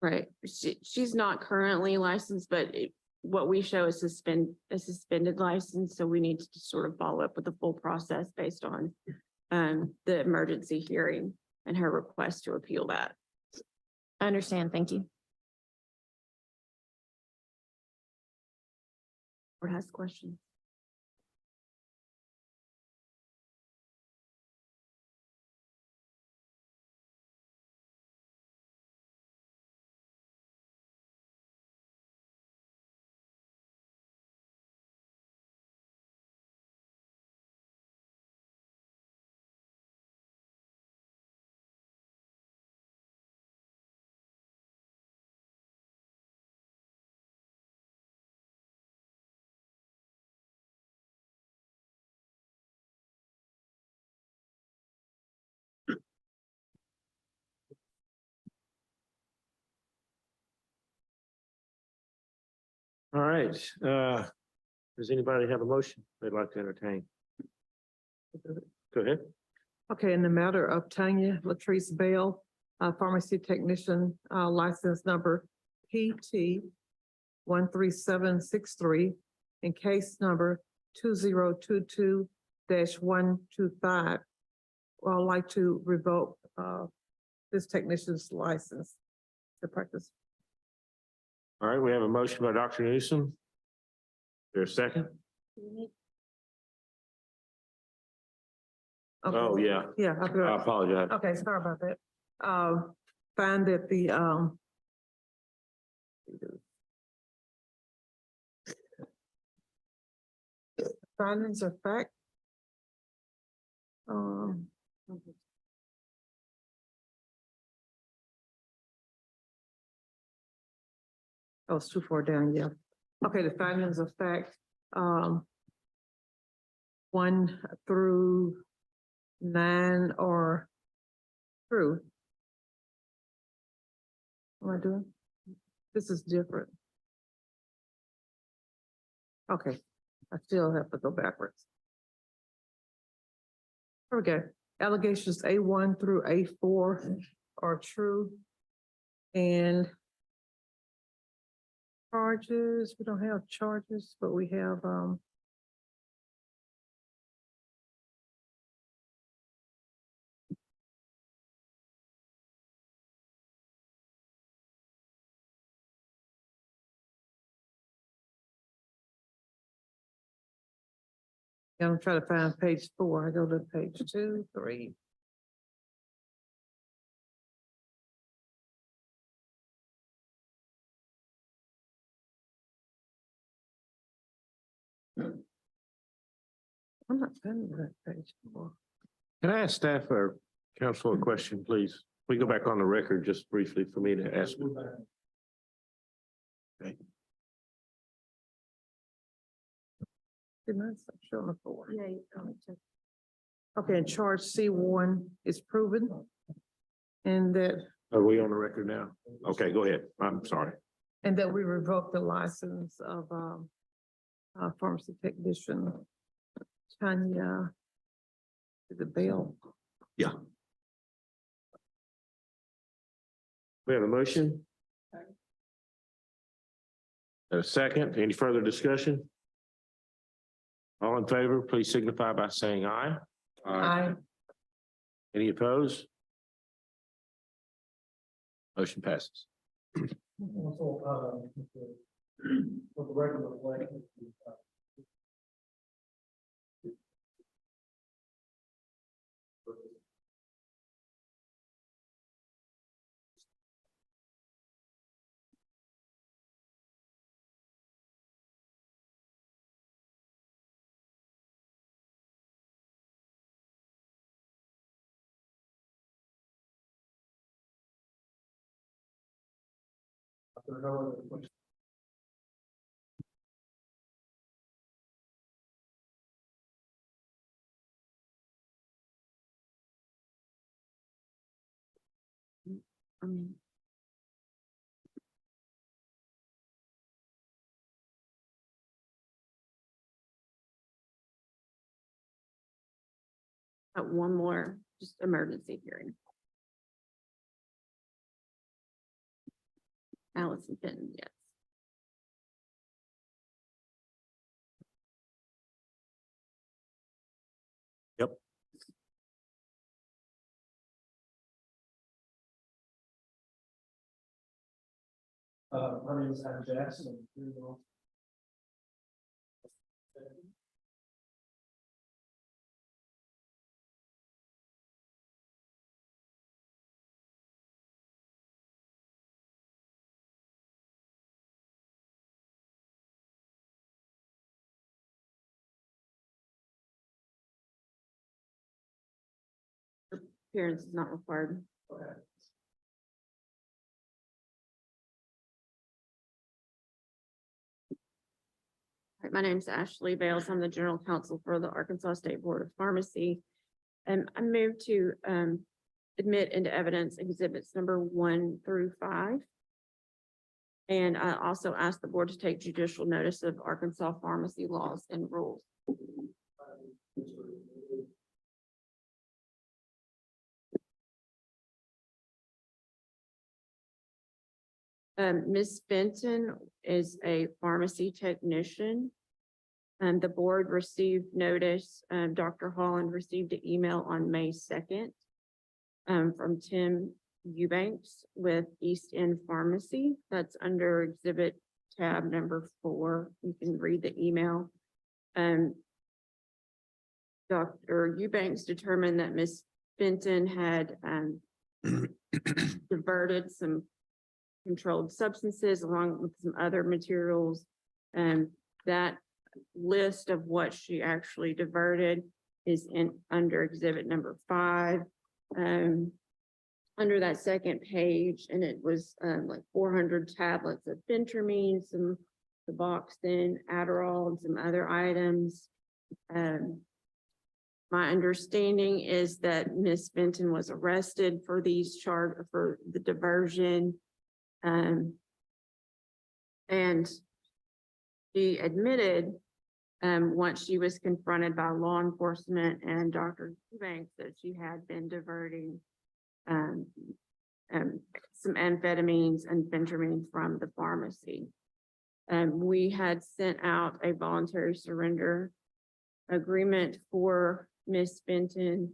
Right. She's not currently licensed, but what we show is a suspended license. So we need to sort of follow up with the full process based on the emergency hearing and her request to appeal that. I understand. Thank you. Or has questions? All right, does anybody have a motion they'd like to entertain? Go ahead. Okay, in the matter of Tanya Latrice Bell, pharmacy technician, license number PT 13763 and case number 2022-125. I'd like to revoke this technician's license to practice. All right, we have a motion by Dr. Newsom. There's a second? Okay. Oh, yeah. Yeah. I apologize. Okay, sorry about that. Find that the findings of fact. Oh, it's too far down, yeah. Okay, the findings of fact, 1 through 9 are true. What am I doing? This is different. Okay, I still have to go backwards. Here we go. Allegations A1 through A4 are true. And charges, we don't have charges, but we have yeah, I'm trying to find page 4. I go to page 2, 3. I'm not finding that page 4. Can I ask staff or council a question, please? We go back on the record just briefly for me to ask. Okay. Didn't I stop showing the 4? Yeah. Okay, and charge C1 is proven. And that Are we on the record now? Okay, go ahead. I'm sorry. And that we revoke the license of pharmacy technician Tanya, is it Bell? Yeah. We have a motion? A second, any further discussion? All in favor, please signify by saying aye. Aye. Any opposed? Motion passes. Also, for the record of like. One more, just emergency hearing. Allison Fenton, yes. Yep. My name is Adam Jackson. Appearance is not required. Right, my name is Ashley Bales. I'm the General Counsel for the Arkansas State Board of Pharmacy. And I move to admit into evidence exhibits number 1 through 5. And I also ask the board to take judicial notice of Arkansas pharmacy laws and rules. Ms. Benton is a pharmacy technician. And the board received notice, Dr. Holland received an email on May 2nd from Tim Eubanks with East End Pharmacy. That's under exhibit tab number 4. You can read the email. Dr. Eubanks determined that Ms. Benton had diverted some controlled substances along with some other materials. And that list of what she actually diverted is under exhibit number 5. Under that second page, and it was like 400 tablets of phentermine, some Suboxone, Adderall, and some other items. My understanding is that Ms. Benton was arrested for for the diversion. And she admitted once she was confronted by law enforcement and Dr. Eubanks that she had been diverting some amphetamines and phentermine from the pharmacy. We had sent out a voluntary surrender agreement for Ms. Benton,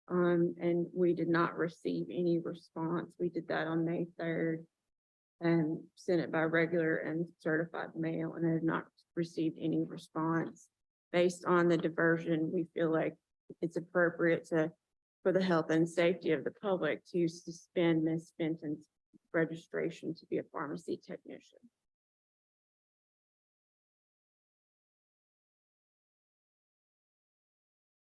and we did not receive any response. We did that on May 3rd and sent it by regular and certified mail, and have not received any response. Based on the diversion, we feel like it's appropriate for the health and safety of the public to suspend Ms. Benton's registration to be a pharmacy technician.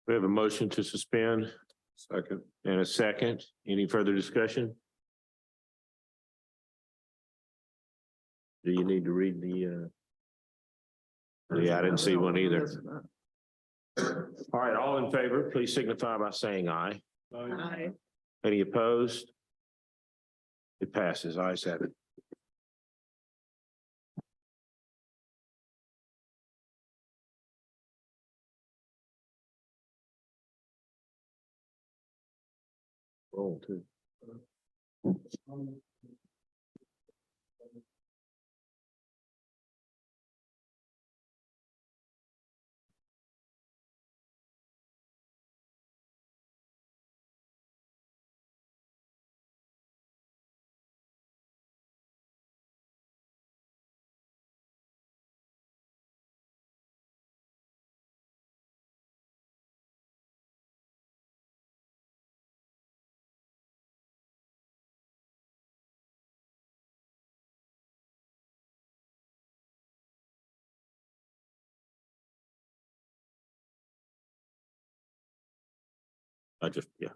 We have a motion to suspend. Second. And a second. Any further discussion? Do you need to read the? Yeah, I didn't see one either. All right, all in favor, please signify by saying aye. Aye. Any opposed? It passes. Ayes have it. Roll too. Yeah.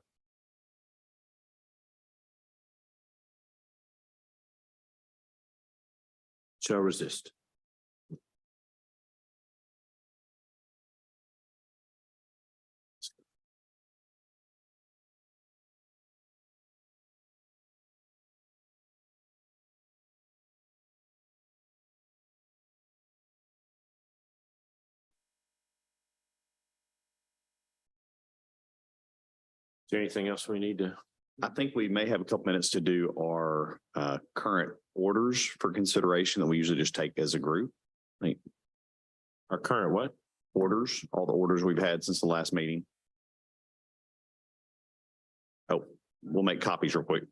Shall resist. Is there anything else we need to? I think we may have a couple minutes to do our current orders for consideration that we usually just take as a group. I think Our current what? orders, all the orders we've had since the last meeting. Oh, we'll make copies real quick.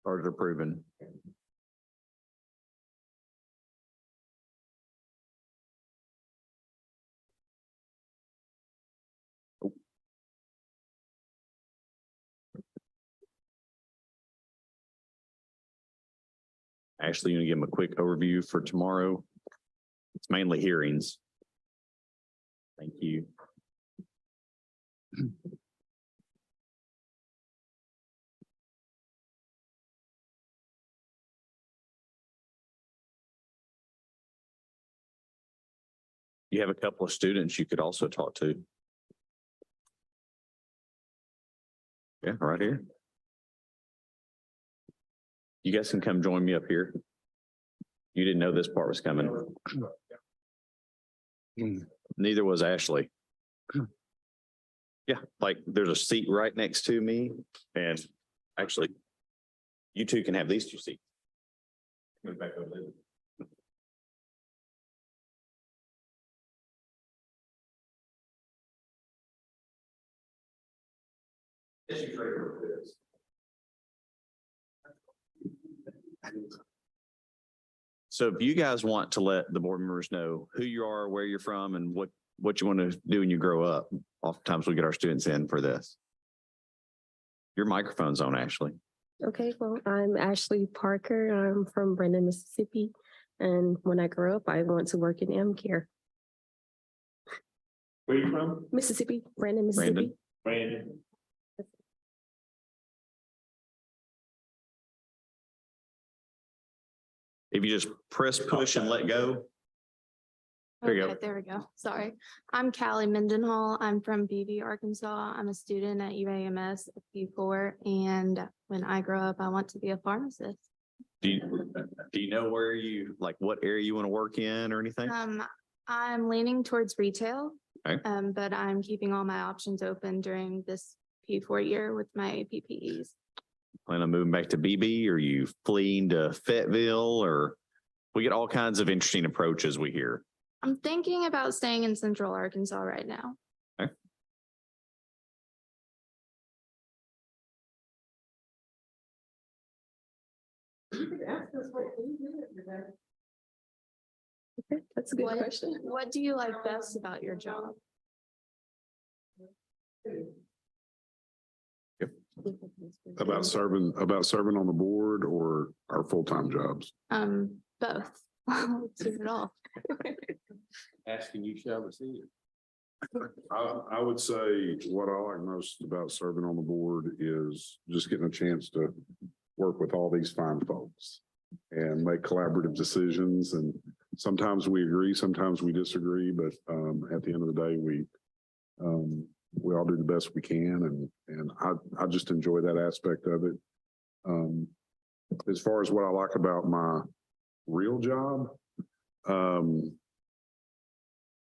Orders are proven. Ashley, you want to give them a quick overview for tomorrow? It's mainly hearings. Thank you. You have a couple of students you could also talk to. Yeah, right here. You guys can come join me up here. You didn't know this part was coming. Neither was Ashley. Yeah, like there's a seat right next to me, and actually, you two can have these two seats. Move back over there. So if you guys want to let the board members know who you are, where you're from, and what you want to do when you grow up, oftentimes we get our students in for this. Your microphone's on, Ashley. Okay, well, I'm Ashley Parker. I'm from Brandon, Mississippi. And when I grow up, I want to work in care. Where are you from? Mississippi, Brandon, Mississippi. Brandon. If you just press push and let go. There you go. Okay, there we go. Sorry. I'm Callie Mendenhall. I'm from Beebe, Arkansas. I'm a student at UAMS at P4. And when I grow up, I want to be a pharmacist. Do you know where you, like what area you want to work in or anything? I'm leaning towards retail, Okay. but I'm keeping all my options open during this P4 year with my PPEs. Plan on moving back to BB, or you fleeing to Fayetteville, or we get all kinds of interesting approaches we hear. I'm thinking about staying in Central Arkansas right now. Okay. Okay, that's a good question. What do you like best about your job? About serving on the board or our full-time jobs? Both. Let's do it all. Asking you shall receive. I would say what I like most about serving on the board is just getting a chance to work with all these fine folks and make collaborative decisions. And sometimes we agree, sometimes we disagree, but at the end of the day, we all do the best we can. And I just enjoy that aspect of it. As far as what I like about my real job,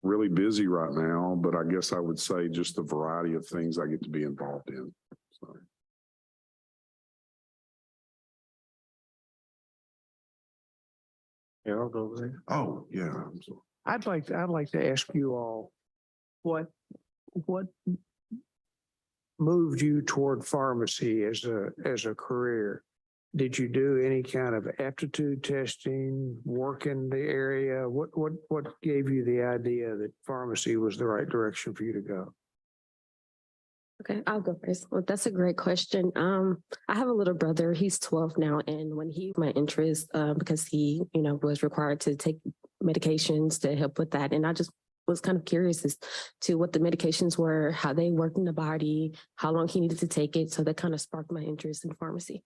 really busy right now, but I guess I would say just the variety of things I get to be involved in. So. Yeah, I'll go over there. Oh, yeah. I'm sorry. I'd like to ask you all, what moved you toward pharmacy as a career? Did you do any kind of aptitude testing, work in the area? What gave you the idea that pharmacy was the right direction for you to go? Okay, I'll go first. Well, that's a great question. I have a little brother. He's 12 now, and when my interest, because he, was required to take medications to help with that, and I just was kind of curious as to what the medications were, how they worked in the body, how long he needed to take it. So that kind of sparked my interest in pharmacy.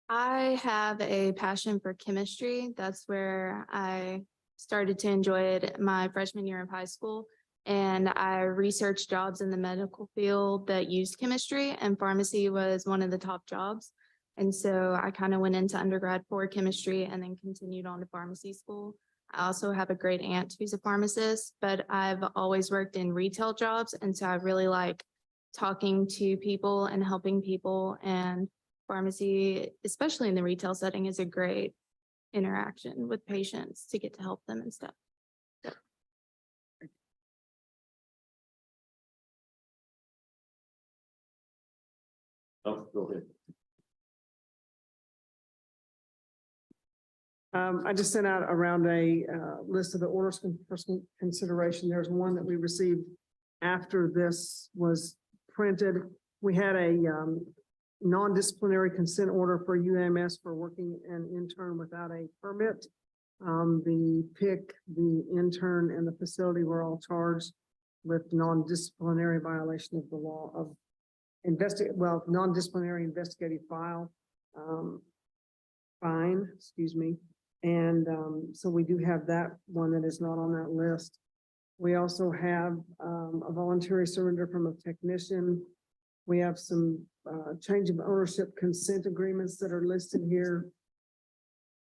I have a passion for chemistry. That's where I started to enjoy it my freshman year of high school. And I researched jobs in the medical field that used chemistry, and pharmacy was one of the top jobs. And so I kind of went into undergrad for chemistry and then continued on to pharmacy school. I also have a great aunt who's a pharmacist, but I've always worked in retail jobs. And so I really like talking to people and helping people, and pharmacy, especially in the retail setting, is a great interaction with patients to get to help them and stuff. Oh, go ahead. I just sent out around a list of the orders for consideration. There's one that we received after this was printed. We had a non-disciplinary consent order for UAMS for working an intern without a permit. The PIC, the intern, and the facility were all charged with non-disciplinary violation of the law of non-disciplinary investigative fine, excuse me. And so we do have that one that is not on that list. We also have a voluntary surrender from a technician. We have some change of ownership consent agreements that are listed here.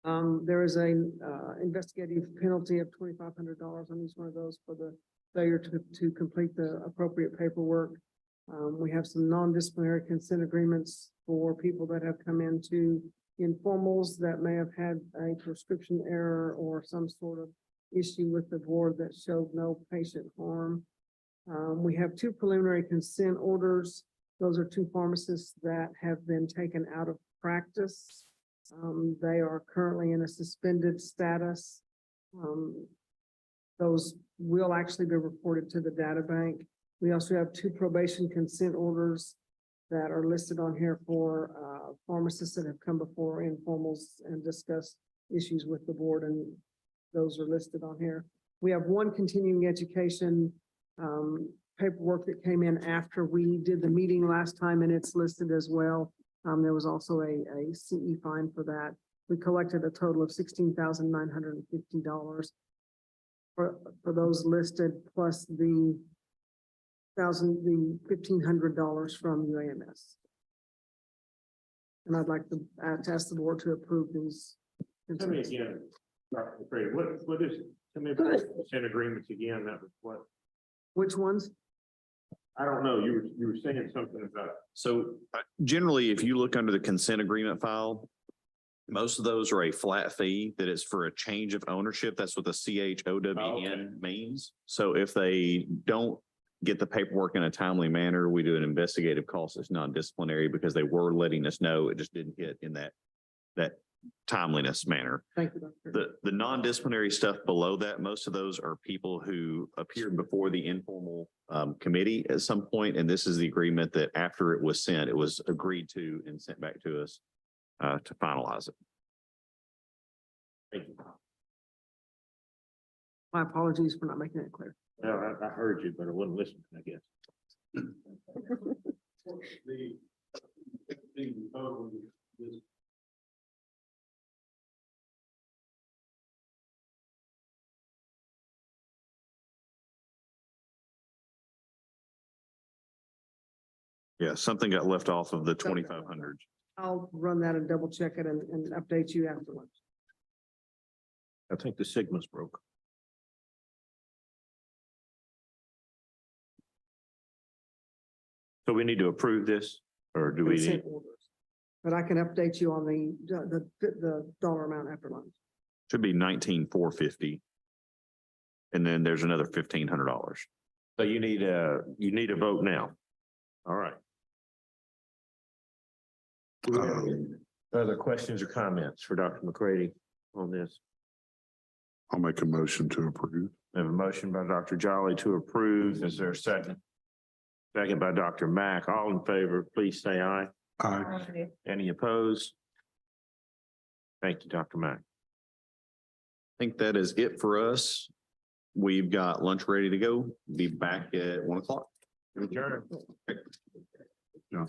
There is a investigative penalty of $2,500 on each one of those for the failure to complete the appropriate paperwork. We have some non-disciplinary consent agreements for people that have come into informals that may have had a prescription error or some sort of issue with the board that showed no patient harm. We have two preliminary consent orders. Those are two pharmacists that have been taken out of practice. They are currently in a suspended status. Those will actually be reported to the data bank. We also have two probation consent orders that are listed on here for pharmacists that have come before informals and discussed issues with the board, and those are listed on here. We have one continuing education paperwork that came in after we did the meeting last time, and it's listed as well. There was also a CE fine for that. We collected a total of $16,950 for those listed, plus the $1,500 from UAMS. And I'd like to ask the board to approve these. Tell me again, Dr. McCray, what is, tell me about the consent agreements again, that was what? Which ones? I don't know, you were saying something about. So generally, if you look under the consent agreement file, most of those are a flat fee that is for a change of ownership. That's what the CHOWN means. So if they don't get the paperwork in a timely manner, we do an investigative cost that's non-disciplinary because they were letting us know it just didn't hit in that timeliness manner. Thank you, Doctor. The non-disciplinary stuff below that, most of those are people who appeared before the informal committee at some point, and this is the agreement that after it was sent, it was agreed to and sent back to us to finalize it. Thank you. My apologies for not making that clear. Well, I heard you, but I wasn't listening, I guess. The Yeah, something got left off of the 2,500. I'll run that and double check it and update you afterwards. I think the Sigma's broke. So we need to approve this, or do we need? Consent orders. But I can update you on the dollar amount after lunch. Should be 19,450. And then there's another $1,500. So you need a vote now. All right. Other questions or comments for Dr. McCready on this? I'll make a motion to approve. I have a motion by Dr. Jolly to approve. Is there a second? Second by Dr. Mack. All in favor, please say aye. Aye. Any opposed? Thank you, Dr. Mack. I think that is it for us. We've got lunch ready to go. Be back at 1 o'clock. Adjourn. Yeah.